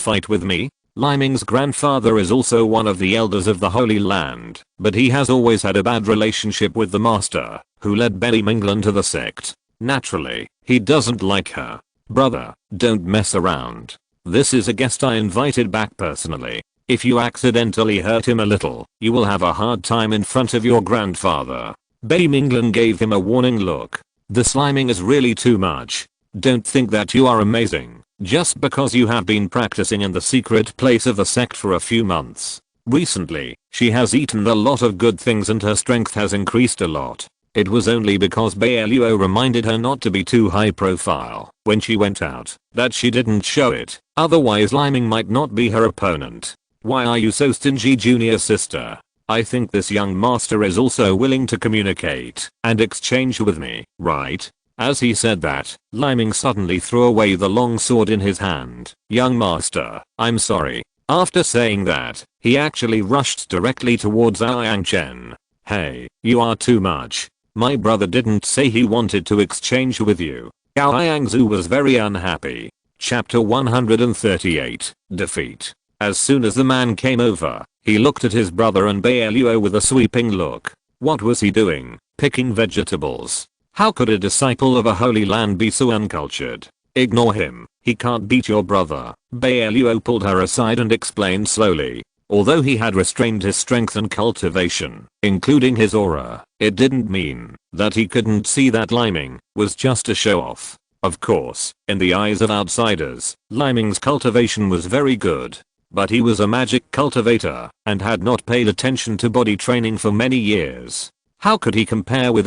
fight with me? Liming's grandfather is also one of the elders of the Holy Land, but he has always had a bad relationship with the master, who led Betty Minglan to the sect. Naturally, he doesn't like her. Brother, don't mess around. This is a guest I invited back personally. If you accidentally hurt him a little, you will have a hard time in front of your grandfather. Betty Minglan gave him a warning look. The sliming is really too much. Don't think that you are amazing just because you have been practicing in the secret place of the sect for a few months. Recently, she has eaten a lot of good things and her strength has increased a lot. It was only because Bai Luo reminded her not to be too high profile when she went out that she didn't show it. Otherwise Liming might not be her opponent. Why are you so stingy, junior sister? I think this young master is also willing to communicate and exchange with me, right? As he said that, Liming suddenly threw away the long sword in his hand. Young master, I'm sorry. After saying that, he actually rushed directly towards Chen. Hey, you are too much. My brother didn't say he wanted to exchange with you. Gao Yangzu was very unhappy. Chapter 138, Defeat. As soon as the man came over, he looked at his brother and Bai Luo with a sweeping look. What was he doing? Picking vegetables. How could a disciple of a holy land be so uncultured? Ignore him. He can't beat your brother. Bai Luo pulled her aside and explained slowly. Although he had restrained his strength and cultivation, including his aura, it didn't mean that he couldn't see that Liming was just a show-off. Of course, in the eyes of outsiders, Liming's cultivation was very good. But he was a magic cultivator and had not paid attention to body training for many years. How could he compare with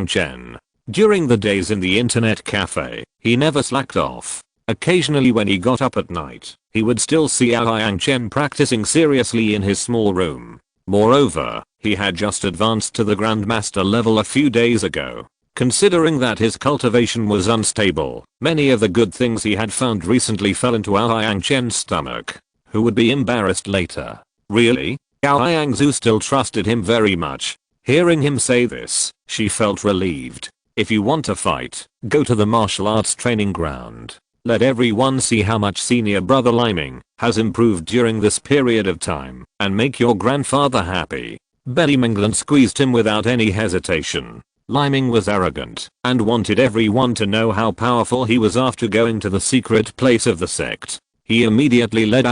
Chen? During the days in the internet cafe, he never slacked off. Occasionally when he got up at night, he would still see Chen practicing seriously in his small room. Moreover, he had just advanced to the Grandmaster level a few days ago. Considering that his cultivation was unstable, many of the good things he had found recently fell into Chen's stomach, who would be embarrassed later. Really? Gao Yangzu still trusted him very much. Hearing him say this, she felt relieved. If you want to fight, go to the martial arts training ground. Let everyone see how much senior brother Liming has improved during this period of time and make your grandfather happy. Betty Minglan squeezed him without any hesitation. Liming was arrogant and wanted everyone to know how powerful he was after going to the secret place of the sect. He immediately led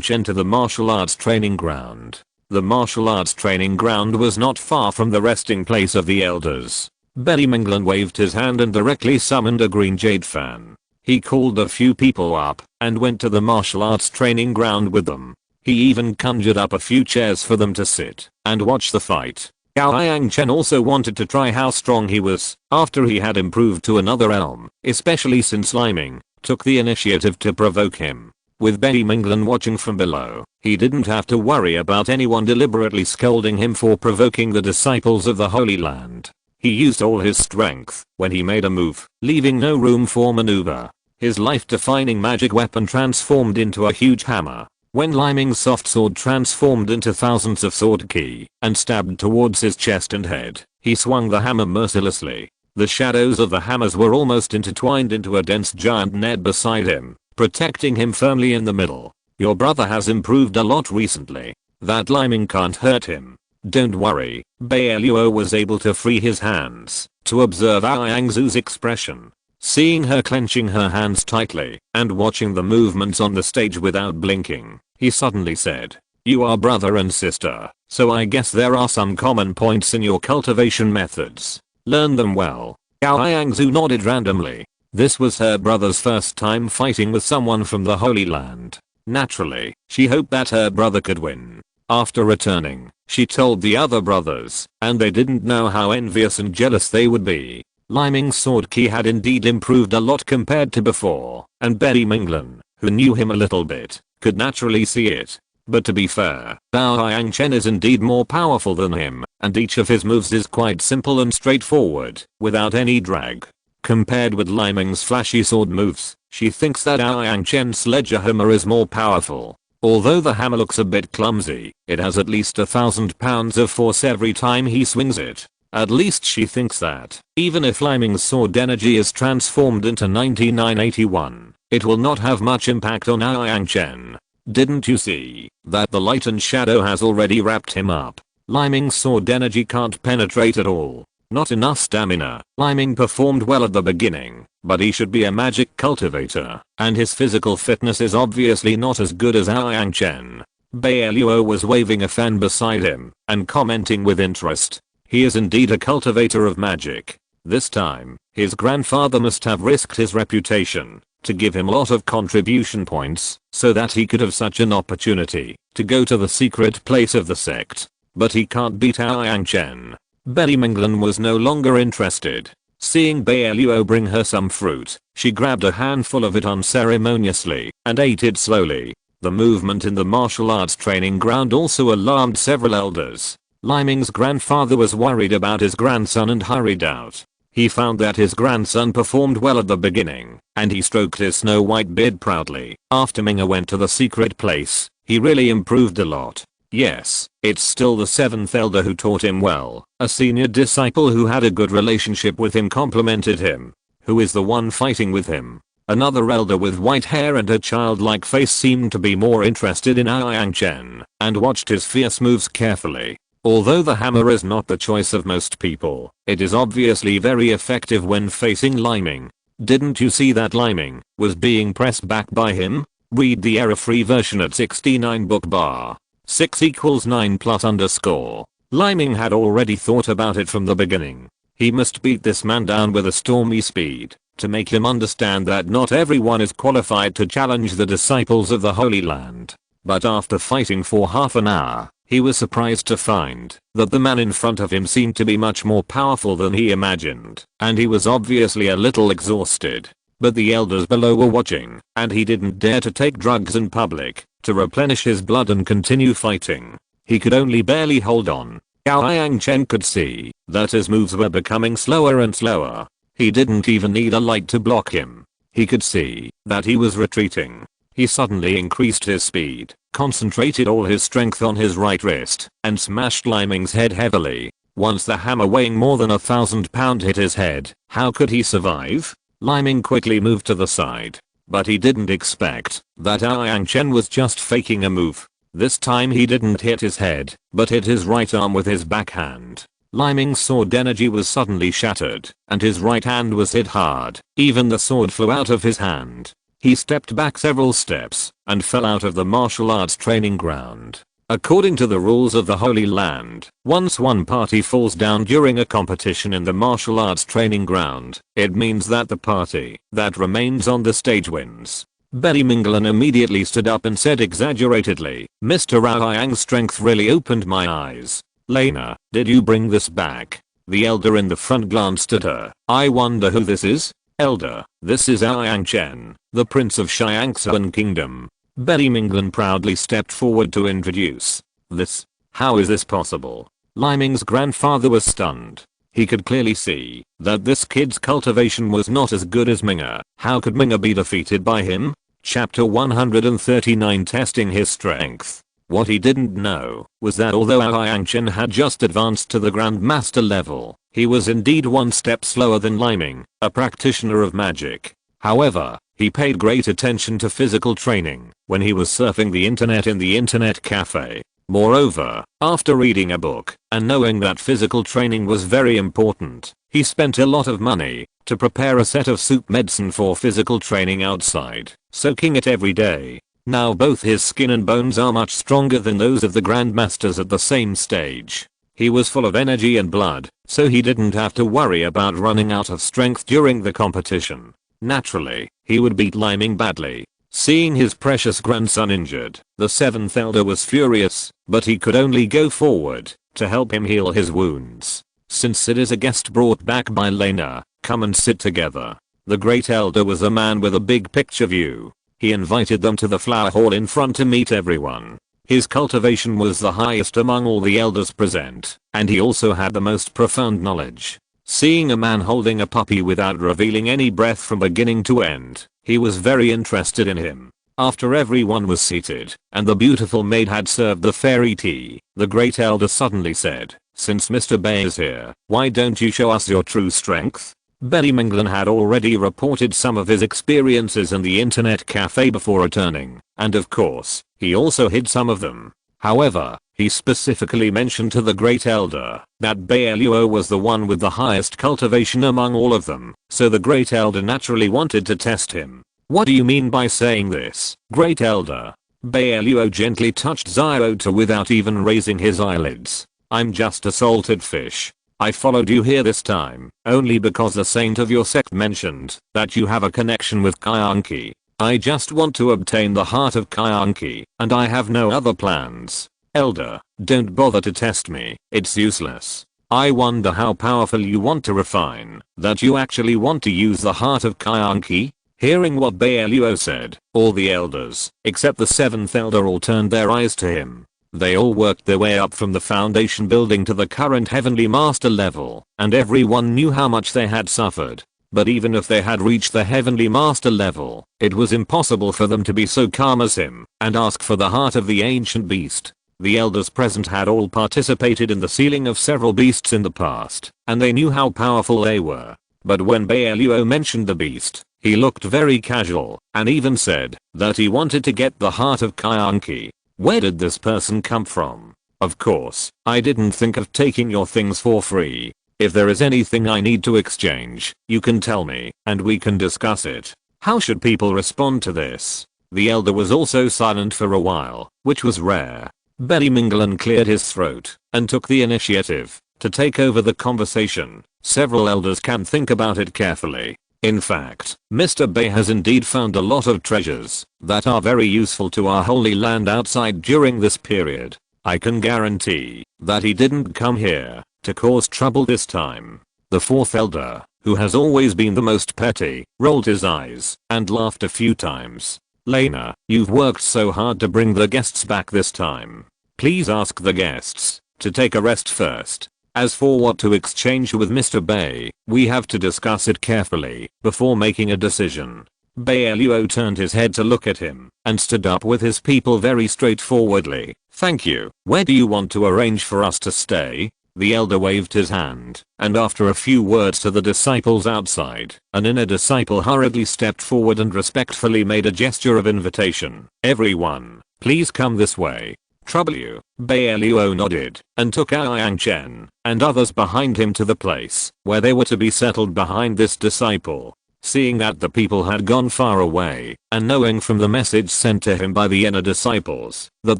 Chen to the martial arts training ground. The martial arts training ground was not far from the resting place of the elders. Betty Minglan waved his hand and directly summoned a green jade fan. He called a few people up and went to the martial arts training ground with them. He even conjured up a few chairs for them to sit and watch the fight. Gao Chen also wanted to try how strong he was after he had improved to another realm, especially since Liming took the initiative to provoke him. With Betty Minglan watching from below, he didn't have to worry about anyone deliberately scolding him for provoking the disciples of the Holy Land. He used all his strength when he made a move, leaving no room for maneuver. His life-defining magic weapon transformed into a huge hammer. When Liming's soft sword transformed into thousands of sword ki and stabbed towards his chest and head, he swung the hammer mercilessly. The shadows of the hammers were almost intertwined into a dense giant net beside him, protecting him firmly in the middle. Your brother has improved a lot recently. That Liming can't hurt him. Don't worry. Bai Luo was able to free his hands to observe Yangzu's expression. Seeing her clenching her hands tightly and watching the movements on the stage without blinking, he suddenly said, "You are brother and sister, so I guess there are some common points in your cultivation methods. Learn them well." Gao Yangzu nodded randomly. This was her brother's first time fighting with someone from the Holy Land. Naturally, she hoped that her brother could win. After returning, she told the other brothers, and they didn't know how envious and jealous they would be. Liming's sword ki had indeed improved a lot compared to before, and Betty Minglin, who knew him a little bit, could naturally see it. But to be fair, Bao Yangchen is indeed more powerful than him, and each of his moves is quite simple and straightforward, without any drag. Compared with Liming's flashy sword moves, she thinks that Bao Yangchen's sledgehammer is more powerful. Although the hammer looks a bit clumsy, it has at least 1,000 pounds of force every time he swings it. At least she thinks that, even if Liming's sword energy is transformed into 9981, it will not have much impact on Bao Yangchen. Didn't you see that the light and shadow has already wrapped him up? Liming's sword energy can't penetrate at all. Not enough stamina. Liming performed well at the beginning, but he should be a magic cultivator, and his physical fitness is obviously not as good as Bao Yangchen. Bai Luo was waving a fan beside him and commenting with interest. He is indeed a cultivator of magic. This time, his grandfather must have risked his reputation to give him a lot of contribution points so that he could have such an opportunity to go to the secret place of the sect. But he can't beat Bao Yangchen. Betty Minglin was no longer interested. Seeing Bai Luo bring her some fruit, she grabbed a handful of it unceremoniously and ate it slowly. The movement in the martial arts training ground also alarmed several elders. Liming's grandfather was worried about his grandson and hurried out. He found that his grandson performed well at the beginning, and he stroked his snow white beard proudly. After Minga went to the secret place, he really improved a lot. Yes, it's still the 7th elder who taught him well. A senior disciple who had a good relationship with him complimented him. Who is the one fighting with him? Another elder with white hair and a childlike face seemed to be more interested in Bao Yangchen and watched his fierce moves carefully. Although the hammer is not the choice of most people, it is obviously very effective when facing Liming. Didn't you see that Liming was being pressed back by him? Read the error-free version at 69 book bar. 6 equals 9 plus underscore. Liming had already thought about it from the beginning. He must beat this man down with a stormy speed to make him understand that not everyone is qualified to challenge the disciples of the Holy Land. But after fighting for half an hour, he was surprised to find that the man in front of him seemed to be much more powerful than he imagined, and he was obviously a little exhausted. But the elders below were watching, and he didn't dare to take drugs in public to replenish his blood and continue fighting. He could only barely hold on. Bao Yangchen could see that his moves were becoming slower and slower. He didn't even need a light to block him. He could see that he was retreating. He suddenly increased his speed, concentrated all his strength on his right wrist, and smashed Liming's head heavily. Once the hammer weighing more than 1,000 pounds hit his head, how could he survive? Liming quickly moved to the side, but he didn't expect that Bao Yangchen was just faking a move. This time he didn't hit his head, but hit his right arm with his backhand. Liming's sword energy was suddenly shattered, and his right hand was hit hard. Even the sword flew out of his hand. He stepped back several steps and fell out of the martial arts training ground. According to the rules of the Holy Land, once one party falls down during a competition in the martial arts training ground, it means that the party that remains on the stage wins. Betty Minglin immediately stood up and said exaggeratedly, "Mr. Rao Yang's strength really opened my eyes. Lena, did you bring this back?" The elder in the front glanced at her. "I wonder who this is?" "Elder, this is Bao Yangchen, the Prince of Xiangsuan Kingdom." Betty Minglin proudly stepped forward to introduce. "This? How is this possible?" Liming's grandfather was stunned. He could clearly see that this kid's cultivation was not as good as Minga. How could Minga be defeated by him? Chapter 139 Testing his strength. What he didn't know was that although Bao Yangchen had just advanced to the Grandmaster level, he was indeed one step slower than Liming, a practitioner of magic. However, he paid great attention to physical training when he was surfing the internet in the internet cafe. Moreover, after reading a book and knowing that physical training was very important, he spent a lot of money to prepare a set of soup medicine for physical training outside, soaking it every day. Now both his skin and bones are much stronger than those of the Grandmasters at the same stage. He was full of energy and blood, so he didn't have to worry about running out of strength during the competition. Naturally, he would beat Liming badly. Seeing his precious grandson injured, the 7th elder was furious, but he could only go forward to help him heal his wounds. Since it is a guest brought back by Lena, Come and sit together. The Great Elder was a man with a big picture view. He invited them to the flower hall in front to meet everyone. His cultivation was the highest among all the elders present, and he also had the most profound knowledge. Seeing a man holding a puppy without revealing any breath from beginning to end, he was very interested in him. After everyone was seated, and the beautiful maid had served the fairy tea, the Great Elder suddenly said, "Since Mr. Bai is here, why don't you show us your true strength?" Bai Luo had already reported some of his experiences in the internet cafe before returning, and of course, he also hid some of them. However, he specifically mentioned to the Great Elder that Bai Luo was the one with the highest cultivation among all of them, so the Great Elder naturally wanted to test him. "What do you mean by saying this, Great Elder?" Bai Luo gently touched Xiaota without even raising his eyelids. "I'm just a salted fish. I followed you here this time, only because the saint of your sect mentioned that you have a connection with Kyanki. I just want to obtain the heart of Kyanki, and I have no other plans. Elder, don't bother to test me, it's useless. I wonder how powerful you want to refine, that you actually want to use the heart of Kyanki?" Hearing what Bai Luo said, all the elders, except the 7th elder, all turned their eyes to him. They all worked their way up from the foundation building to the current Heavenly Master level, and everyone knew how much they had suffered. But even if they had reached the Heavenly Master level, it was impossible for them to be so calm as him and ask for the heart of the ancient beast. The elders present had all participated in the sealing of several beasts in the past, and they knew how powerful they were. But when Bai Luo mentioned the beast, he looked very casual and even said that he wanted to get the heart of Kyanki. Where did this person come from? Of course, I didn't think of taking your things for free. If there is anything I need to exchange, you can tell me, and we can discuss it. How should people respond to this? The elder was also silent for a while, which was rare. Bai Luo cleared his throat and took the initiative to take over the conversation. Several elders can think about it carefully. In fact, Mr. Bai has indeed found a lot of treasures that are very useful to our holy land outside during this period. I can guarantee that he didn't come here to cause trouble this time. The 4th elder, who has always been the most petty, rolled his eyes and laughed a few times. "Lena, you've worked so hard to bring the guests back this time. Please ask the guests to take a rest first. As for what to exchange with Mr. Bai, we have to discuss it carefully before making a decision." Bai Luo turned his head to look at him and stood up with his people very straightforwardly. "Thank you. Where do you want to arrange for us to stay?" The elder waved his hand, and after a few words to the disciples outside, an inner disciple hurriedly stepped forward and respectfully made a gesture of invitation. "Everyone, please come this way." "Trouble you?" Bai Luo nodded and took Yang Chen and others behind him to the place where they were to be settled behind this disciple. Seeing that the people had gone far away, and knowing from the message sent to him by the inner disciples that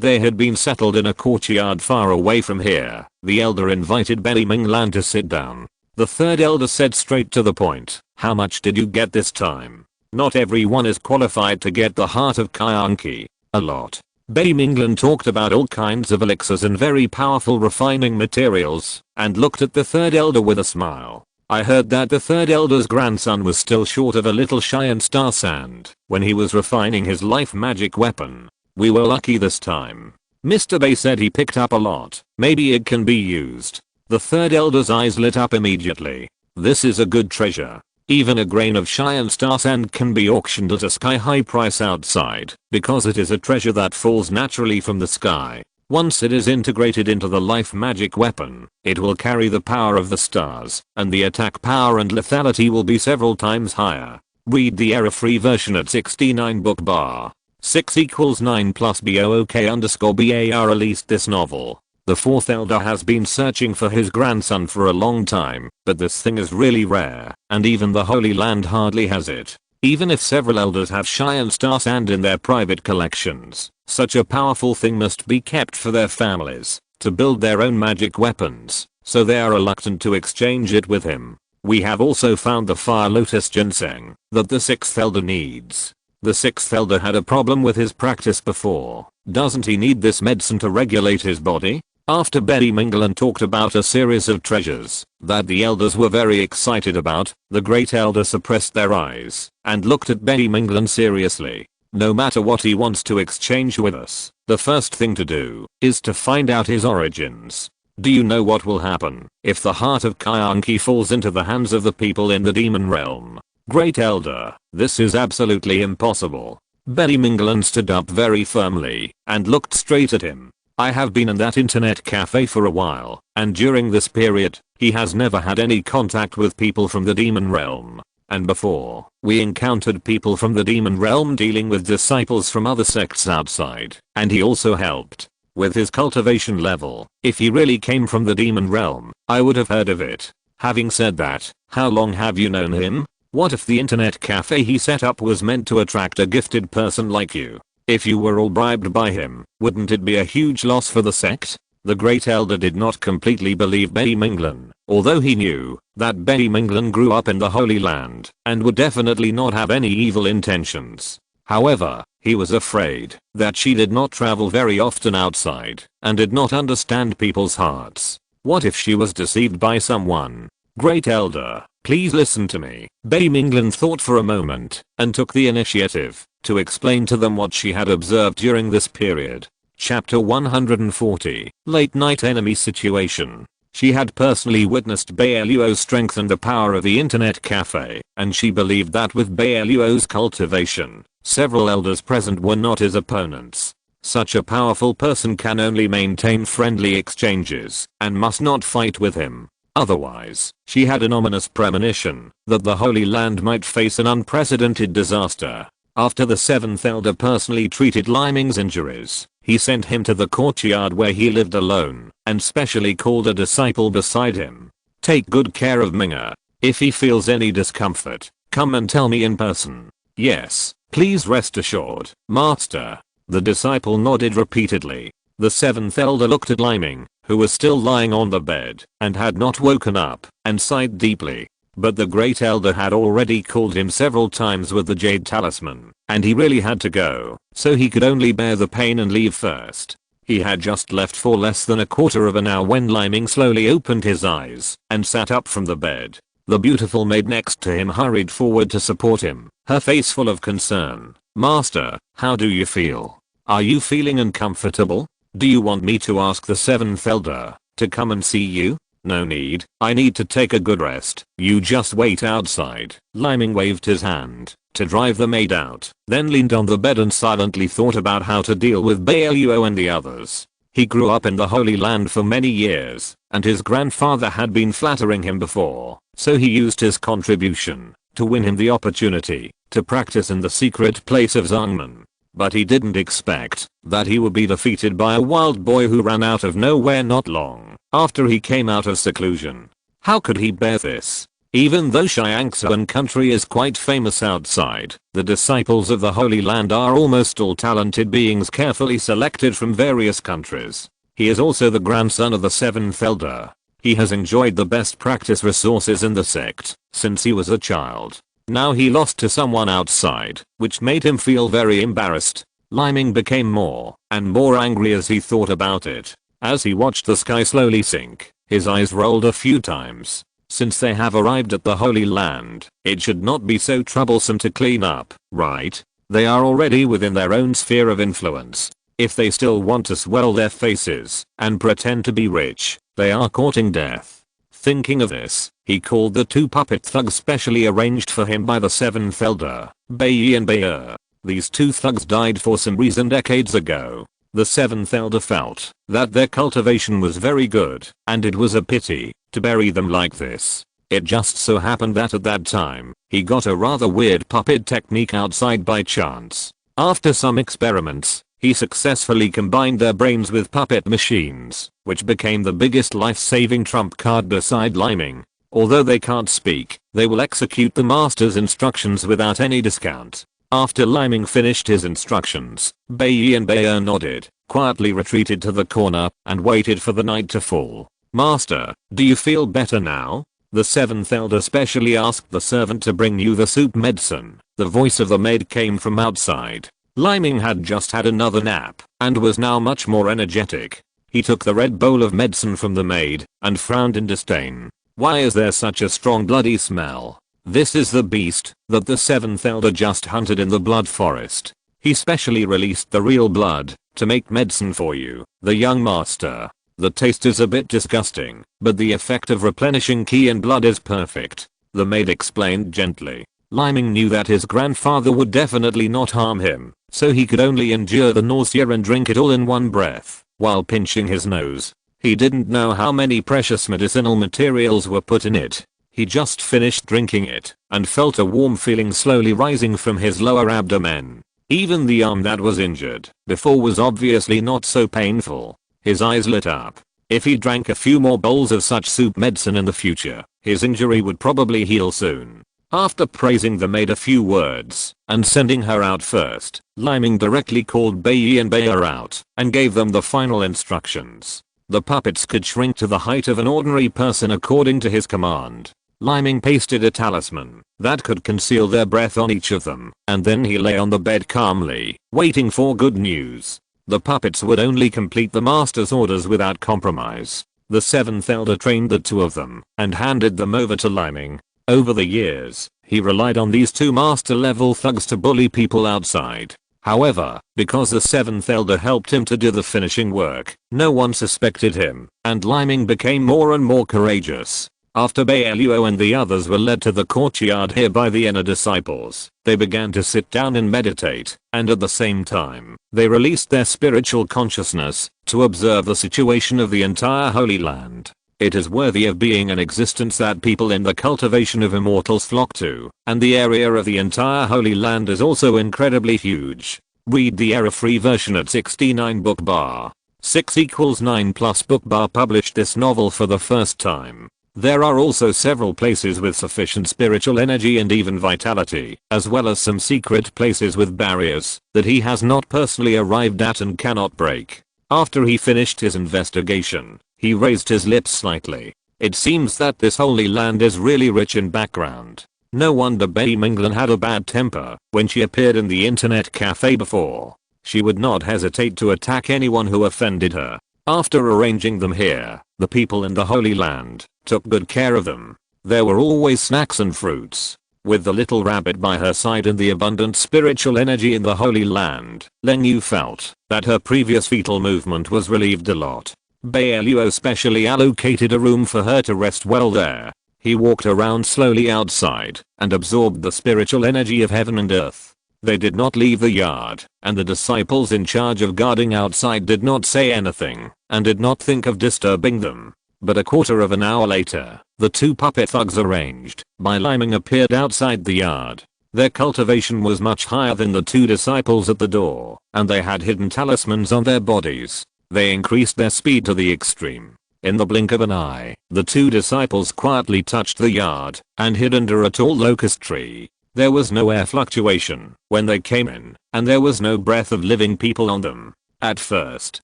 they had been settled in a courtyard far away from here, the elder invited Bai Luo to sit down. The 3rd elder said straight to the point, "How much did you get this time?" Not everyone is qualified to get the heart of Kyanki. "A lot." Bai Luo talked about all kinds of elixirs and very powerful refining materials, and looked at the 3rd elder with a smile. "I heard that the 3rd elder's grandson was still short of a little Cheyenne star sand when he was refining his life magic weapon. We were lucky this time. Mr. Bai said he picked up a lot. Maybe it can be used." The 3rd elder's eyes lit up immediately. "This is a good treasure. Even a grain of Cheyenne star sand can be auctioned at a sky-high price outside, because it is a treasure that falls naturally from the sky. Once it is integrated into the life magic weapon, it will carry the power of the stars, and the attack power and lethality will be several times higher." Read the error-free version at 69 book bar. 6 = 9 plus BOOK_BAR released this novel. The 4th elder has been searching for his grandson for a long time, but this thing is really rare, and even the Holy Land hardly has it. Even if several elders have Cheyenne star sand in their private collections, such a powerful thing must be kept for their families to build their own magic weapons, so they are reluctant to exchange it with him. We have also found the fire lotus ginseng that the 6th elder needs. The 6th elder had a problem with his practice before. Doesn't he need this medicine to regulate his body? After Betty Minglan talked about a series of treasures that the elders were very excited about, the great elder suppressed their eyes and looked at Betty Minglan seriously. No matter what he wants to exchange with us, the first thing to do is to find out his origins. Do you know what will happen if the heart of Kyanki falls into the hands of the people in the demon realm? Great elder, this is absolutely impossible. Betty Minglan stood up very firmly and looked straight at him. I have been in that internet cafe for a while, and during this period, he has never had any contact with people from the demon realm. And before, we encountered people from the demon realm dealing with disciples from other sects outside, and he also helped with his cultivation level. If he really came from the demon realm, I would have heard of it. Having said that, how long have you known him? What if the internet cafe he set up was meant to attract a gifted person like you? If you were all bribed by him, wouldn't it be a huge loss for the sect? The great elder did not completely believe Betty Minglan, although he knew that Betty Minglan grew up in the Holy Land and would definitely not have any evil intentions. However, he was afraid that she did not travel very often outside and did not understand people's hearts. What if she was deceived by someone? Great elder, please listen to me. Betty Minglan thought for a moment and took the initiative to explain to them what she had observed during this period. Chapter 140, Late Night Enemy Situation. She had personally witnessed Bai Luo strengthen the power of the internet cafe, and she believed that with Bai Luo's cultivation, several elders present were not his opponents. Such a powerful person can only maintain friendly exchanges and must not fight with him. Otherwise, she had an ominous premonition that the Holy Land might face an unprecedented disaster. After the 7th elder personally treated Liming's injuries, he sent him to the courtyard where he lived alone, and specially called a disciple beside him. Take good care of Minga. If he feels any discomfort, come and tell me in person. Yes, please rest assured, Master. The disciple nodded repeatedly. The 7th elder looked at Liming, who was still lying on the bed and had not woken up, and sighed deeply. But the great elder had already called him several times with the jade talisman, and he really had to go, so he could only bear the pain and leave first. He had just left for less than a quarter of an hour when Liming slowly opened his eyes and sat up from the bed. The beautiful maid next to him hurried forward to support him, her face full of concern. Master, how do you feel? Are you feeling uncomfortable? Do you want me to ask the 7th elder to come and see you? No need, I need to take a good rest. You just wait outside. Liming waved his hand to drive the maid out, then leaned on the bed and silently thought about how to deal with Bai Luo and the others. He grew up in the Holy Land for many years, and his grandfather had been flattering him before, so he used his contribution to win him the opportunity to practice in the secret place of Zangman. But he didn't expect that he would be defeated by a wild boy who ran out of nowhere not long after he came out of seclusion. How could he bear this? Even though Xiangsuan country is quite famous outside, the disciples of the Holy Land are almost all talented beings carefully selected from various countries. He is also the grandson of the 7th elder. He has enjoyed the best practice resources in the sect since he was a child. Now he lost to someone outside, which made him feel very embarrassed. Liming became more and more angry as he thought about it. As he watched the sky slowly sink, his eyes rolled a few times. Since they have arrived at the Holy Land, it should not be so troublesome to clean up, right? They are already within their own sphere of influence. If they still want to swell their faces and pretend to be rich, they are courting death. Thinking of this, he called the 2 puppet thugs specially arranged for him by the 7th elder, Bai Yi and Bai. These 2 thugs died for some reason decades ago. The 7th elder felt that their cultivation was very good, and it was a pity to bury them like this. It just so happened that at that time, he got a rather weird puppet technique outside by chance. After some experiments, he successfully combined their brains with puppet machines, which became the biggest life-saving trump card beside Liming. Although they can't speak, they will execute the master's instructions without any discount. After Liming finished his instructions, Bai Yi and Bai nodded, quietly retreated to the corner, and waited for the night to fall. Master, do you feel better now? The 7th elder specially asked the servant to bring you the soup medicine. The voice of the maid came from outside. Liming had just had another nap, and was now much more energetic. He took the red bowl of medicine from the maid and frowned in disdain. Why is there such a strong bloody smell? This is the beast that the 7th Elder just hunted in the blood forest. He specially released the real blood to make medicine for you, the young master. The taste is a bit disgusting, but the effect of replenishing ki and blood is perfect, the maid explained gently. Liming knew that his grandfather would definitely not harm him, so he could only endure the nausea and drink it all in one breath, while pinching his nose. He didn't know how many precious medicinal materials were put in it. He just finished drinking it, and felt a warm feeling slowly rising from his lower abdomen. Even the arm that was injured before was obviously not so painful. His eyes lit up. If he drank a few more bowls of such soup medicine in the future, his injury would probably heal soon. After praising the maid a few words and sending her out first, Liming directly called Bai and Bai out and gave them the final instructions. The puppets could shrink to the height of an ordinary person according to his command. Liming pasted a talisman that could conceal their breath on each of them, and then he lay on the bed calmly, waiting for good news. The puppets would only complete the master's orders without compromise. The 7th Elder trained the 2 of them and handed them over to Liming. Over the years, he relied on these 2 master level thugs to bully people outside. However, because the 7th Elder helped him to do the finishing work, no one suspected him, and Liming became more and more courageous. After Bai Luo and the others were led to the courtyard here by the inner disciples, they began to sit down and meditate, and at the same time, they released their spiritual consciousness to observe the situation of the entire Holy Land. It is worthy of being an existence that people in the cultivation of immortals flock to, and the area of the entire Holy Land is also incredibly huge. Read the error-free version at 69 book bar. 6 = 9 plus book bar published this novel for the first time. There are also several places with sufficient spiritual energy and even vitality, as well as some secret places with barriers that he has not personally arrived at and cannot break. After he finished his investigation, he raised his lips slightly. It seems that this holy land is really rich in background. No wonder Bai Minglan had a bad temper when she appeared in the internet cafe before. She would not hesitate to attack anyone who offended her. After arranging them here, the people in the Holy Land took good care of them. There were always snacks and fruits. With the little rabbit by her side and the abundant spiritual energy in the Holy Land, Leng Yu felt that her previous fetal movement was relieved a lot. Bai Luo specially allocated a room for her to rest well there. He walked around slowly outside and absorbed the spiritual energy of heaven and earth. They did not leave the yard, and the disciples in charge of guarding outside did not say anything and did not think of disturbing them. But a quarter of an hour later, the 2 puppet thugs arranged by Liming appeared outside the yard. Their cultivation was much higher than the 2 disciples at the door, and they had hidden talismans on their bodies. They increased their speed to the extreme. In the blink of an eye, the 2 disciples quietly touched the yard and hid under a tall locust tree. There was no air fluctuation when they came in, and there was no breath of living people on them. At first,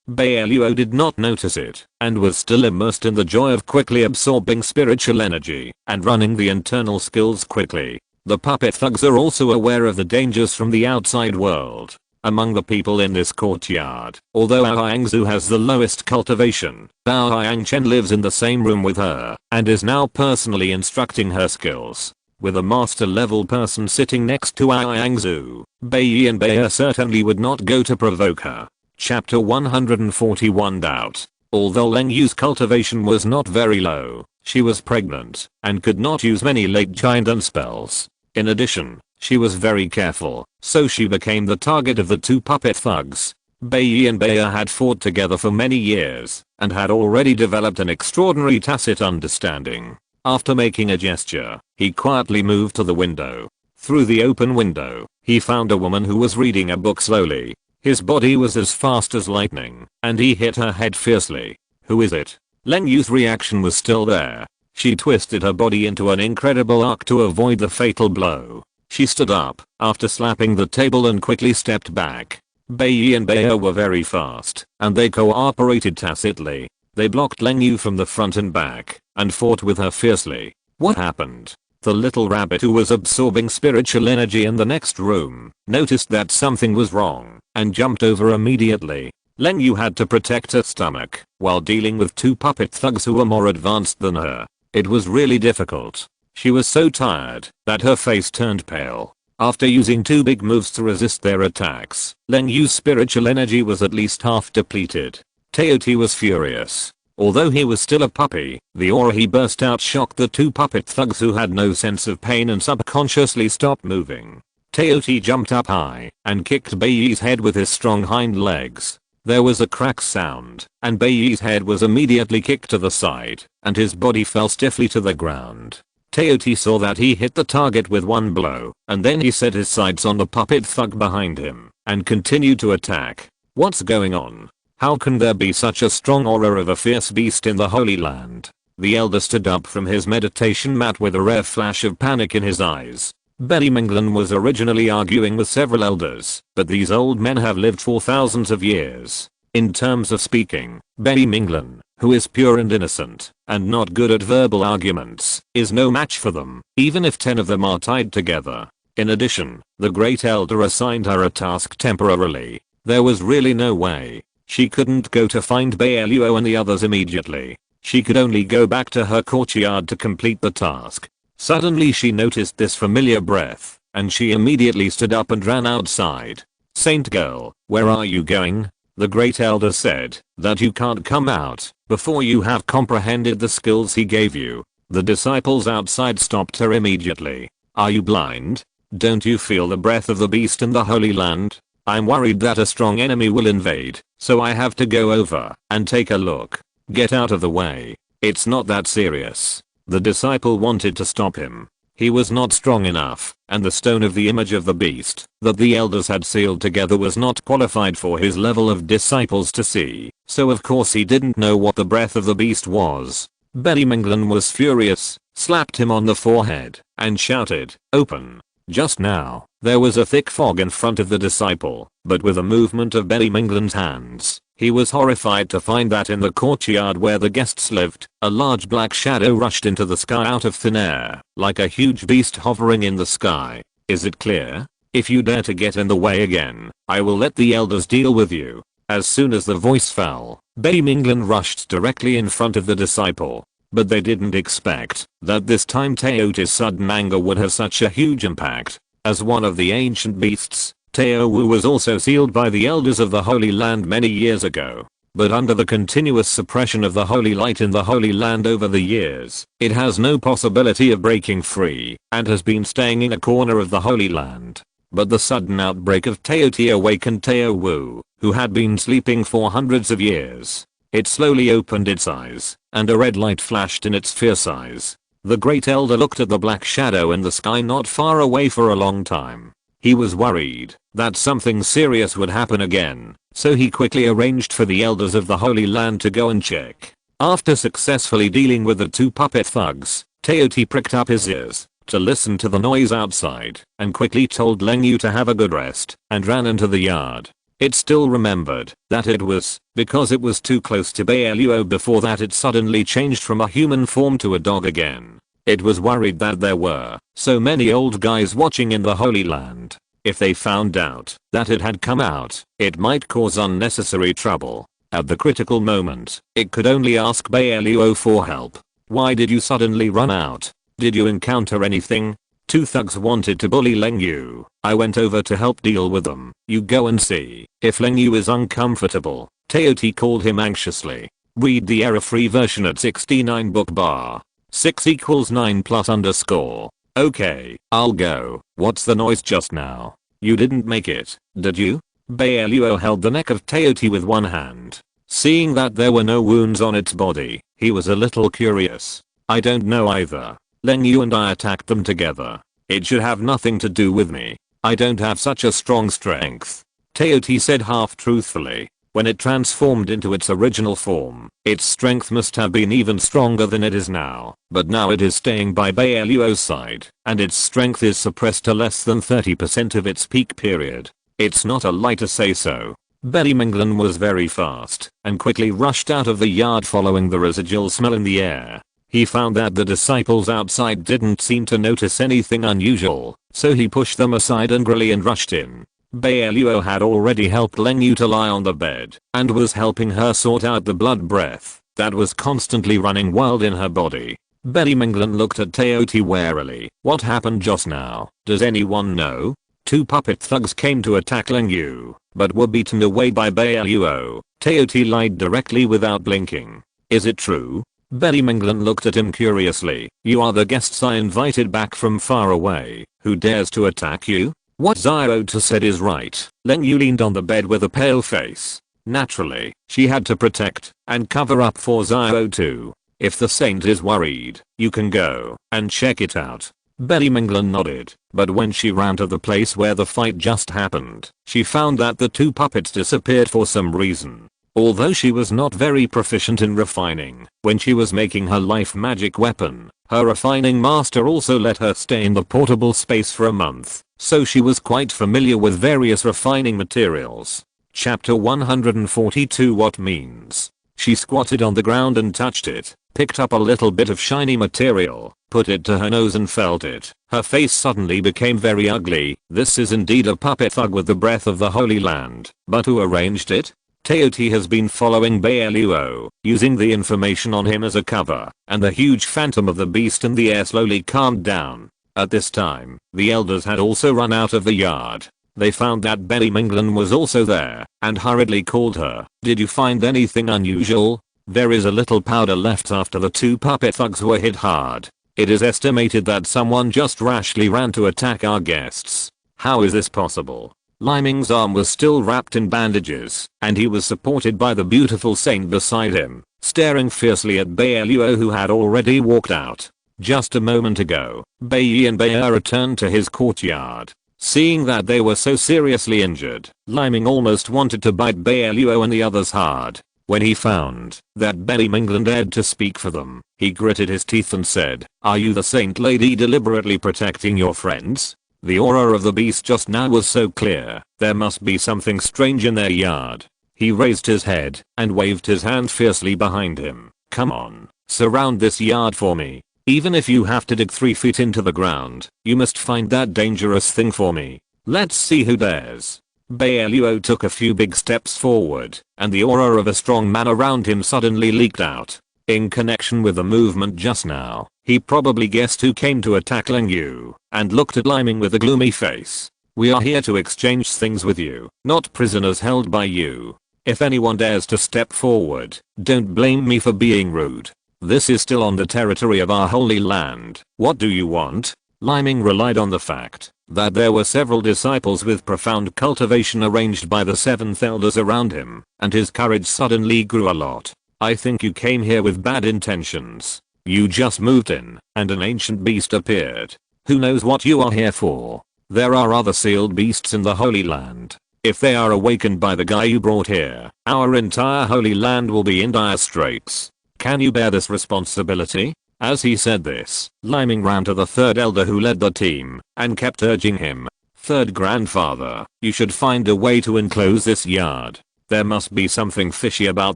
Bai Luo did not notice it, and was still immersed in the joy of quickly absorbing spiritual energy and running the internal skills quickly. The puppet thugs are also aware of the dangers from the outside world. Among the people in this courtyard, although Aoyangzu has the lowest cultivation, Bao Yangchen lives in the same room with her and is now personally instructing her skills. With a master level person sitting next to Aoyangzu, Bai and Bai certainly would not go to provoke her. Chapter 141 Doubt. Although Leng Yu's cultivation was not very low, she was pregnant and could not use many late giant spells. In addition, she was very careful, so she became the target of the 2 puppet thugs. Bai and Bai had fought together for many years and had already developed an extraordinary tacit understanding. After making a gesture, he quietly moved to the window. Through the open window, he found a woman who was reading a book slowly. His body was as fast as lightning, and he hit her head fiercely. Who is it? Leng Yu's reaction was still there. She twisted her body into an incredible arc to avoid the fatal blow. She stood up after slapping the table and quickly stepped back. Bai and Bai were very fast, and they cooperated tacitly. They blocked Leng Yu from the front and back, and fought with her fiercely. What happened? The little rabbit who was absorbing spiritual energy in the next room noticed that something was wrong and jumped over immediately. Leng Yu had to protect her stomach while dealing with two puppet thugs who were more advanced than her. It was really difficult. She was so tired that her face turned pale. After using two big moves to resist their attacks, Leng Yu's spiritual energy was at least half depleted. Teoti was furious. Although he was still a puppy, the aura he burst out shocked the two puppet thugs who had no sense of pain and subconsciously stopped moving. Teoti jumped up high and kicked Bai's head with his strong hind legs. There was a crack sound, and Bai's head was immediately kicked to the side, and his body fell stiffly to the ground. Teoti saw that he hit the target with one blow, and then he set his sights on the puppet thug behind him, and continued to attack. What's going on? How can there be such a strong aura of a fierce beast in the Holy Land? The elder stood up from his meditation mat with a rare flash of panic in his eyes. Bai Luo was originally arguing with several elders, but these old men have lived for thousands of years. In terms of speaking, Bai Luo, who is pure and innocent, and not good at verbal arguments, is no match for them, even if 10 of them are tied together. In addition, the Great Elder assigned her a task temporarily. There was really no way. She couldn't go to find Bai Luo and the others immediately. She could only go back to her courtyard to complete the task. Suddenly she noticed this familiar breath, and she immediately stood up and ran outside. "Saint girl, where are you going?" The Great Elder said that you can't come out before you have comprehended the skills he gave you. The disciples outside stopped her immediately. "Are you blind? Don't you feel the breath of the beast in the Holy Land? I'm worried that a strong enemy will invade, so I have to go over and take a look. Get out of the way. It's not that serious." The disciple wanted to stop him. He was not strong enough, and the stone of the image of the beast that the elders had sealed together was not qualified for his level of disciples to see, so of course he didn't know what the breath of the beast was. Bai Luo was furious, slapped him on the forehead, and shouted, "Open." Just now, there was a thick fog in front of the disciple, but with a movement of Bai Luo's hands, he was horrified to find that in the courtyard where the guests lived, a large black shadow rushed into the sky out of thin air, like a huge beast hovering in the sky. "Is it clear? If you dare to get in the way again, I will let the elders deal with you." As soon as the voice fell, Bai Luo rushed directly in front of the disciple. But they didn't expect that this time Teoti's sudden anger would have such a huge impact. As one of the ancient beasts, Teo Wu was also sealed by the elders of the Holy Land many years ago. But under the continuous suppression of the holy light in the Holy Land over the years, it has no possibility of breaking free, and has been staying in a corner of the Holy Land. But the sudden outbreak of Teoti awakened Teo Wu, who had been sleeping for hundreds of years. It slowly opened its eyes, and a red light flashed in its fierce eyes. The Great Elder looked at the black shadow in the sky not far away for a long time. He was worried that something serious would happen again, so he quickly arranged for the elders of the Holy Land to go and check. After successfully dealing with the two puppet thugs, Teoti pricked up his ears to listen to the noise outside, and quickly told Leng Yu to have a good rest, and ran into the yard. It still remembered that it was because it was too close to Bai Luo before that it suddenly changed from a human form to a dog again. It was worried that there were so many old guys watching in the Holy Land. If they found out that it had come out, it might cause unnecessary trouble. At the critical moment, it could only ask Bai Luo for help. "Why did you suddenly run out? Did you encounter anything?" "Two thugs wanted to bully Leng Yu. I went over to help deal with them. You go and see if Leng Yu is uncomfortable." Teoti called him anxiously. Read the error-free version at 69 book bar. 6 equals 9 plus underscore. "Okay, I'll go." "What's the noise just now? You didn't make it, did you?" Bai Luo held the neck of Teoti with one hand. Seeing that there were no wounds on its body, he was a little curious. "I don't know either. Leng Yu and I attacked them together. It should have nothing to do with me. I don't have such a strong strength." Teoti said half truthfully. When it transformed into its original form, its strength must have been even stronger than it is now, but now it is staying by Bai Luo's side, and its strength is suppressed to less than 30% of its peak period. It's not a lie to say so. Bai Luo was very fast, and quickly rushed out of the yard following the residual smell in the air. He found that the disciples outside didn't seem to notice anything unusual, so he pushed them aside angrily and rushed in. Bai Luo had already helped Leng Yu to lie on the bed and was helping her sort out the blood breath that was constantly running wild in her body. Betty Minglan looked at Teoti warily. What happened just now? Does anyone know? Two puppet thugs came to attack Leng Yu, but were beaten away by Bai Luo. Teoti lied directly without blinking. Is it true? Betty Minglan looked at him curiously. You are the guests I invited back from far away. Who dares to attack you? What Xiaota said is right. Leng Yu leaned on the bed with a pale face. Naturally, she had to protect and cover up for Xiaota. If the saint is worried, you can go and check it out. Betty Minglan nodded, but when she ran to the place where the fight just happened, she found that the two puppets disappeared for some reason. Although she was not very proficient in refining when she was making her life magic weapon, her refining master also let her stay in the portable space for a month, so she was quite familiar with various refining materials. Chapter 142 What means? She squatted on the ground and touched it, picked up a little bit of shiny material, put it to her nose and felt it. Her face suddenly became very ugly. This is indeed a puppet thug with the breath of the Holy Land, but who arranged it? Teoti has been following Bai Luo, using the information on him as a cover, and the huge phantom of the beast in the air slowly calmed down. At this time, the elders had also run out of the yard. They found that Betty Minglan was also there, and hurriedly called her. Did you find anything unusual? There is a little powder left after the two puppet thugs were hit hard. It is estimated that someone just rashly ran to attack our guests. How is this possible? Liming's arm was still wrapped in bandages, and he was supported by the beautiful saint beside him, staring fiercely at Bai Luo who had already walked out. Just a moment ago, Bai Yi and Bai returned to his courtyard. Seeing that they were so seriously injured, Liming almost wanted to bite Bai Luo and the others hard. When he found that Betty Minglan dared to speak for them, he gritted his teeth and said, "Are you the saint lady deliberately protecting your friends?" The aura of the beast just now was so clear, there must be something strange in their yard. He raised his head and waved his hand fiercely behind him. Come on, surround this yard for me. Even if you have to dig 3 feet into the ground, you must find that dangerous thing for me. Let's see who dares. Bai Luo took a few big steps forward, and the aura of a strong man around him suddenly leaked out. In connection with the movement just now, he probably guessed who came to attack Leng Yu, and looked at Liming with a gloomy face. We are here to exchange things with you, not prisoners held by you. If anyone dares to step forward, don't blame me for being rude. This is still on the territory of our holy land. What do you want? Liming relied on the fact that there were several disciples with profound cultivation arranged by the 7th elders around him, and his courage suddenly grew a lot. I think you came here with bad intentions. You just moved in, and an ancient beast appeared. Who knows what you are here for? There are other sealed beasts in the Holy Land. If they are awakened by the guy you brought here, our entire Holy Land will be in dire straits. Can you bear this responsibility? As he said this, Liming ran to the 3rd elder who led the team, and kept urging him. 3rd grandfather, you should find a way to enclose this yard. There must be something fishy about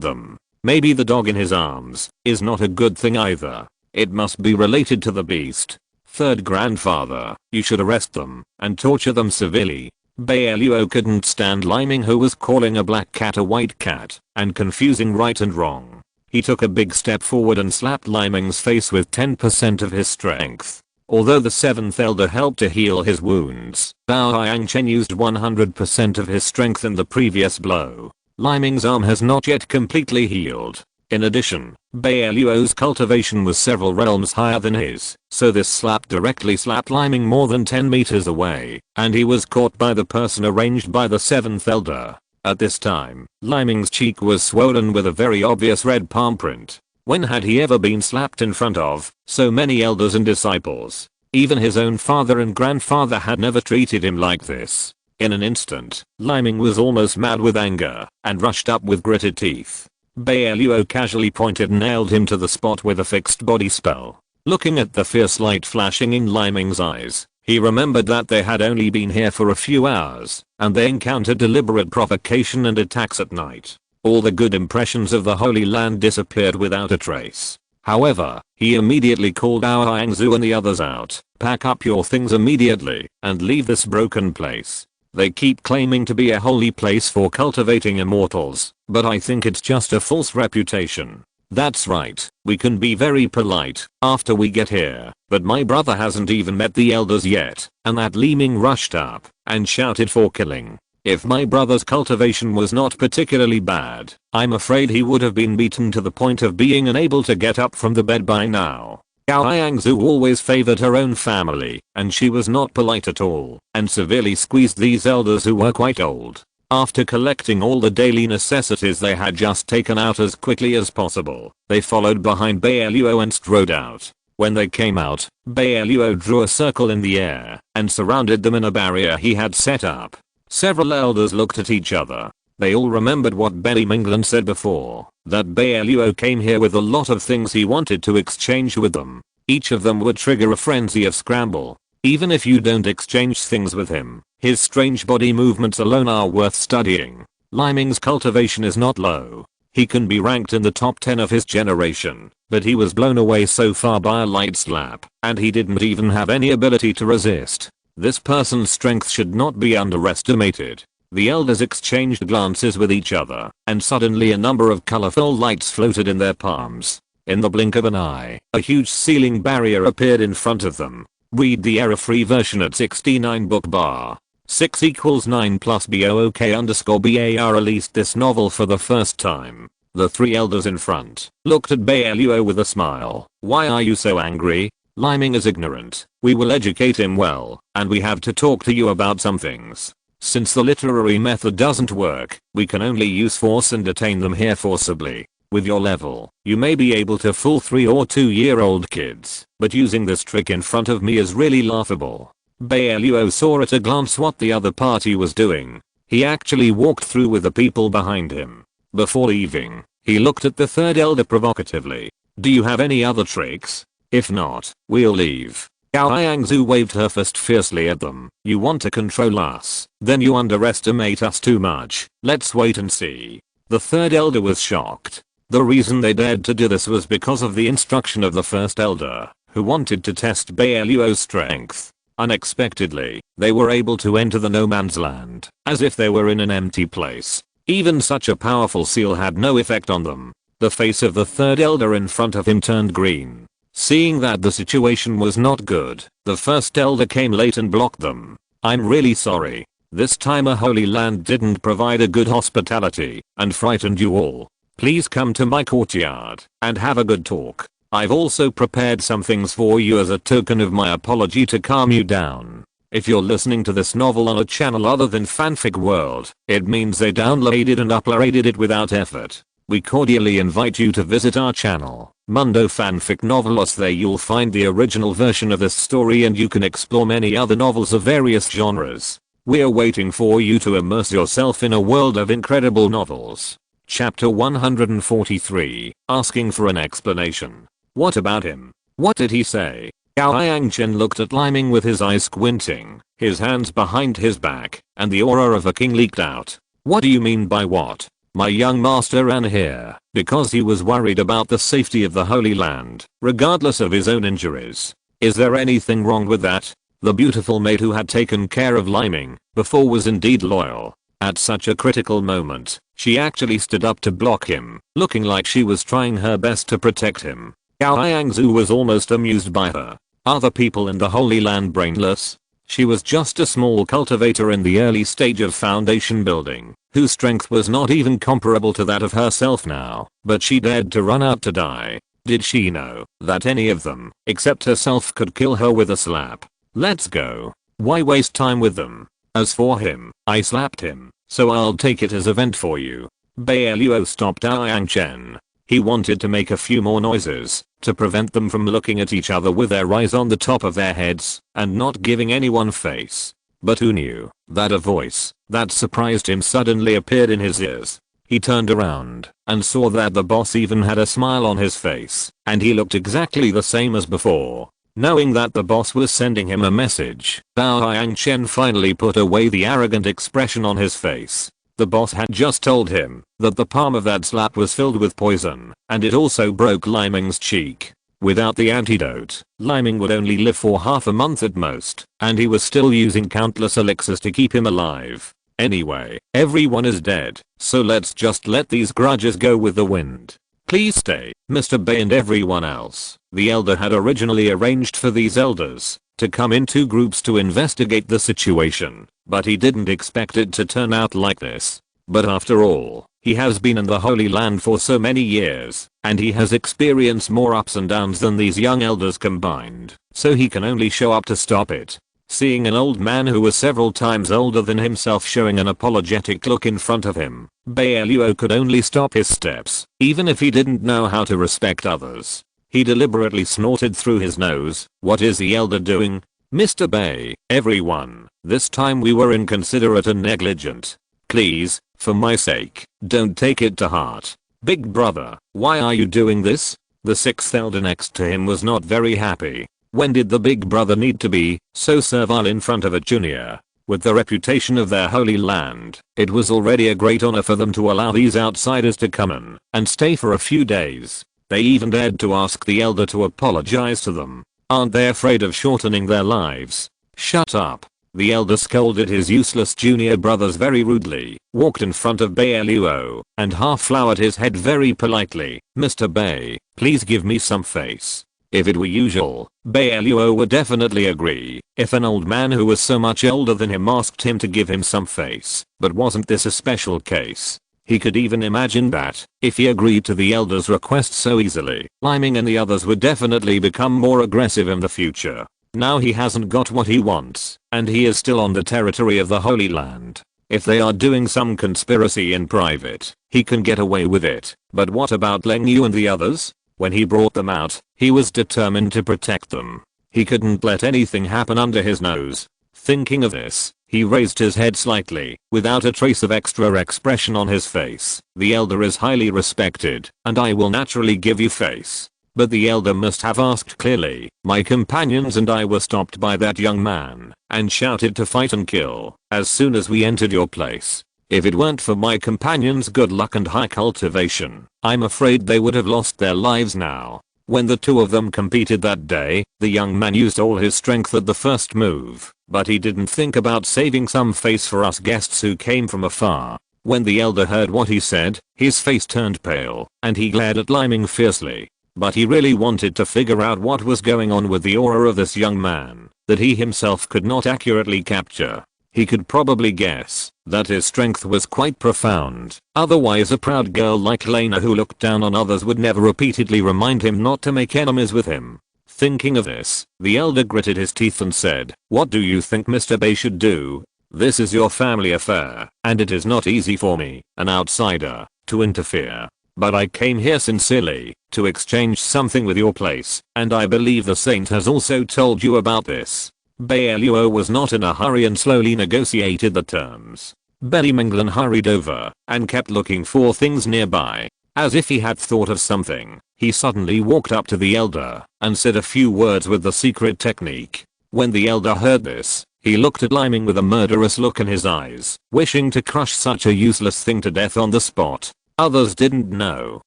them. Maybe the dog in his arms is not a good thing either. It must be related to the beast. 3rd grandfather, you should arrest them and torture them severely. Bai Luo couldn't stand Liming who was calling a black cat a white cat and confusing right and wrong. He took a big step forward and slapped Liming's face with 10% of his strength. Although the 7th elder helped to heal his wounds, Bao Yangchen used 100% of his strength in the previous blow. Liming's arm has not yet completely healed. In addition, Bai Luo's cultivation was several realms higher than his, so this slap directly slapped Liming more than 10 meters away, and he was caught by the person arranged by the 7th elder. At this time, Liming's cheek was swollen with a very obvious red palm print. When had he ever been slapped in front of so many elders and disciples? Even his own father and grandfather had never treated him like this. In an instant, Liming was almost mad with anger, and rushed up with gritted teeth. Bai Luo casually pointed and nailed him to the spot with a fixed body spell. Looking at the fierce light flashing in Liming's eyes, he remembered that they had only been here for a few hours, and they encountered deliberate provocation and attacks at night. All the good impressions of the Holy Land disappeared without a trace. However, he immediately called our Hangzhou and the others out. Pack up your things immediately, and leave this broken place. They keep claiming to be a holy place for cultivating immortals, but I think it's just a false reputation. That's right, we can be very polite after we get here, but my brother hasn't even met the elders yet, and that Leeming rushed up and shouted for killing. If my brother's cultivation was not particularly bad, I'm afraid he would have been beaten to the point of being unable to get up from the bed by now. Gao Yangzu always favored her own family, and she was not polite at all, and severely squeezed these elders who were quite old. After collecting all the daily necessities they had just taken out as quickly as possible, they followed behind Bai Luo and strode out. When they came out, Bai Luo drew a circle in the air and surrounded them in a barrier he had set up. Several elders looked at each other. They all remembered what Bai Minglan said before, that Bai Luo came here with a lot of things he wanted to exchange with them. Each of them would trigger a frenzy of scramble. Even if you don't exchange things with him, his strange body movements alone are worth studying. Liming's cultivation is not low. He can be ranked in the top 10 of his generation, but he was blown away so far by a light slap, and he didn't even have any ability to resist. This person's strength should not be underestimated. The elders exchanged glances with each other, and suddenly a number of colorful lights floated in their palms. In the blink of an eye, a huge ceiling barrier appeared in front of them. Read the error-free version at 69 book bar. 6 equals 9 plus BOOK_BAR released this novel for the first time. The three elders in front looked at Bai Luo with a smile. Why are you so angry? Liming is ignorant. We will educate him well, and we have to talk to you about some things. Since the literary method doesn't work, we can only use force and detain them here forcibly. With your level, you may be able to fool 3 or 2-year-old kids, but using this trick in front of me is really laughable. Bai Luo saw at a glance what the other party was doing. He actually walked through with the people behind him. Before leaving, he looked at the third elder provocatively. Do you have any other tricks? If not, we'll leave. Gao Yangzu waved her fist fiercely at them. You want to control us? Then you underestimate us too much. Let's wait and see. The third elder was shocked. The reason they dared to do this was because of the instruction of the first elder, who wanted to test Bai Luo's strength. Unexpectedly, they were able to enter the no man's land, as if they were in an empty place. Even such a powerful seal had no effect on them. The face of the third elder in front of him turned green. Seeing that the situation was not good, the first elder came late and blocked them. I'm really sorry. This time a holy land didn't provide a good hospitality and frightened you all. Please come to my courtyard and have a good talk. I've also prepared some things for you as a token of my apology to calm you down. If you're listening to this novel on a channel other than Fanfic World, it means they downloaded and uploaded it without effort. We cordially invite you to visit our channel, Mundo Fanfic Novelos. There you'll find the original version of this story and you can explore many other novels of various genres. We're waiting for you to immerse yourself in a world of incredible novels. Chapter 143, Asking for an Explanation. What about him? What did he say? Gao Yangchen looked at Liming with his eyes squinting, his hands behind his back, and the aura of a king leaked out. What do you mean by what? My young master ran here because he was worried about the safety of the Holy Land, regardless of his own injuries. Is there anything wrong with that? The beautiful maid who had taken care of Liming before was indeed loyal. At such a critical moment, she actually stood up to block him, looking like she was trying her best to protect him. Gao Yangzu was almost amused by her. Are the people in the Holy Land brainless? She was just a small cultivator in the early stage of foundation building, whose strength was not even comparable to that of herself now, but she dared to run out to die. Did she know that any of them, except herself, could kill her with a slap? Let's go. Why waste time with them? As for him, I slapped him, so I'll take it as a vent for you. Bai Luo stopped Yangchen. He wanted to make a few more noises, to prevent them from looking at each other with their eyes on the top of their heads, and not giving anyone face. But who knew that a voice that surprised him suddenly appeared in his ears. He turned around, and saw that the boss even had a smile on his face, and he looked exactly the same as before. Knowing that the boss was sending him a message, Bao Yangchen finally put away the arrogant expression on his face. The boss had just told him that the palm of that slap was filled with poison, and it also broke Liming's cheek. Without the antidote, Liming would only live for half a month at most, and he was still using countless elixirs to keep him alive. Anyway, everyone is dead, so let's just let these grudges go with the wind. Please stay, Mr. Bai and everyone else. The elder had originally arranged for these elders to come in 2 groups to investigate the situation, but he didn't expect it to turn out like this. But after all, he has been in the Holy Land for so many years, and he has experienced more ups and downs than these young elders combined, so he can only show up to stop it. Seeing an old man who was several times older than himself showing an apologetic look in front of him, Bai Luo could only stop his steps, even if he didn't know how to respect others. He deliberately snorted through his nose. What is the elder doing? Mr. Bai, everyone, this time we were inconsiderate and negligent. Please, for my sake, don't take it to heart. Big brother, why are you doing this? The 6th elder next to him was not very happy. When did the big brother need to be so servile in front of a junior? With the reputation of their holy land, it was already a great honor for them to allow these outsiders to come in and stay for a few days. They even dared to ask the elder to apologize to them. Aren't they afraid of shortening their lives? Shut up. The elder scolded his useless junior brothers very rudely, walked in front of Bai Luo, and half-flowered his head very politely. Mr. Bai, please give me some face. If it were usual, Bai Luo would definitely agree if an old man who was so much older than him asked him to give him some face, but wasn't this a special case? He could even imagine that, if he agreed to the elder's request so easily, Liming and the others would definitely become more aggressive in the future. Now he hasn't got what he wants, and he is still on the territory of the Holy Land. If they are doing some conspiracy in private, he can get away with it. But what about Leng Yu and the others? When he brought them out, he was determined to protect them. He couldn't let anything happen under his nose. Thinking of this, he raised his head slightly, without a trace of extra expression on his face. The elder is highly respected, and I will naturally give you face. But the elder must have asked clearly. My companions and I were stopped by that young man, and shouted to fight and kill, as soon as we entered your place. If it weren't for my companions' good luck and high cultivation, I'm afraid they would have lost their lives now. When the 2 of them competed that day, the young man used all his strength at the first move, but he didn't think about saving some face for us guests who came from afar. When the elder heard what he said, his face turned pale, and he glared at Liming fiercely. But he really wanted to figure out what was going on with the aura of this young man that he himself could not accurately capture. He could probably guess that his strength was quite profound. Otherwise a proud girl like Lena who looked down on others would never repeatedly remind him not to make enemies with him. Thinking of this, the elder gritted his teeth and said, "What do you think Mr. Bai should do? This is your family affair, and it is not easy for me, an outsider, to interfere. But I came here sincerely to exchange something with your place, and I believe the saint has also told you about this." Bai Luo was not in a hurry and slowly negotiated the terms. Belly Minglan hurried over and kept looking for things nearby. As if he had thought of something, he suddenly walked up to the elder and said a few words with the secret technique. When the elder heard this, he looked at Liming with a murderous look in his eyes, wishing to crush such a useless thing to death on the spot. Others didn't know,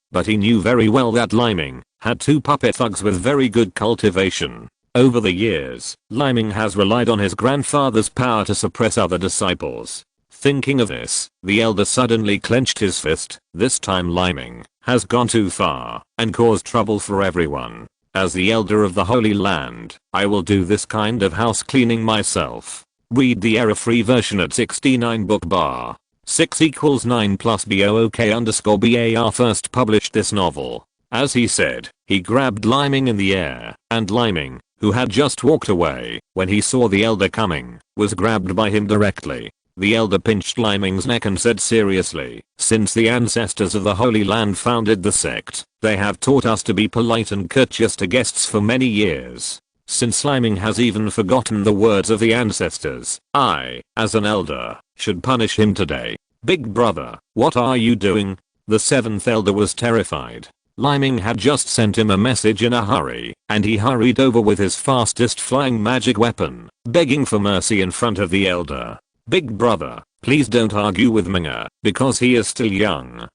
but he knew very well that Liming had 2 puppet thugs with very good cultivation. Over the years, Liming has relied on his grandfather's power to suppress other disciples. Thinking of this, the elder suddenly clenched his fist. This time Liming has gone too far and caused trouble for everyone. As the elder of the Holy Land, I will do this kind of house cleaning myself. Read the error-free version at 69 book bar. 6 equals 9 plus BOOK_BAR first published this novel. As he said, he grabbed Liming in the air, and Liming, who had just walked away when he saw the elder coming, was grabbed by him directly. The elder pinched Liming's neck and said seriously, "Since the ancestors of the Holy Land founded the sect, they have taught us to be polite and courteous to guests for many years. Since Liming has even forgotten the words of the ancestors, I, as an elder, should punish him today." "Big brother, what are you doing?" The 7th elder was terrified. Liming had just sent him a message in a hurry, and he hurried over with his fastest flying magic weapon, begging for mercy in front of the elder. "Big brother, please don't argue with Minga, because he is still young."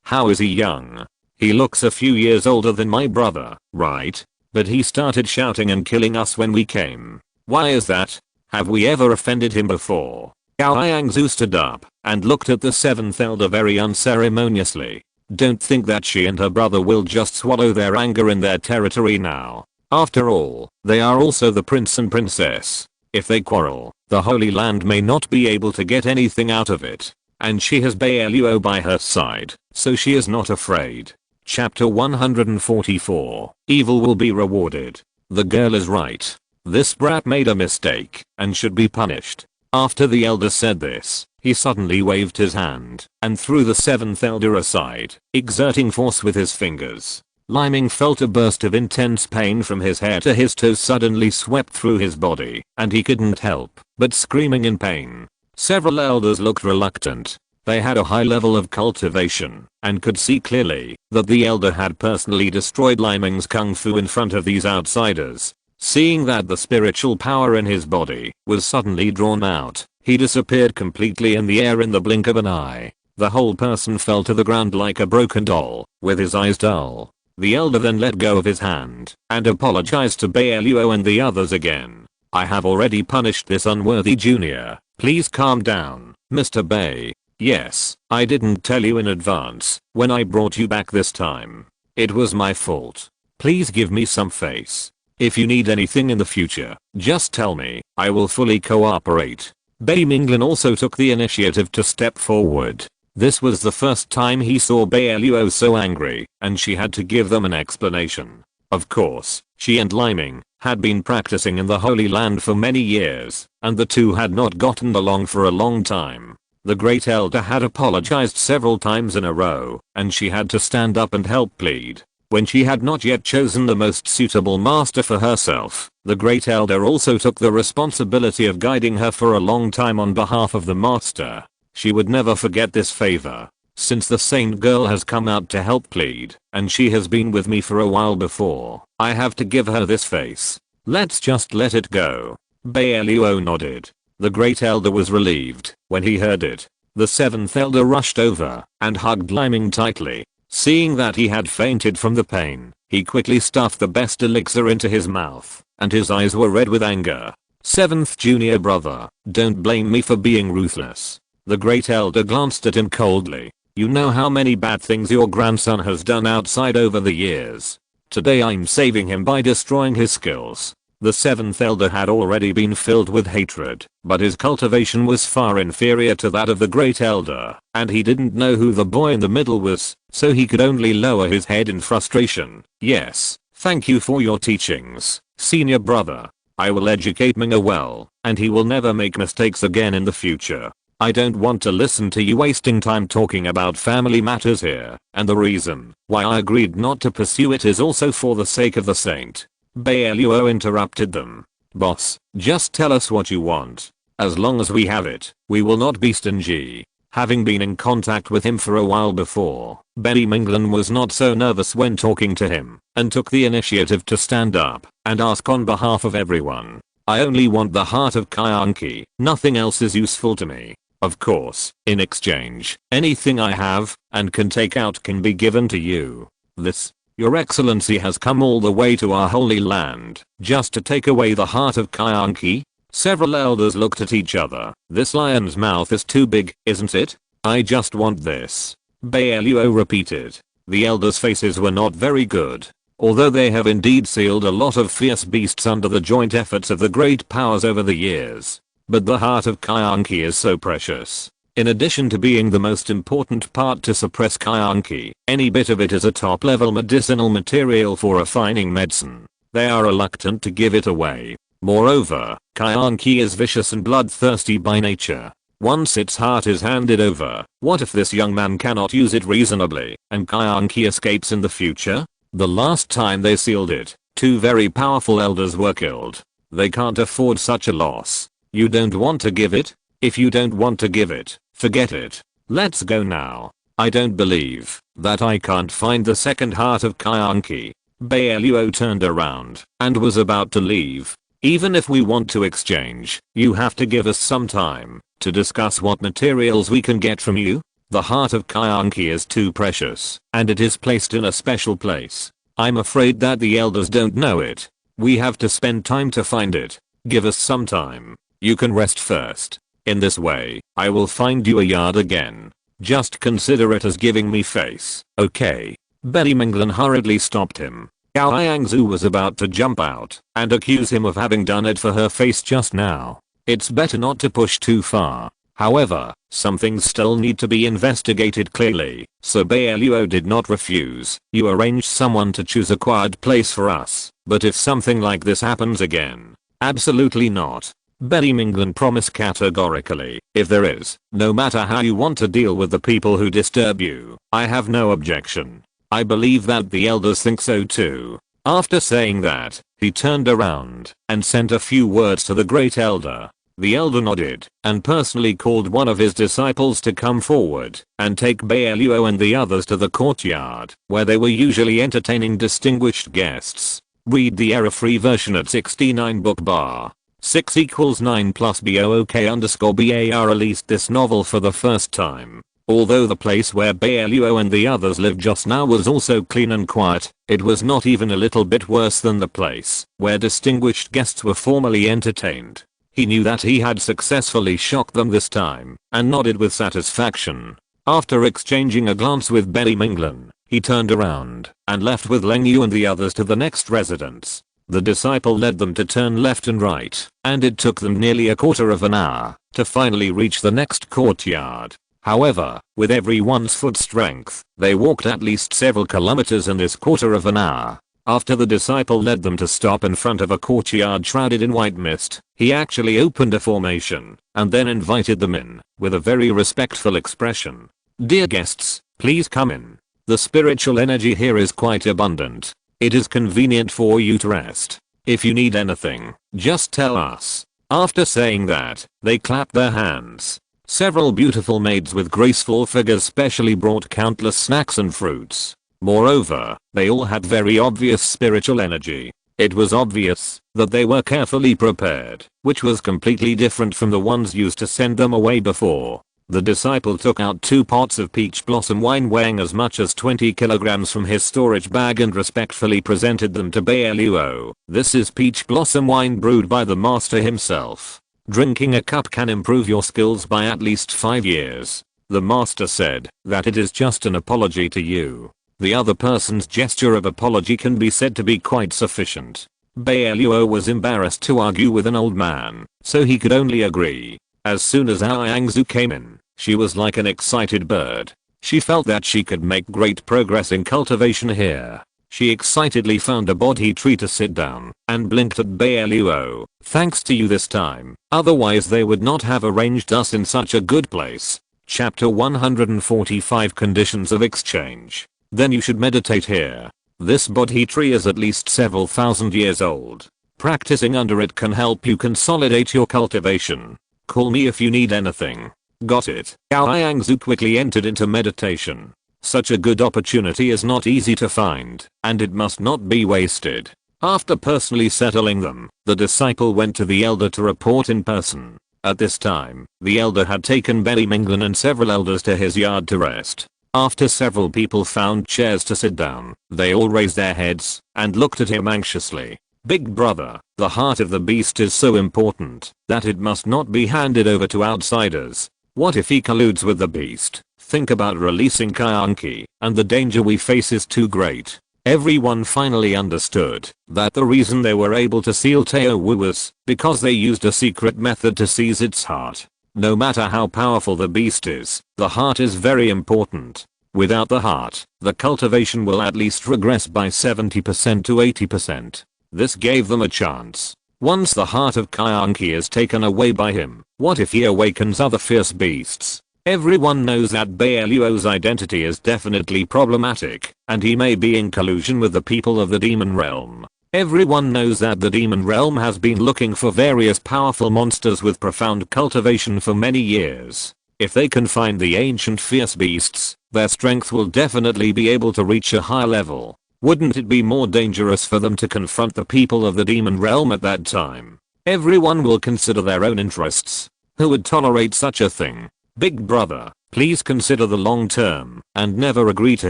How is he young? He looks a few years older than my brother, right? But he started shouting and killing us when we came. Why is that? Have we ever offended him before? Gao Yangzu stood up and looked at the 7th elder very unceremoniously. Don't think that she and her brother will just swallow their anger in their territory now. After all, they are also the prince and princess. If they quarrel, the Holy Land may not be able to get anything out of it. And she has Bai Luo by her side, so she is not afraid. Chapter 144. Evil will be rewarded. The girl is right. This brat made a mistake and should be punished. After the elder said this, he suddenly waved his hand and threw the 7th elder aside, exerting force with his fingers. Liming felt a burst of intense pain from his hair to his toes suddenly swept through his body, and he couldn't help but screaming in pain. Several elders looked reluctant. They had a high level of cultivation and could see clearly that the elder had personally destroyed Liming's kung fu in front of these outsiders. Seeing that the spiritual power in his body was suddenly drawn out, he disappeared completely in the air in the blink of an eye. The whole person fell to the ground like a broken doll, with his eyes dull. The elder then let go of his hand and apologized to Bai Luo and the others again. I have already punished this unworthy junior. Please calm down, Mr. Bai. Yes, I didn't tell you in advance when I brought you back this time. It was my fault. Please give me some face. If you need anything in the future, just tell me. I will fully cooperate. Bai Minglin also took the initiative to step forward. This was the first time he saw Bai Luo so angry, and she had to give them an explanation. Of course, she and Liming had been practicing in the Holy Land for many years, and the two had not gotten along for a long time. The Great Elder had apologized several times in a row, and she had to stand up and help plead. When she had not yet chosen the most suitable master for herself, the Great Elder also took the responsibility of guiding her for a long time on behalf of the master. She would never forget this favor. Since the Saint girl has come out to help plead, and she has been with me for a while before, I have to give her this face. Let's just let it go. Bai Luo nodded. The Great Elder was relieved when he heard it. The 7th elder rushed over and hugged Liming tightly. Seeing that he had fainted from the pain, he quickly stuffed the best elixir into his mouth, and his eyes were red with anger. 7th junior brother, don't blame me for being ruthless. The Great Elder glanced at him coldly. You know how many bad things your grandson has done outside over the years. Today I'm saving him by destroying his skills. The 7th elder had already been filled with hatred, but his cultivation was far inferior to that of the Great Elder, and he didn't know who the boy in the middle was, so he could only lower his head in frustration. Yes, thank you for your teachings, senior brother. I will educate Minga well, and he will never make mistakes again in the future. I don't want to listen to you wasting time talking about family matters here, and the reason why I agreed not to pursue it is also for the sake of the saint. Bai Luo interrupted them. Boss, just tell us what you want. As long as we have it, we will not be stingy. Having been in contact with him for a while before, Bai Minglin was not so nervous when talking to him, and took the initiative to stand up and ask on behalf of everyone. I only want the heart of Kyanki, nothing else is useful to me. Of course, in exchange, anything I have and can take out can be given to you. This, Your Excellency, has come all the way to our holy land just to take away the heart of Kyanki? Several elders looked at each other. This lion's mouth is too big, isn't it? I just want this. Bai Luo repeated. The elders' faces were not very good. Although they have indeed sealed a lot of fierce beasts under the joint efforts of the great powers over the years. But the heart of Kyanki is so precious. In addition to being the most important part to suppress Kyanki, any bit of it is a top-level medicinal material for refining medicine. They are reluctant to give it away. Moreover, Kyanki is vicious and bloodthirsty by nature. Once its heart is handed over, what if this young man cannot use it reasonably, and Kyanki escapes in the future? The last time they sealed it, 2 very powerful elders were killed. They can't afford such a loss. You don't want to give it? If you don't want to give it, forget it. Let's go now. I don't believe that I can't find the second heart of Kyanki. Bai Luo turned around and was about to leave. Even if we want to exchange, you have to give us some time to discuss what materials we can get from you. The heart of Kyanki is too precious, and it is placed in a special place. I'm afraid that the elders don't know it. We have to spend time to find it. Give us some time. You can rest first. In this way, I will find you a yard again. Just consider it as giving me face, okay? Betty Minglin hurriedly stopped him. Gao Yangzu was about to jump out and accuse him of having done it for her face just now. It's better not to push too far. However, some things still need to be investigated clearly, so Bai Luo did not refuse. You arranged someone to choose a quiet place for us, but if something like this happens again, absolutely not. Betty Minglin promised categorically. If there is, no matter how you want to deal with the people who disturb you, I have no objection. I believe that the elders think so too. After saying that, he turned around and sent a few words to the great elder. The elder nodded and personally called one of his disciples to come forward and take Bai Luo and the others to the courtyard where they were usually entertaining distinguished guests. Read the error-free version at 69 book bar. 6 equals 9 plus BOOK_BAR released this novel for the first time. Although the place where Bai Luo and the others lived just now was also clean and quiet, it was not even a little bit worse than the place where distinguished guests were formerly entertained. He knew that he had successfully shocked them this time and nodded with satisfaction. After exchanging a glance with Betty Minglin, he turned around and left with Leng Yu and the others to the next residence. The disciple led them to turn left and right, and it took them nearly a quarter of an hour to finally reach the next courtyard. However, with everyone's foot strength, they walked at least several kilometers in this quarter of an hour. After the disciple led them to stop in front of a courtyard shrouded in white mist, he actually opened a formation and then invited them in with a very respectful expression. Dear guests, please come in. The spiritual energy here is quite abundant. It is convenient for you to rest. If you need anything, just tell us. After saying that, they clapped their hands. Several beautiful maids with graceful figures specially brought countless snacks and fruits. Moreover, they all had very obvious spiritual energy. It was obvious that they were carefully prepared, which was completely different from the ones used to send them away before. The disciple took out 2 pots of peach blossom wine weighing as much as 20 kilograms from his storage bag and respectfully presented them to Bai Luo. This is peach blossom wine brewed by the master himself. Drinking a cup can improve your skills by at least 5 years. The master said that it is just an apology to you. The other person's gesture of apology can be said to be quite sufficient. Bai Luo was embarrassed to argue with an old man, so he could only agree. As soon as Ao Yangzu came in, she was like an excited bird. She felt that she could make great progress in cultivation here. She excitedly found a bodhi tree to sit down and blinked at Bai Luo. Thanks to you this time, otherwise they would not have arranged us in such a good place. Chapter 145 Conditions of Exchange. Then you should meditate here. This bodhi tree is at least several thousand years old. Practicing under it can help you consolidate your cultivation. Call me if you need anything. Got it. Ao Yangzu quickly entered into meditation. Such a good opportunity is not easy to find, and it must not be wasted. After personally settling them, the disciple went to the elder to report in person. At this time, the elder had taken Betty Minglin and several elders to his yard to rest. After several people found chairs to sit down, they all raised their heads and looked at him anxiously. Big brother, the heart of the beast is so important that it must not be handed over to outsiders. What if he colludes with the beast? Think about releasing Kyanki, and the danger we face is too great. Everyone finally understood that the reason they were able to seal Tao Wu was because they used a secret method to seize its heart. No matter how powerful the beast is, the heart is very important. Without the heart, the cultivation will at least regress by 70% to 80%. This gave them a chance. Once the heart of Kyanki is taken away by him, what if he awakens other fierce beasts? Everyone knows that Bai Luo's identity is definitely problematic, and he may be in collusion with the people of the demon realm. Everyone knows that the demon realm has been looking for various powerful monsters with profound cultivation for many years. If they can find the ancient fierce beasts, their strength will definitely be able to reach a high level. Wouldn't it be more dangerous for them to confront the people of the demon realm at that time? Everyone will consider their own interests. Who would tolerate such a thing? Big brother, Please consider the long term and never agree to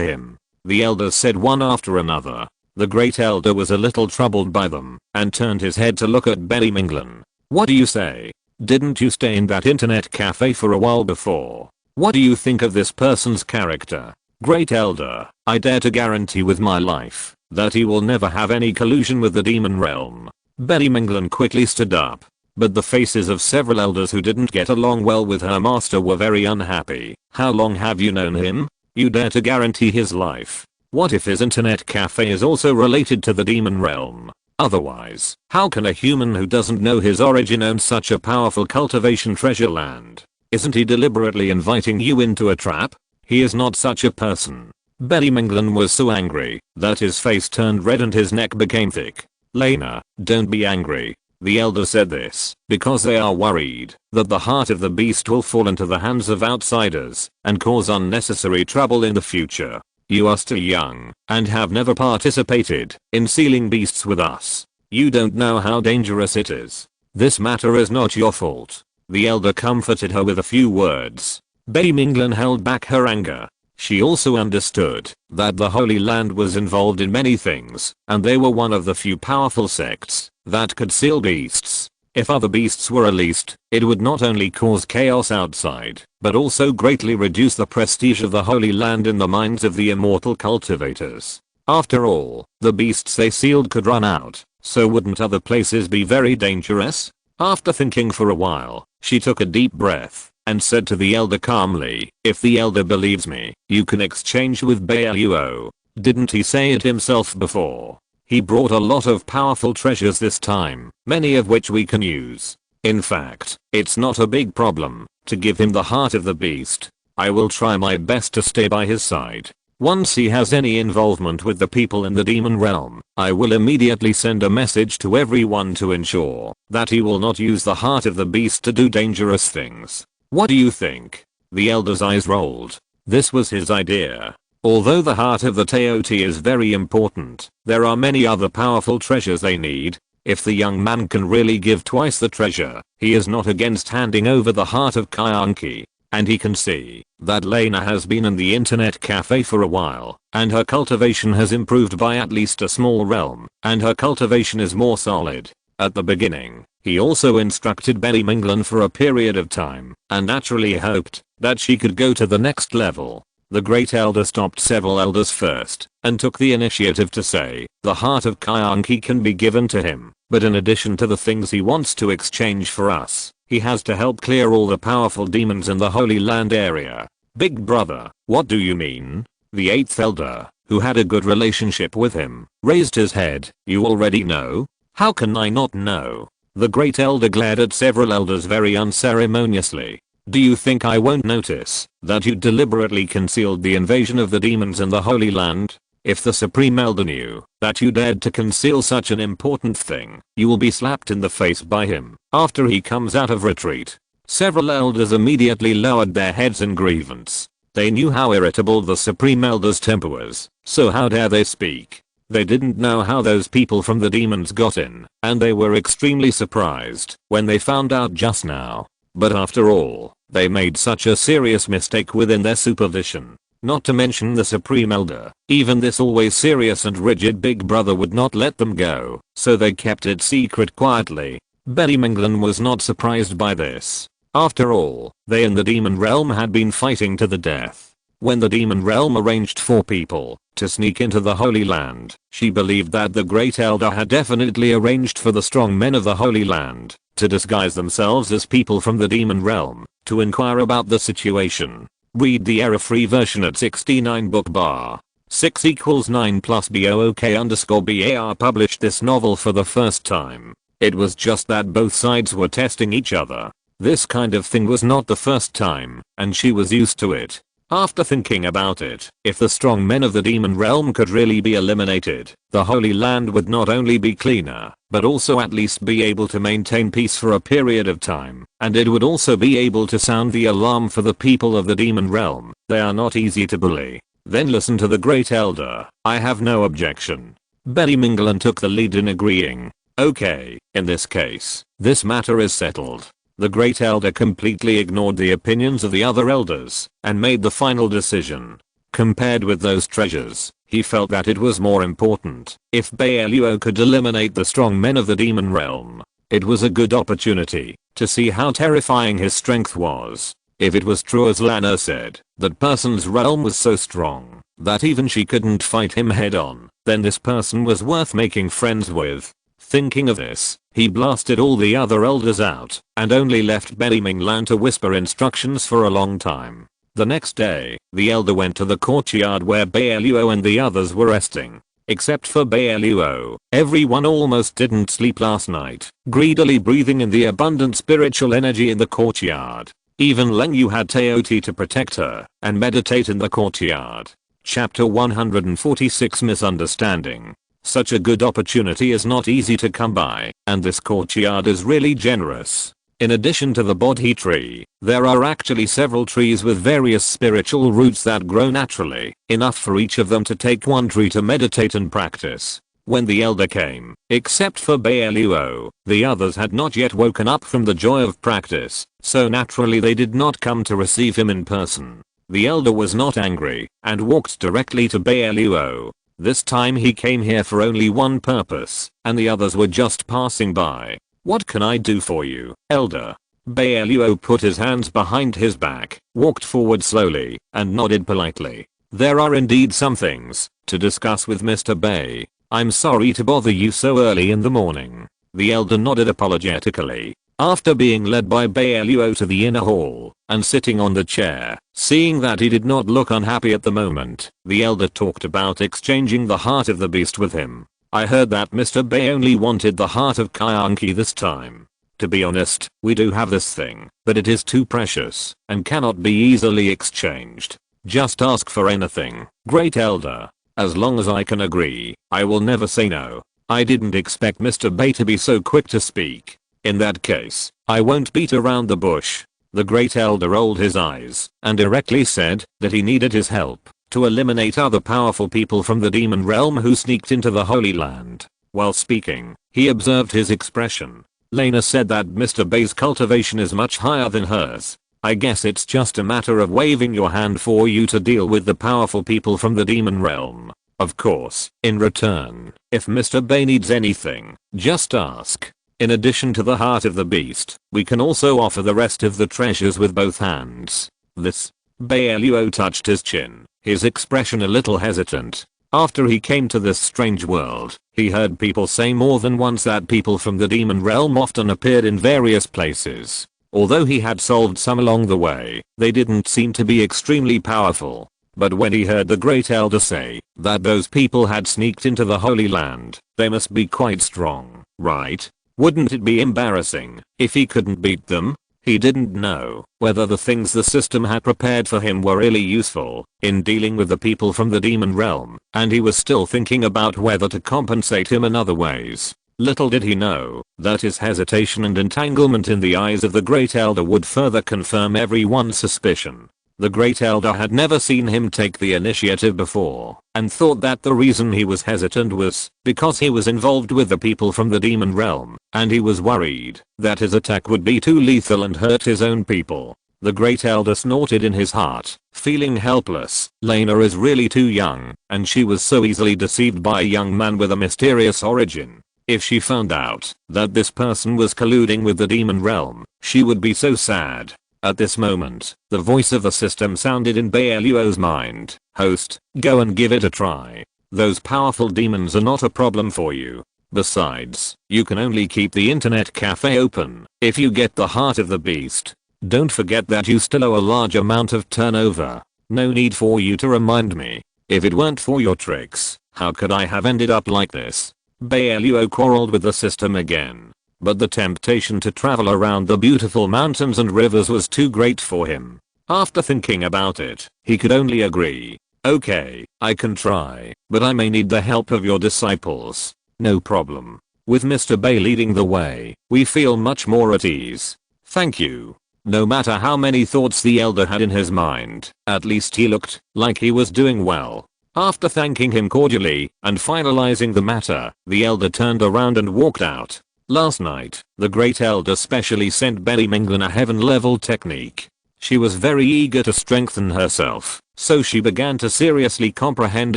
him. The elders said one after another. The great elder was a little troubled by them and turned his head to look at Betty Minglan. What do you say? Didn't you stay in that internet cafe for a while before? What do you think of this person's character? Great elder, I dare to guarantee with my life that he will never have any collusion with the demon realm. Betty Minglan quickly stood up, but the faces of several elders who didn't get along well with her master were very unhappy. How long have you known him? You dare to guarantee his life? What if his internet cafe is also related to the demon realm? Otherwise, how can a human who doesn't know his origin own such a powerful cultivation treasure land? Isn't he deliberately inviting you into a trap? He is not such a person. Betty Minglan was so angry that his face turned red and his neck became thick. Lena, don't be angry. The elder said this because they are worried that the heart of the beast will fall into the hands of outsiders and cause unnecessary trouble in the future. You are still young and have never participated in sealing beasts with us. You don't know how dangerous it is. This matter is not your fault. The elder comforted her with a few words. Betty Minglan held back her anger. She also understood that the Holy Land was involved in many things, and they were one of the few powerful sects that could seal beasts. If other beasts were released, it would not only cause chaos outside, but also greatly reduce the prestige of the Holy Land in the minds of the immortal cultivators. After all, the beasts they sealed could run out, so wouldn't other places be very dangerous? After thinking for a while, she took a deep breath and said to the elder calmly, if the elder believes me, you can exchange with Bai Luo. Didn't he say it himself before? He brought a lot of powerful treasures this time, many of which we can use. In fact, it's not a big problem to give him the heart of the beast. I will try my best to stay by his side. Once he has any involvement with the people in the demon realm, I will immediately send a message to everyone to ensure that he will not use the heart of the beast to do dangerous things. What do you think? The elder's eyes rolled. This was his idea. Although the heart of the Teoti is very important, there are many other powerful treasures they need. If the young man can really give twice the treasure, he is not against handing over the heart of Kyanki. And he can see that Lena has been in the internet cafe for a while, and her cultivation has improved by at least a small realm, and her cultivation is more solid. At the beginning, he also instructed Betty Minglan for a period of time, and naturally hoped that she could go to the next level. The great elder stopped several elders first, and took the initiative to say, the heart of Kyanki can be given to him, but in addition to the things he wants to exchange for us, he has to help clear all the powerful demons in the Holy Land area. Big brother, what do you mean? The 8th elder, who had a good relationship with him, raised his head. You already know? How can I not know? The great elder glared at several elders very unceremoniously. Do you think I won't notice that you deliberately concealed the invasion of the demons in the Holy Land? If the Supreme Elder knew that you dared to conceal such an important thing, you will be slapped in the face by him after he comes out of retreat. Several elders immediately lowered their heads in grievance. They knew how irritable the Supreme Elder's temper was, so how dare they speak? They didn't know how those people from the demons got in, and they were extremely surprised when they found out just now. But after all, they made such a serious mistake within their supervision. Not to mention the Supreme Elder. Even this always serious and rigid big brother would not let them go, so they kept it secret quietly. Betty Minglan was not surprised by this. After all, they in the demon realm had been fighting to the death. When the demon realm arranged for people to sneak into the Holy Land, she believed that the Great Elder had definitely arranged for the strong men of the Holy Land to disguise themselves as people from the demon realm to inquire about the situation. Read the error-free version at 69 book bar. 6 equals 9 plus BOOK_BAR published this novel for the first time. It was just that both sides were testing each other. This kind of thing was not the first time, and she was used to it. After thinking about it, if the strong men of the demon realm could really be eliminated, the Holy Land would not only be cleaner, but also at least be able to maintain peace for a period of time, and it would also be able to sound the alarm for the people of the demon realm. They are not easy to bully. Then listen to the Great Elder. I have no objection. Betty Minglan took the lead in agreeing. Okay, in this case, this matter is settled. The Great Elder completely ignored the opinions of the other elders and made the final decision. Compared with those treasures, he felt that it was more important if Bai Luo could eliminate the strong men of the demon realm. It was a good opportunity to see how terrifying his strength was. If it was true as Lana said, that person's realm was so strong that even she couldn't fight him head on, then this person was worth making friends with. Thinking of this, he blasted all the other elders out and only left Beliming Lan to whisper instructions for a long time. The next day, the elder went to the courtyard where Bai Luo and the others were resting. Except for Bai Luo, everyone almost didn't sleep last night, greedily breathing in the abundant spiritual energy in the courtyard. Even Leng Yu had Teoti to protect her and meditate in the courtyard. Chapter 146 Misunderstanding. Such a good opportunity is not easy to come by, and this courtyard is really generous. In addition to the Bodhi tree, there are actually several trees with various spiritual roots that grow naturally, enough for each of them to take one tree to meditate and practice. When the elder came, except for Bai Luo, the others had not yet woken up from the joy of practice, so naturally they did not come to receive him in person. The elder was not angry and walked directly to Bai Luo. This time he came here for only one purpose, and the others were just passing by. "What can I do for you, elder?" Bai Luo put his hands behind his back, walked forward slowly, and nodded politely. "There are indeed some things to discuss with Mr. Bai. I'm sorry to bother you so early in the morning." The elder nodded apologetically. After being led by Bai Luo to the inner hall and sitting on the chair, seeing that he did not look unhappy at the moment, the elder talked about exchanging the heart of the beast with him. "I heard that Mr. Bai only wanted the heart of Kyanki this time. To be honest, we do have this thing, but it is too precious and cannot be easily exchanged. Just ask for anything, Great Elder. As long as I can agree, I will never say no." I didn't expect Mr. Bai to be so quick to speak. "In that case, I won't beat around the bush." The Great Elder rolled his eyes and directly said that he needed his help to eliminate other powerful people from the demon realm who sneaked into the Holy Land. While speaking, he observed his expression. Lena said that Mr. Bai's cultivation is much higher than hers. "I guess it's just a matter of waving your hand for you to deal with the powerful people from the demon realm. Of course, in return, if Mr. Bai needs anything, just ask. In addition to the heart of the beast, we can also offer the rest of the treasures with both hands." This. Bai Luo touched his chin, his expression a little hesitant. After he came to this strange world, he heard people say more than once that people from the demon realm often appeared in various places. Although he had solved some along the way, they didn't seem to be extremely powerful. But when he heard the Great Elder say that those people had sneaked into the Holy Land, they must be quite strong, right? Wouldn't it be embarrassing if he couldn't beat them? He didn't know whether the things the system had prepared for him were really useful in dealing with the people from the demon realm, and he was still thinking about whether to compensate him in other ways. Little did he know that his hesitation and entanglement in the eyes of the Great Elder would further confirm everyone's suspicion. The Great Elder had never seen him take the initiative before, and thought that the reason he was hesitant was because he was involved with the people from the demon realm, and he was worried that his attack would be too lethal and hurt his own people. The Great Elder snorted in his heart, feeling helpless. Lena is really too young, and she was so easily deceived by a young man with a mysterious origin. If she found out that this person was colluding with the demon realm, she would be so sad. At this moment, the voice of the system sounded in Bai Luo's mind. "Host, go and give it a try. Those powerful demons are not a problem for you. Besides, you can only keep the internet cafe open if you get the heart of the beast. Don't forget that you still owe a large amount of turnover. No need for you to remind me. If it weren't for your tricks, how could I have ended up like this?" Bai Luo quarreled with the system again. But the temptation to travel around the beautiful mountains and rivers was too great for him. After thinking about it, he could only agree. "Okay, I can try, but I may need the help of your disciples." "No problem. With Mr. Bai leading the way, we feel much more at ease. Thank you." No matter how many thoughts the elder had in his mind, at least he looked like he was doing well. After thanking him cordially and finalizing the matter, the elder turned around and walked out. Last night, the Great Elder specially sent Bai Luo a heaven level technique. She was very eager to strengthen herself, so she began to seriously comprehend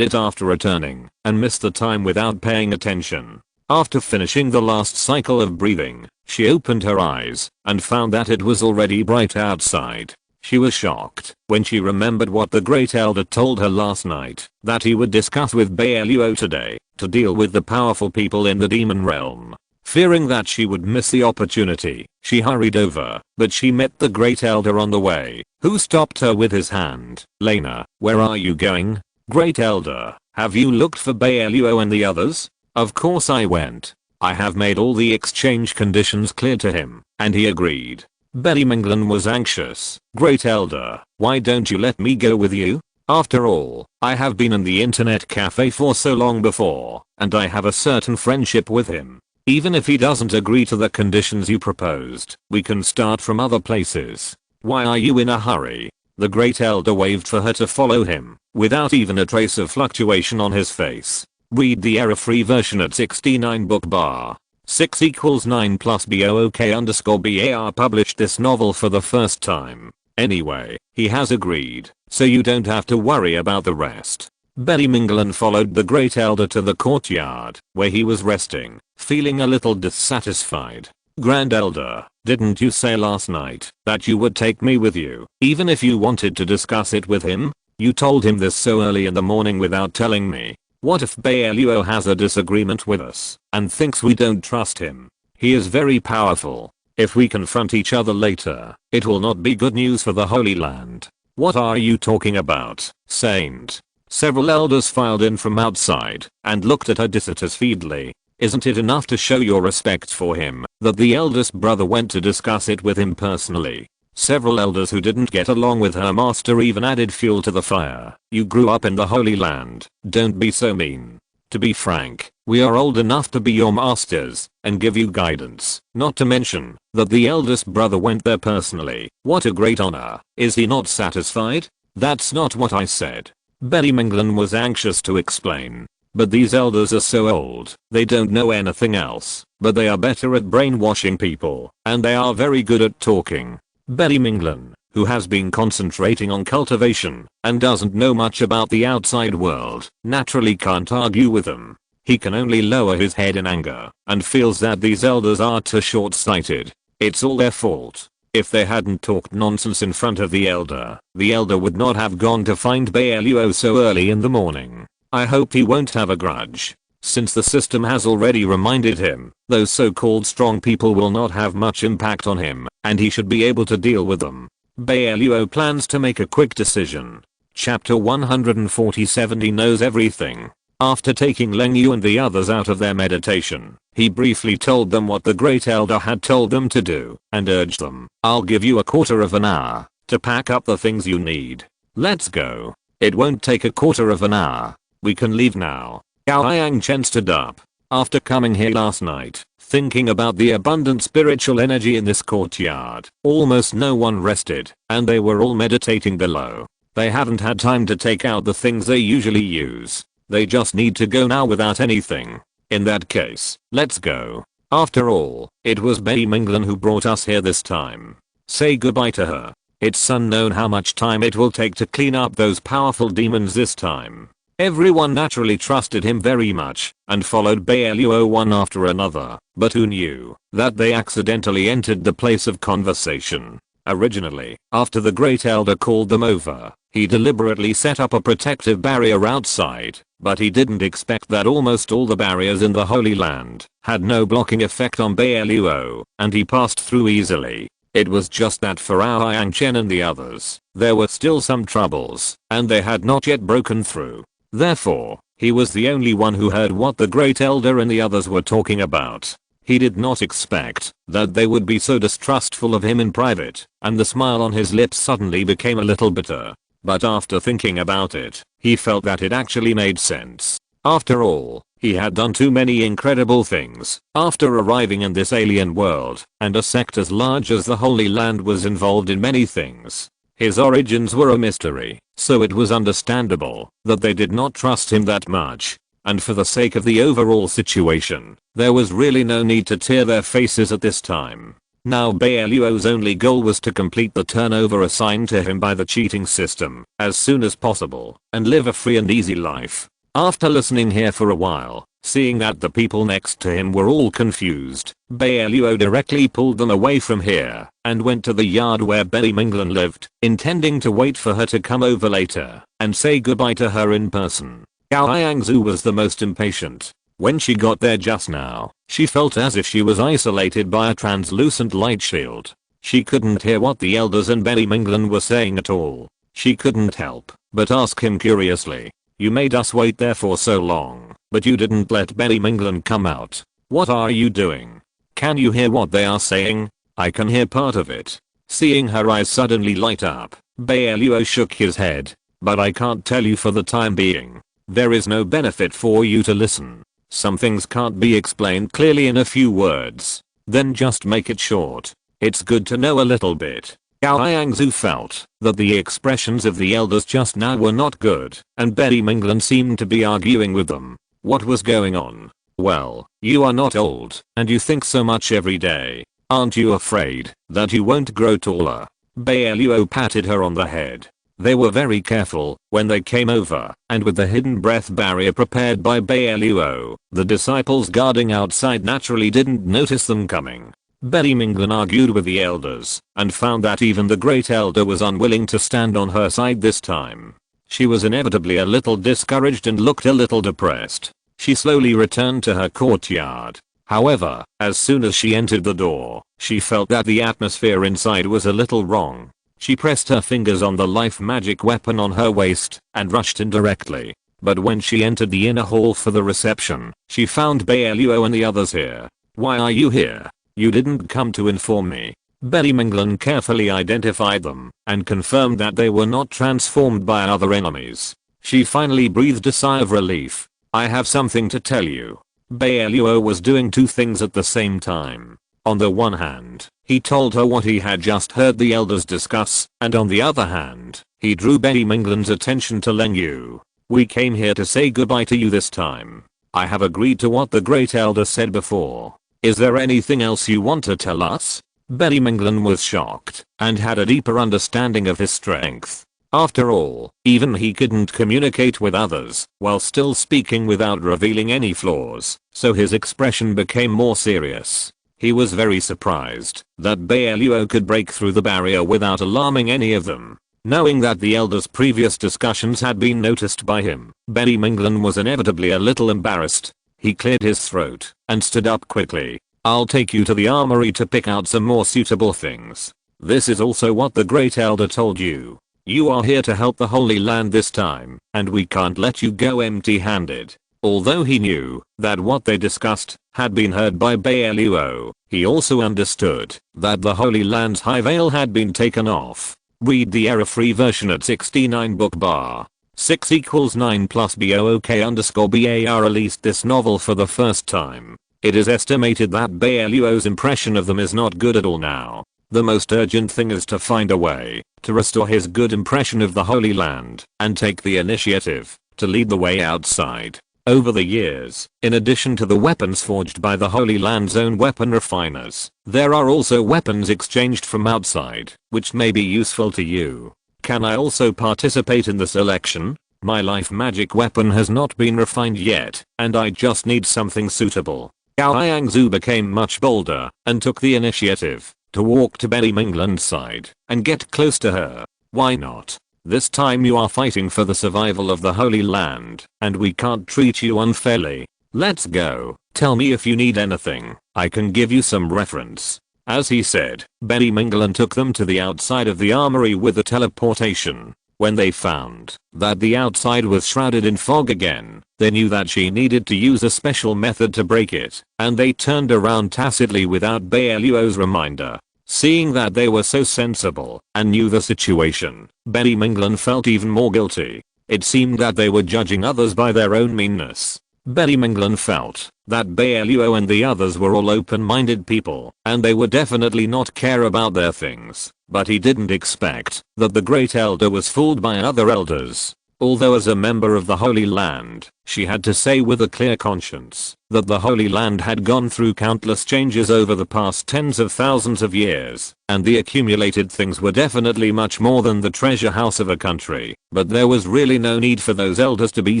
it after returning, and missed the time without paying attention. After finishing the last cycle of breathing, she opened her eyes, and found that it was already bright outside. She was shocked when she remembered what the Great Elder told her last night, that he would discuss with Bai Luo today, to deal with the powerful people in the demon realm. Fearing that she would miss the opportunity, she hurried over, but she met the Great Elder on the way, who stopped her with his hand. "Lena, where are you going?" "Great Elder, have you looked for Bai Luo and the others?" "Of course I went. I have made all the exchange conditions clear to him, and he agreed." Bai Luo was anxious. "Great Elder, why don't you let me go with you? After all, I have been in the internet cafe for so long before, and I have a certain friendship with him. Even if he doesn't agree to the conditions you proposed, we can start from other places. Why are you in a hurry?" The Great Elder waved for her to follow him, without even a trace of fluctuation on his face. Read the error-free version at 69 book bar. 6 equals 9 plus BOOK_BAR published this novel for the first time. Anyway, he has agreed, so you don't have to worry about the rest. Bai Luo followed the Great Elder to the courtyard, where he was resting, feeling a little dissatisfied. "Grand Elder, didn't you say last night that you would take me with you, even if you wanted to discuss it with him? You told him this so early in the morning without telling me. What if Bai Luo has a disagreement with us, and thinks we don't trust him? He is very powerful. If we confront each other later, it will not be good news for the Holy Land." "What are you talking about, Saint?" Several elders filed in from outside, and looked at her dissatisfiedly. "Isn't it enough to show your respect for him, that the eldest brother went to discuss it with him personally?" Several elders who didn't get along with her master even added fuel to the fire. "You grew up in the Holy Land, don't be so mean. To be frank, we are old enough to be your masters, and give you guidance, not to mention that the eldest brother went there personally. What a great honor. Is he not satisfied?" "That's not what I said." Bai Luo was anxious to explain. "But these elders are so old, they don't know anything else, but they are better at brainwashing people, and they are very good at talking." Bai Luo, who has been concentrating on cultivation, and doesn't know much about the outside world, naturally can't argue with them. He can only lower his head in anger, and feels that these elders are too short-sighted. It's all their fault. If they hadn't talked nonsense in front of the elder would not have gone to find Bai Luo so early in the morning. I hope he won't have a grudge. Since the system has already reminded him, those so-called strong people will not have much impact on him, and he should be able to deal with them. Bai Luo plans to make a quick decision. Chapter 147. He knows everything. After taking Leng Yu and the others out of their meditation, he briefly told them what the Great Elder had told them to do, and urged them, "I'll give you a quarter of an hour to pack up the things you need. Let's go." "It won't take a quarter of an hour. We can leave now." Gao Yang stood up. After coming here last night, thinking about the abundant spiritual energy in this courtyard, almost no one rested, and they were all meditating below. They haven't had time to take out the things they usually use. They just need to go now without anything. In that case, let's go. After all, it was Bai Luo who brought us here this time. Say goodbye to her. It's unknown how much time it will take to clean up those powerful demons this time. Everyone naturally trusted him very much, and followed Bai Luo one after another, but who knew that they accidentally entered the place of conversation. Originally, after the Great Elder called them over, he deliberately set up a protective barrier outside, but he didn't expect that almost all the barriers in the Holy Land had no blocking effect on Bai Luo, and he passed through easily. It was just that for Yang and the others, there were still some troubles, and they had not yet broken through. Therefore, he was the only one who heard what the Great Elder and the others were talking about. He did not expect that they would be so distrustful of him in private, and the smile on his lips suddenly became a little bitter. But after thinking about it, he felt that it actually made sense. After all, he had done too many incredible things after arriving in this alien world, and a sect as large as the Holy Land was involved in many things. His origins were a mystery, so it was understandable that they did not trust him that much. and for the sake of the overall situation, there was really no need to tear their faces at this time. Now Bai Luo's only goal was to complete the turnover assigned to him by the cheating system as soon as possible and live a free and easy life. After listening here for a while, seeing that the people next to him were all confused, Bai Luo directly pulled them away from here and went to the yard where Betty Minglan lived, intending to wait for her to come over later and say goodbye to her in person. Gao Yangzu was the most impatient. When she got there just now, she felt as if she was isolated by a translucent light shield. She couldn't hear what the elders and Betty Minglan were saying at all. She couldn't help but ask him curiously, "You made us wait there for so long, but you didn't let Betty Minglan come out. What are you doing? Can you hear what they are saying?" "I can hear part of it." Seeing her eyes suddenly light up, Bai Luo shook his head. "But I can't tell you for the time being. There is no benefit for you to listen. Some things can't be explained clearly in a few words. Then just make it short. It's good to know a little bit." Gao Yangzu felt that the expressions of the elders just now were not good, and Betty Minglan seemed to be arguing with them. What was going on? "Well, you are not old, and you think so much every day. Aren't you afraid that you won't grow taller?" Bai Luo patted her on the head. They were very careful when they came over, and with the hidden breath barrier prepared by Bai Luo, the disciples guarding outside naturally didn't notice them coming. Betty Minglan argued with the elders and found that even the great elder was unwilling to stand on her side this time. She was inevitably a little discouraged and looked a little depressed. She slowly returned to her courtyard. However, as soon as she entered the door, she felt that the atmosphere inside was a little wrong. She pressed her fingers on the life magic weapon on her waist and rushed in directly. But when she entered the inner hall for the reception, she found Bai Luo and the others here. "Why are you here? You didn't come to inform me." Betty Minglan carefully identified them and confirmed that they were not transformed by other enemies. She finally breathed a sigh of relief. "I have something to tell you." Bai Luo was doing two things at the same time. On the one hand, he told her what he had just heard the elders discuss, and on the other hand, he drew Betty Minglan's attention to Leng Yu. "We came here to say goodbye to you this time. I have agreed to what the great elder said before. Is there anything else you want to tell us?" Betty Minglan was shocked and had a deeper understanding of his strength. After all, even he couldn't communicate with others while still speaking without revealing any flaws, so his expression became more serious. He was very surprised that Bai Luo could break through the barrier without alarming any of them. Knowing that the elders' previous discussions had been noticed by him, Betty Minglan was inevitably a little embarrassed. He cleared his throat and stood up quickly. "I'll take you to the armory to pick out some more suitable things. This is also what the great elder told you. You are here to help the Holy Land this time, and we can't let you go empty-handed." Although he knew that what they discussed had been heard by Bai Luo, he also understood that the Holy Land's high veil had been taken off. Read the error-free version at 69 book bar. 6 = 9 plus BOOK_BAR released this novel for the first time. It is estimated that Bai Luo's impression of them is not good at all now. The most urgent thing is to find a way to restore his good impression of the Holy Land and take the initiative to lead the way outside. Over the years, in addition to the weapons forged by the Holy Land's own weapon refiners, there are also weapons exchanged from outside, which may be useful to you. Can I also participate in the selection? My life magic weapon has not been refined yet, and I just need something suitable. Gao Yangzu became much bolder and took the initiative to walk to Betty Minglan's side and get close to her. "Why not? This time you are fighting for the survival of the Holy Land, and we can't treat you unfairly. Let's go. Tell me if you need anything. I can give you some reference." As he said, Betty Minglan took them to the outside of the armory with the teleportation. When they found that the outside was shrouded in fog again, they knew that she needed to use a special method to break it, and they turned around tacitly without Bai Luo's reminder. Seeing that they were so sensible and knew the situation, Betty Minglan felt even more guilty. It seemed that they were judging others by their own meanness. Betty Minglan felt that Bai Luo and the others were all open-minded people, and they would definitely not care about their things, but he didn't expect that the great elder was fooled by other elders. Although as a member of the Holy Land, she had to say with a clear conscience that the Holy Land had gone through countless changes over the past tens of thousands of years, and the accumulated things were definitely much more than the treasure house of a country, but there was really no need for those elders to be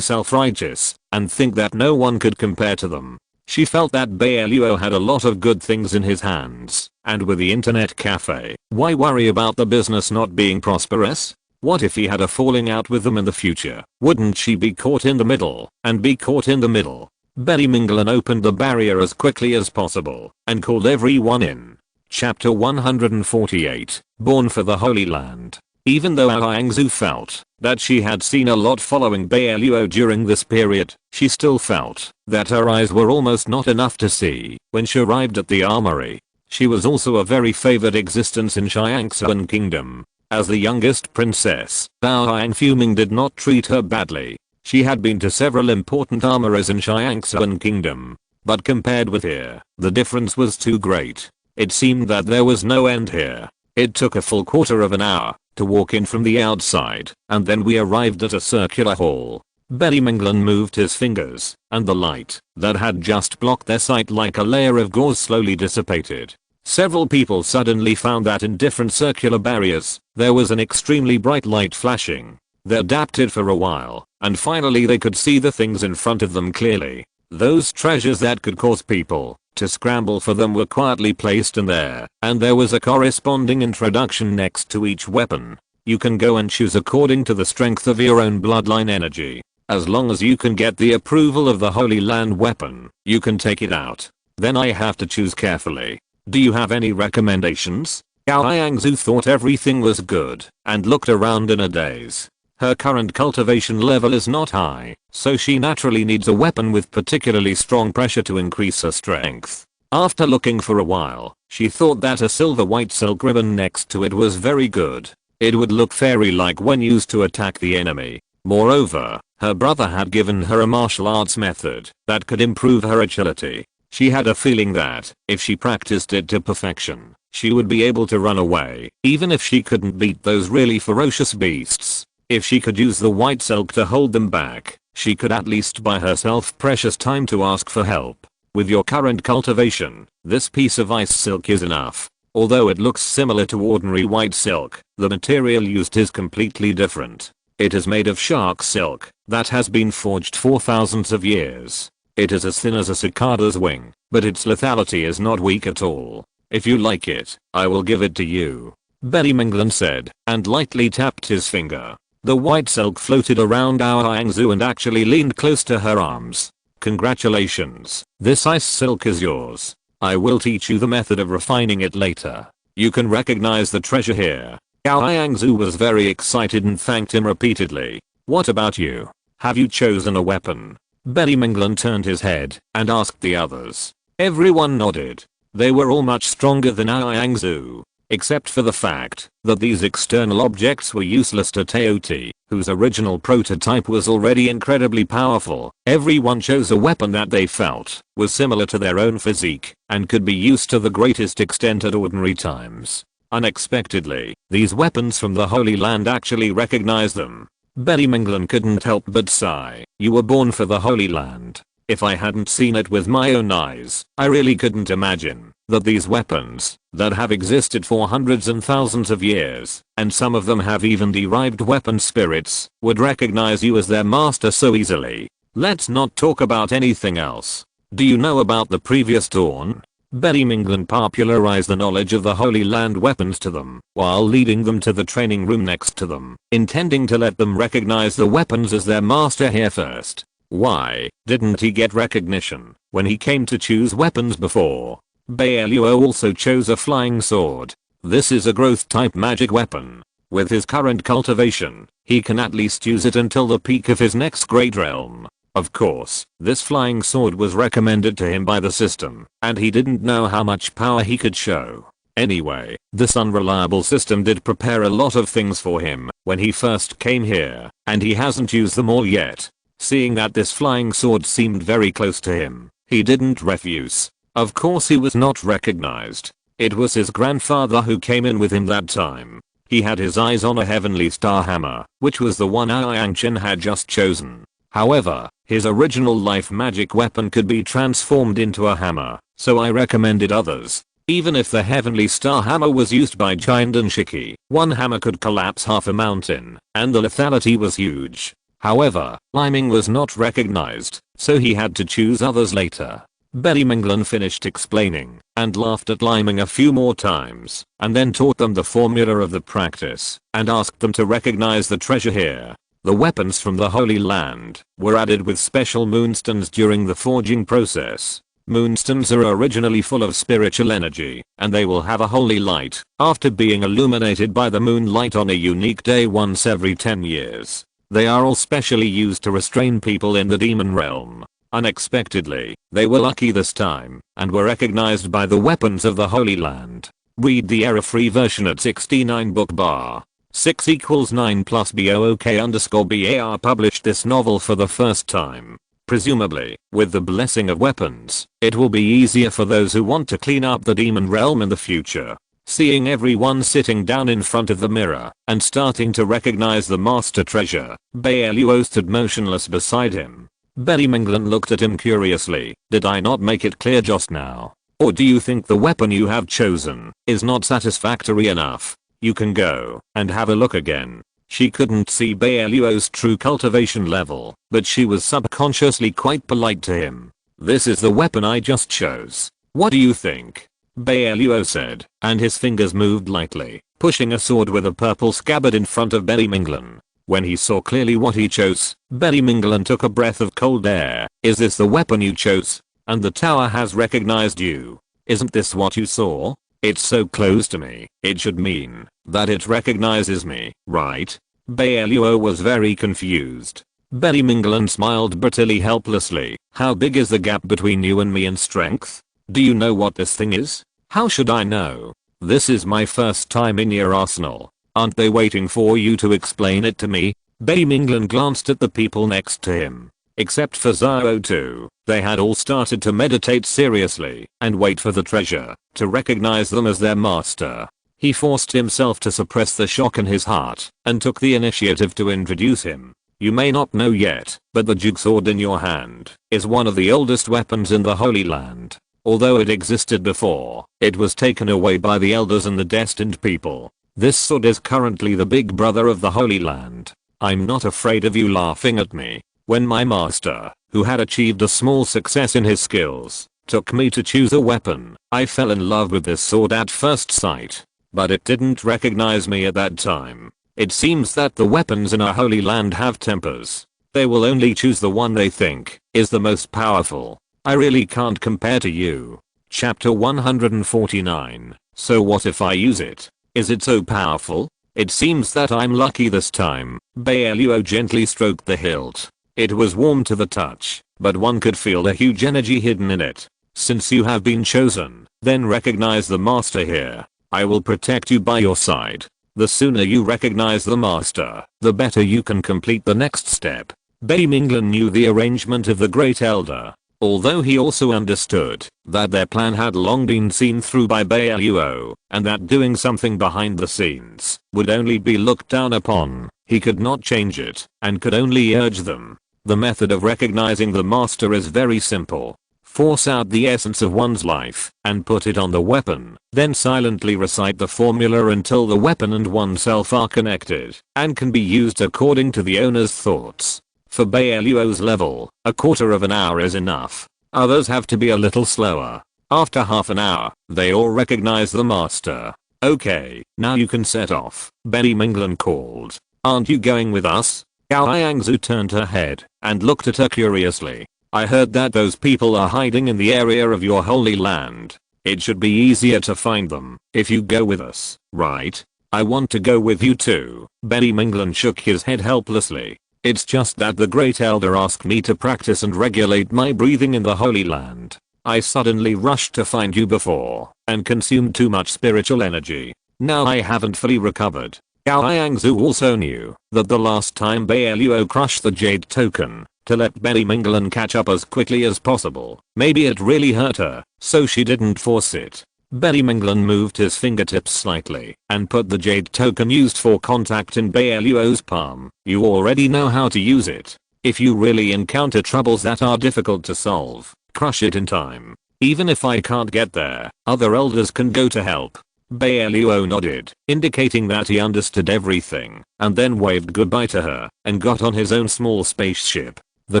self-righteous and think that no one could compare to them. She felt that Bai Luo had a lot of good things in his hands, and with the internet cafe, why worry about the business not being prosperous? What if he had a falling out with them in the future? Wouldn't she be caught in the middle, and be caught in the middle? Betty Minglan opened the barrier as quickly as possible, and called everyone in. Chapter 148, Born for the Holy Land. Even though Aangzu felt that she had seen a lot following Bai Luo during this period, she still felt that her eyes were almost not enough to see when she arrived at the armory. She was also a very favored existence in Xiangsuan Kingdom. As the youngest princess, Bao Fuming did not treat her badly. She had been to several important armorers in Xiangsuan Kingdom, but compared with here, the difference was too great. It seemed that there was no end here. It took a full quarter of an hour to walk in from the outside, and then we arrived at a circular hall. Betty Minglan moved his fingers, and the light that had just blocked their sight like a layer of gauze slowly dissipated. Several people suddenly found that in different circular barriers, there was an extremely bright light flashing. They adapted for a while, and finally they could see the things in front of them clearly. Those treasures that could cause people to scramble for them were quietly placed in there, and there was a corresponding introduction next to each weapon. You can go and choose according to the strength of your own bloodline energy. As long as you can get the approval of the Holy Land weapon, you can take it out. Then I have to choose carefully. Do you have any recommendations? Gao Yangzu thought everything was good and looked around in a daze. Her current cultivation level is not high, so she naturally needs a weapon with particularly strong pressure to increase her strength. After looking for a while, she thought that a silver white silk ribbon next to it was very good. It would look fairy-like when used to attack the enemy. Moreover, her brother had given her a martial arts method that could improve her agility. She had a feeling that, if she practiced it to perfection, she would be able to run away, even if she couldn't beat those really ferocious beasts. If she could use the white silk to hold them back, she could at least buy herself precious time to ask for help. With your current cultivation, this piece of ice silk is enough. Although it looks similar to ordinary white silk, the material used is completely different. It is made of shark silk that has been forged for thousands of years. It is as thin as a cicada's wing, but its lethality is not weak at all. If you like it, I will give it to you, Betty Minglan said, and lightly tapped his finger. The white silk floated around our Yangzu and actually leaned close to her arms. Congratulations, this ice silk is yours. I will teach you the method of refining it later. You can recognize the treasure here. Gao Yangzu was very excited and thanked him repeatedly. What about you? Have you chosen a weapon? Betty Minglan turned his head and asked the others. Everyone nodded. They were all much stronger than Yangzu, except for the fact that these external objects were useless to Teoti, whose original prototype was already incredibly powerful. Everyone chose a weapon that they felt was similar to their own physique and could be used to the greatest extent at ordinary times. Unexpectedly, these weapons from the Holy Land actually recognized them. Betty Minglan couldn't help but sigh. You were born for the Holy Land. If I hadn't seen it with my own eyes, I really couldn't imagine that these weapons that have existed for hundreds and thousands of years, and some of them have even derived weapon spirits, would recognize you as their master so easily. Let's not talk about anything else. Do you know about the previous dawn? Betty Minglan popularized the knowledge of the Holy Land weapons to them while leading them to the training room next to them, intending to let them recognize the weapons as their master here first. Why didn't he get recognition when he came to choose weapons before? Bai Luo also chose a flying sword. This is a growth type magic weapon. With his current cultivation, he can at least use it until the peak of his next great realm. Of course, this flying sword was recommended to him by the system, and he didn't know how much power he could show. Anyway, this unreliable system did prepare a lot of things for him when he first came here, and he hasn't used them all yet. Seeing that this flying sword seemed very close to him, he didn't refuse. Of course he was not recognized. It was his grandfather who came in with him that time. He had his eyes on a heavenly star hammer, which was the one Yang Chen had just chosen. However, his original life magic weapon could be transformed into a hammer, so I recommended others. Even if the heavenly star hammer was used by Giant and Shiki, one hammer could collapse half a mountain, and the lethality was huge. However, liming was not recognized, so he had to choose others later. Betty Minglin finished explaining, and laughed at liming a few more times, and then taught them the formula of the practice, and asked them to recognize the treasure here. The weapons from the Holy Land were added with special moonstones during the forging process. Moonstones are originally full of spiritual energy, and they will have a holy light after being illuminated by the moonlight on a unique day once every 10 years. They are all specially used to restrain people in the demon realm. Unexpectedly, they were lucky this time, and were recognized by the weapons of the Holy Land. Read the error-free version at 69 book bar. 6 equals 9 plus BOOK_BAR published this novel for the first time. Presumably, with the blessing of weapons, it will be easier for those who want to clean up the demon realm in the future. Seeing everyone sitting down in front of the mirror and starting to recognize the master treasure, Bai Luo stood motionless beside him. Betty Minglin looked at him curiously. Did I not make it clear just now? Or do you think the weapon you have chosen is not satisfactory enough? You can go and have a look again. She couldn't see Bai Luo's true cultivation level, but she was subconsciously quite polite to him. This is the weapon I just chose. What do you think? Bai Luo said, and his fingers moved lightly, pushing a sword with a purple scabbard in front of Betty Minglin. When he saw clearly what he chose, Betty Minglin took a breath of cold air. Is this the weapon you chose? And the tower has recognized you. Isn't this what you saw? It's so close to me, it should mean that it recognizes me, right? Bai Luo was very confused. Betty Minglin smiled bitterly helplessly. How big is the gap between you and me in strength? Do you know what this thing is? How should I know? This is my first time in your arsenal. Aren't they waiting for you to explain it to me? Bai Minglin glanced at the people next to him. Except for Zhao too, they had all started to meditate seriously and wait for the treasure to recognize them as their master. He forced himself to suppress the shock in his heart and took the initiative to introduce him. You may not know yet, but the Jug sword in your hand is one of the oldest weapons in the Holy Land. Although it existed before, it was taken away by the elders and the destined people. This sword is currently the big brother of the Holy Land. I'm not afraid of you laughing at me. When my master, who had achieved a small success in his skills, took me to choose a weapon, I fell in love with this sword at first sight. But it didn't recognize me at that time. It seems that the weapons in our Holy Land have tempers. They will only choose the one they think is the most powerful. I really can't compare to you. Chapter 149. So what if I use it? Is it so powerful? It seems that I'm lucky this time. Bai Luo gently stroked the hilt. It was warm to the touch, but one could feel a huge energy hidden in it. Since you have been chosen, then recognize the master here. I will protect you by your side. The sooner you recognize the master, the better you can complete the next step. Bai Minglin knew the arrangement of the Great Elder, although he also understood that their plan had long been seen through by Bai Luo, and that doing something behind the scenes would only be looked down upon. He could not change it, and could only urge them. The method of recognizing the master is very simple. Force out the essence of one's life and put it on the weapon, then silently recite the formula until the weapon and oneself are connected and can be used according to the owner's thoughts. For Bai Luo's level, a quarter of an hour is enough. Others have to be a little slower. After half an hour, they all recognize the master. Okay, now you can set off, Betty Minglin called. Aren't you going with us? Gao Yangzu turned her head and looked at her curiously. I heard that those people are hiding in the area of your Holy Land. It should be easier to find them if you go with us, right? I want to go with you too. Betty Minglin shook his head helplessly. It's just that the Great Elder asked me to practice and regulate my breathing in the Holy Land. I suddenly rushed to find you before and consumed too much spiritual energy. Now I haven't fully recovered. Gao Yangzu also knew that the last time Bai Luo crushed the Jade token to let Betty Minglin catch up as quickly as possible, maybe it really hurt her, so she didn't force it. Betty Minglan moved his fingertips slightly and put the jade token used for contact in Bai Luo's palm. You already know how to use it. If you really encounter troubles that are difficult to solve, crush it in time. Even if I can't get there, other elders can go to help. Bai Luo nodded, indicating that he understood everything, and then waved goodbye to her and got on his own small spaceship. The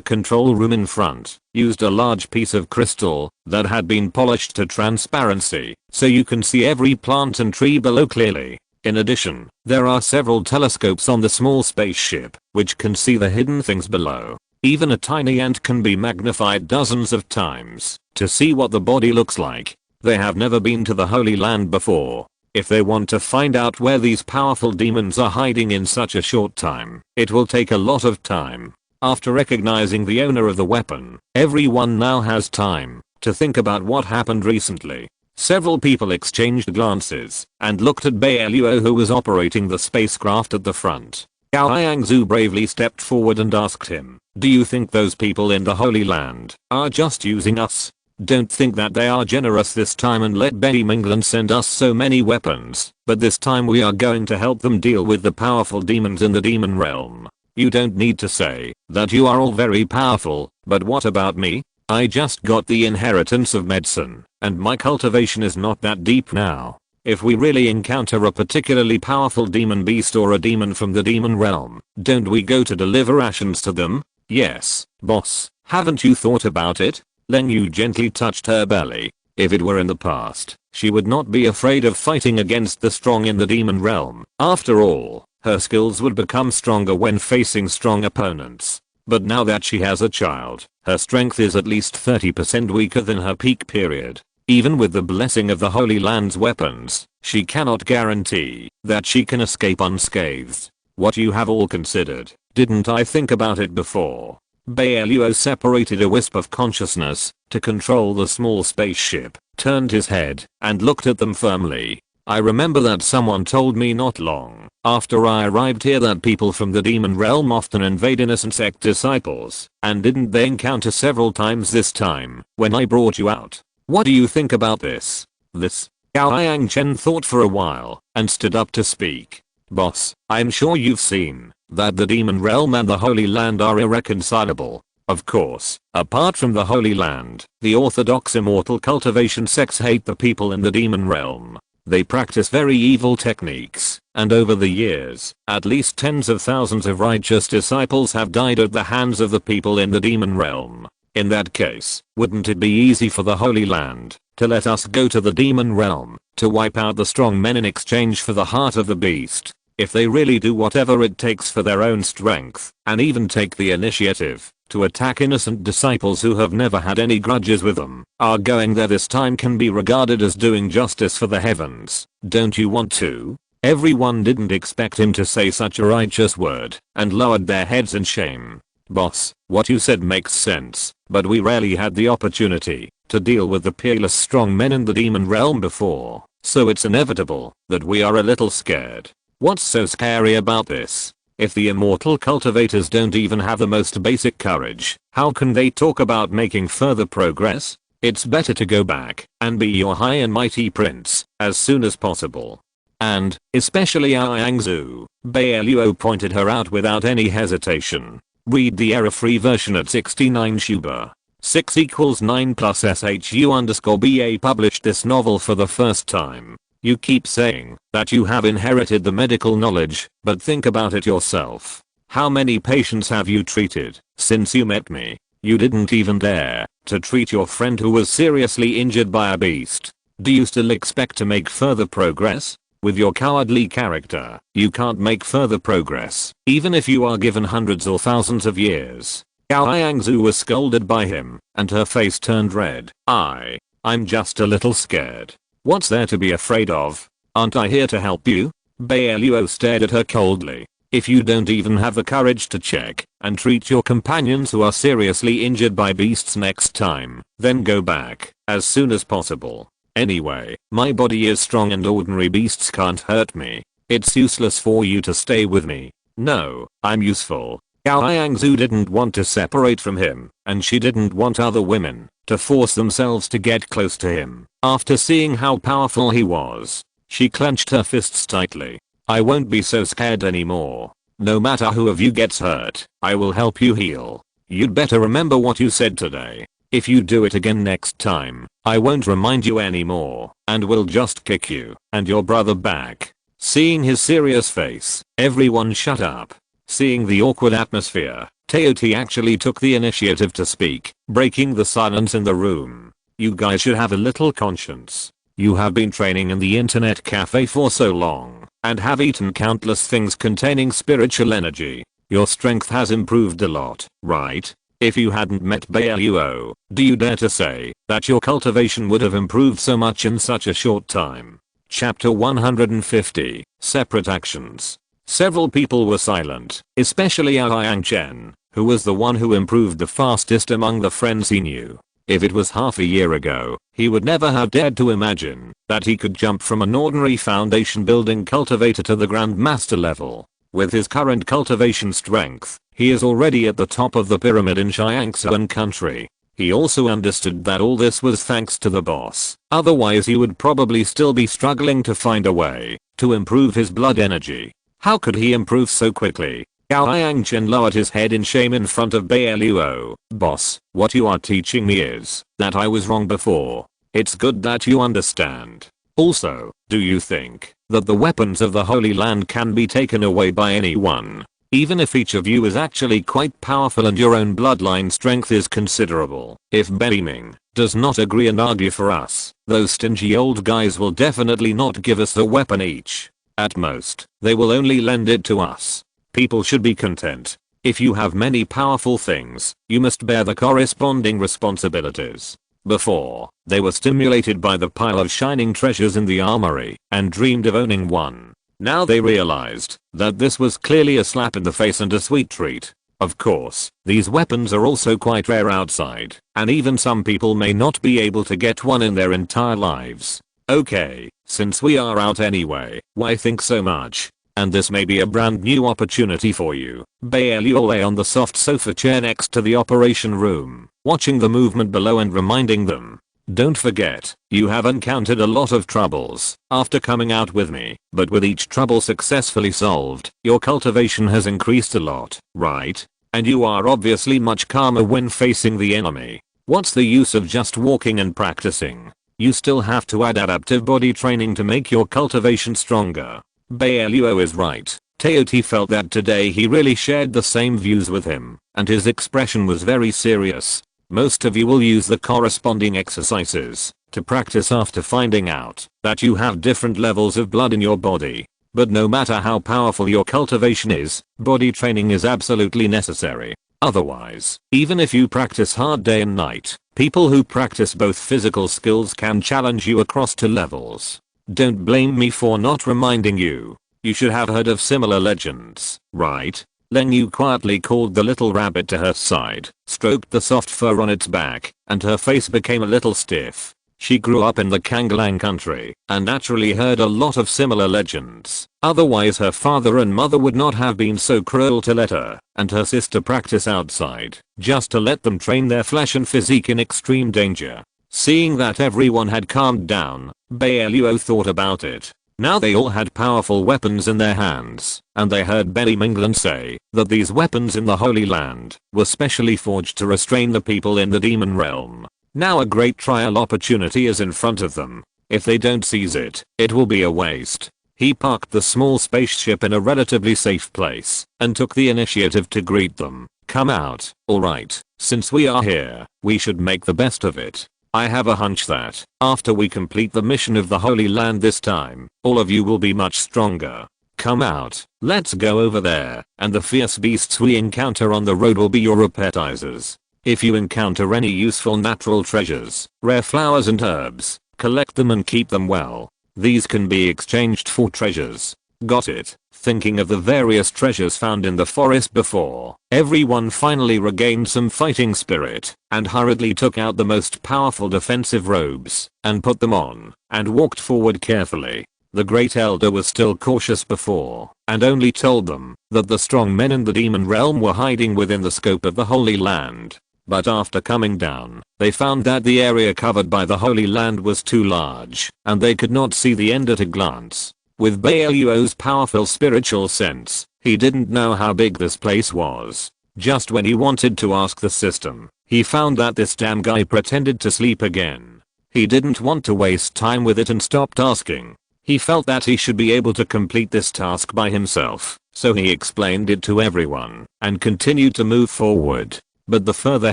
control room in front used a large piece of crystal that had been polished to transparency, so you can see every plant and tree below clearly. In addition, there are several telescopes on the small spaceship, which can see the hidden things below. Even a tiny ant can be magnified dozens of times to see what the body looks like. They have never been to the Holy Land before. If they want to find out where these powerful demons are hiding in such a short time, it will take a lot of time. After recognizing the owner of the weapon, everyone now has time to think about what happened recently. Several people exchanged glances and looked at Bai Luo, who was operating the spacecraft at the front. Gao Yangzu bravely stepped forward and asked him, "Do you think those people in the Holy Land are just using us? Don't think that they are generous this time and let Betty Minglan send us so many weapons, but this time we are going to help them deal with the powerful demons in the demon realm. You don't need to say that you are all very powerful, but what about me? I just got the inheritance of medicine, and my cultivation is not that deep now. If we really encounter a particularly powerful demon beast or a demon from the demon realm, don't we go to deliver rations to them?" "Yes, boss. Haven't you thought about it?" Leng Yu gently touched her belly. If it were in the past, she would not be afraid of fighting against the strong in the demon realm. After all, her skills would become stronger when facing strong opponents. But now that she has a child, her strength is at least 30% weaker than her peak period. Even with the blessing of the Holy Land's weapons, she cannot guarantee that she can escape unscathed. What you have all considered, didn't I think about it before? Bai Luo separated a wisp of consciousness to control the small spaceship, turned his head, and looked at them firmly. "I remember that someone told me not long after I arrived here that people from the demon realm often invade innocent sect disciples, and didn't they encounter several times this time when I brought you out? What do you think about this?" Gao Yangchen thought for a while and stood up to speak. "Boss, I'm sure you've seen that the demon realm and the Holy Land are irreconcilable. Of course, apart from the Holy Land, the orthodox Immortal Cultivation sects hate the people in the demon realm. They practice very evil techniques, and over the years, at least tens of thousands of righteous disciples have died at the hands of the people in the demon realm. In that case, wouldn't it be easy for the Holy Land to let us go to the demon realm to wipe out the strong men in exchange for the heart of the beast? If they really do whatever it takes for their own strength, and even take the initiative to attack innocent disciples who have never had any grudges with them, our going there this time can be regarded as doing justice for the heavens. Don't you want to?" Everyone didn't expect him to say such a righteous word and lowered their heads in shame. "Boss, what you said makes sense, but we rarely had the opportunity to deal with the peerless strong men in the demon realm before, so it's inevitable that we are a little scared." "What's so scary about this? If the immortal cultivators don't even have the most basic courage, how can they talk about making further progress? It's better to go back and be your high and mighty prince as soon as possible. And, especially Yangzu," Bai Luo pointed her out without any hesitation. "Read the error-free version at 69 Shuba. 6 = 9 + SHU_BA published this novel for the first time. You keep saying that you have inherited the medical knowledge, but think about it yourself. How many patients have you treated since you met me? You didn't even dare to treat your friend who was seriously injured by a beast. Do you still expect to make further progress? With your cowardly character, you can't make further progress, even if you are given hundreds or thousands of years." Gao Yangzu was scolded by him, and her face turned red. I'm just a little scared. What's there to be afraid of? Aren't I here to help you?" Bai Luo stared at her coldly. "If you don't even have the courage to check and treat your companions who are seriously injured by beasts next time, then go back as soon as possible. Anyway, my body is strong and ordinary beasts can't hurt me. It's useless for you to stay with me." "No, I'm useful." Gao Yangzu didn't want to separate from him, and she didn't want other women to force themselves to get close to him. After seeing how powerful he was, she clenched her fists tightly. I won't be so scared anymore. No matter who of you gets hurt, I will help you heal. You'd better remember what you said today. If you do it again next time, I won't remind you anymore, and will just kick you and your brother back. Seeing his serious face, everyone shut up. Seeing the awkward atmosphere, Teoti actually took the initiative to speak, breaking the silence in the room. You guys should have a little conscience. You have been training in the internet cafe for so long, and have eaten countless things containing spiritual energy. Your strength has improved a lot, right? If you hadn't met Bai Luo, do you dare to say that your cultivation would have improved so much in such a short time? Chapter 150, Separate Actions. Several people were silent, especially Yang Chen, who was the one who improved the fastest among the friends he knew. If it was half a year ago, he would never have dared to imagine that he could jump from an ordinary foundation building cultivator to the Grandmaster level. With his current cultivation strength, he is already at the top of the pyramid in Xiangsuan country. He also understood that all this was thanks to the boss, otherwise he would probably still be struggling to find a way to improve his blood energy. How could he improve so quickly? Yang Chen lowered his head in shame in front of Bai Luo. Boss, what you are teaching me is that I was wrong before. It's good that you understand. Also, do you think that the weapons of the Holy Land can be taken away by anyone? Even if each of you is actually quite powerful and your own bloodline strength is considerable. If Beiming does not agree and argue for us, those stingy old guys will definitely not give us a weapon each. At most, they will only lend it to us. People should be content. If you have many powerful things, you must bear the corresponding responsibilities. Before, they were stimulated by the pile of shining treasures in the armory and dreamed of owning one. Now they realized that this was clearly a slap in the face and a sweet treat. Of course, these weapons are also quite rare outside, and even some people may not be able to get one in their entire lives. Okay, since we are out anyway, why think so much? And this may be a brand new opportunity for you. Bai Luo lay on the soft sofa chair next to the operation room, watching the movement below and reminding them. Don't forget, you have encountered a lot of troubles after coming out with me, but with each trouble successfully solved, your cultivation has increased a lot, right? And you are obviously much calmer when facing the enemy. What's the use of just walking and practicing? You still have to add adaptive body training to make your cultivation stronger. Bai Luo is right. Teoti felt that today he really shared the same views with him, and his expression was very serious. Most of you will use the corresponding exercises to practice after finding out that you have different levels of blood in your body. But no matter how powerful your cultivation is, body training is absolutely necessary. Otherwise, even if you practice hard day and night, people who practice both physical skills can challenge you across 2 levels. Don't blame me for not reminding you. You should have heard of similar legends, right? Len Yu quietly called the little rabbit to her side, stroked the soft fur on its back, and her face became a little stiff. She grew up in the Kangalang country and naturally heard a lot of similar legends. Otherwise her father and mother would not have been so cruel to let her and her sister practice outside, just to let them train their flesh and physique in extreme danger. Seeing that everyone had calmed down, Bai Luo thought about it. Now they all had powerful weapons in their hands, and they heard Betty Mingland say that these weapons in the Holy Land were specially forged to restrain the people in the demon realm. Now a great trial opportunity is in front of them. If they don't seize it, it will be a waste. He parked the small spaceship in a relatively safe place and took the initiative to greet them. Come out, alright, since we are here, we should make the best of it. I have a hunch that, after we complete the mission of the Holy Land this time, all of you will be much stronger. Come out, let's go over there, and the fierce beasts we encounter on the road will be your appetizers. If you encounter any useful natural treasures, rare flowers and herbs, collect them and keep them well. These can be exchanged for treasures. Got it? Thinking of the various treasures found in the forest before, everyone finally regained some fighting spirit and hurriedly took out the most powerful defensive robes and put them on and walked forward carefully. The Great Elder was still cautious before and only told them that the strong men in the demon realm were hiding within the scope of the Holy Land. But after coming down, they found that the area covered by the Holy Land was too large, and they could not see the end at a glance. With Bai Luo's powerful spiritual sense, he didn't know how big this place was. Just when he wanted to ask the system, he found that this damn guy pretended to sleep again. He didn't want to waste time with it and stopped asking. He felt that he should be able to complete this task by himself, so he explained it to everyone and continued to move forward. But the further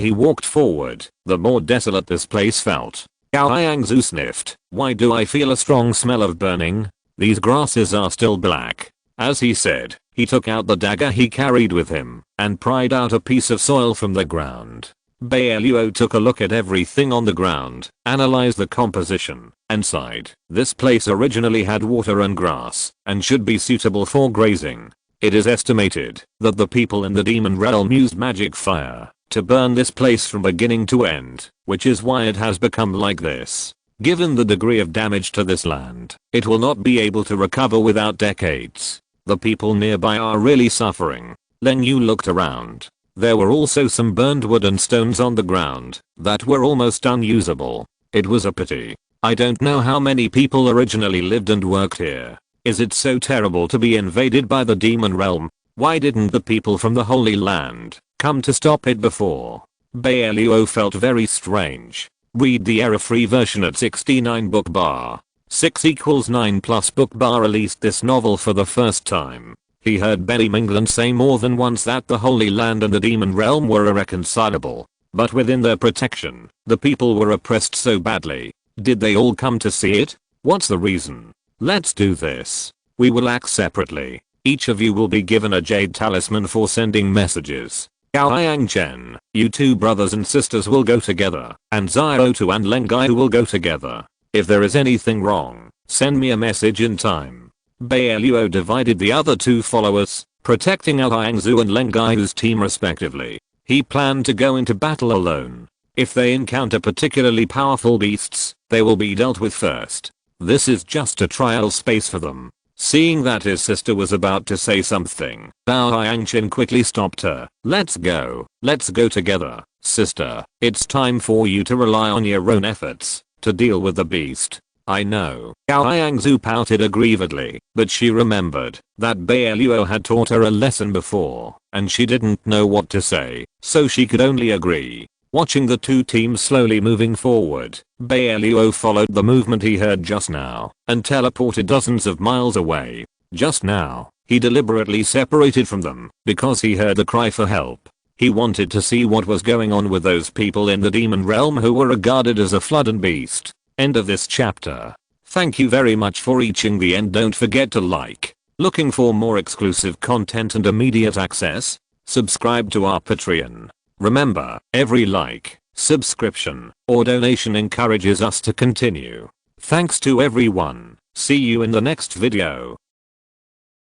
he walked forward, the more desolate this place felt. Gao Yangzu sniffed. Why do I feel a strong smell of burning? These grasses are still black. As he said, he took out the dagger he carried with him and pried out a piece of soil from the ground. Bai Luo took a look at everything on the ground, analyzed the composition, and sighed. This place originally had water and grass, and should be suitable for grazing. It is estimated that the people in the demon realm used magic fire to burn this place from beginning to end, which is why it has become like this. Given the degree of damage to this land, it will not be able to recover without decades. The people nearby are really suffering. Len Yu looked around. There were also some burned wood and stones on the ground that were almost unusable. It was a pity. I don't know how many people originally lived and worked here. Is it so terrible to be invaded by the demon realm? Why didn't the people from the Holy Land come to stop it before? Bai Luo felt very strange. Read the error-free version at 69 book bar. 6 equals 9 plus book bar released this novel for the first time. He heard Belly Mingland say more than once that the Holy Land and the demon realm were irreconcilable. But within their protection, the people were oppressed so badly. Did they all come to see it? What's the reason? Let's do this. We will act separately. Each of you will be given a jade talisman for sending messages. Gao Yang Chen, you two brothers and sisters will go together, and Ziotu and Lengai will go together. If there is anything wrong, send me a message in time. Bai Luo divided the other two followers, protecting Yangzu and Lengai's team respectively. He planned to go into battle alone. If they encounter particularly powerful beasts, they will be dealt with first. This is just a trial space for them. Seeing that his sister was about to say something, Bao Yangchen quickly stopped her. Let's go together, sister. It's time for you to rely on your own efforts to deal with the beast. I know. Gao Yangzu pouted aggrievedly, but she remembered that Bai Luo had taught her a lesson before, and she didn't know what to say, so she could only agree. Watching the two teams slowly moving forward, Bai Luo followed the movement he heard just now, and teleported dozens of miles away. Just now, he deliberately separated from them, because he heard the cry for help. He wanted to see what was going on with those people in the demon realm who were regarded as a flood and beast. End of this chapter. Thank you very much for reaching the end. Don't forget to like. Looking for more exclusive content and immediate access? Subscribe to our Patreon. Remember, every like, subscription, or donation encourages us to continue. Thanks to everyone. See you in the next video.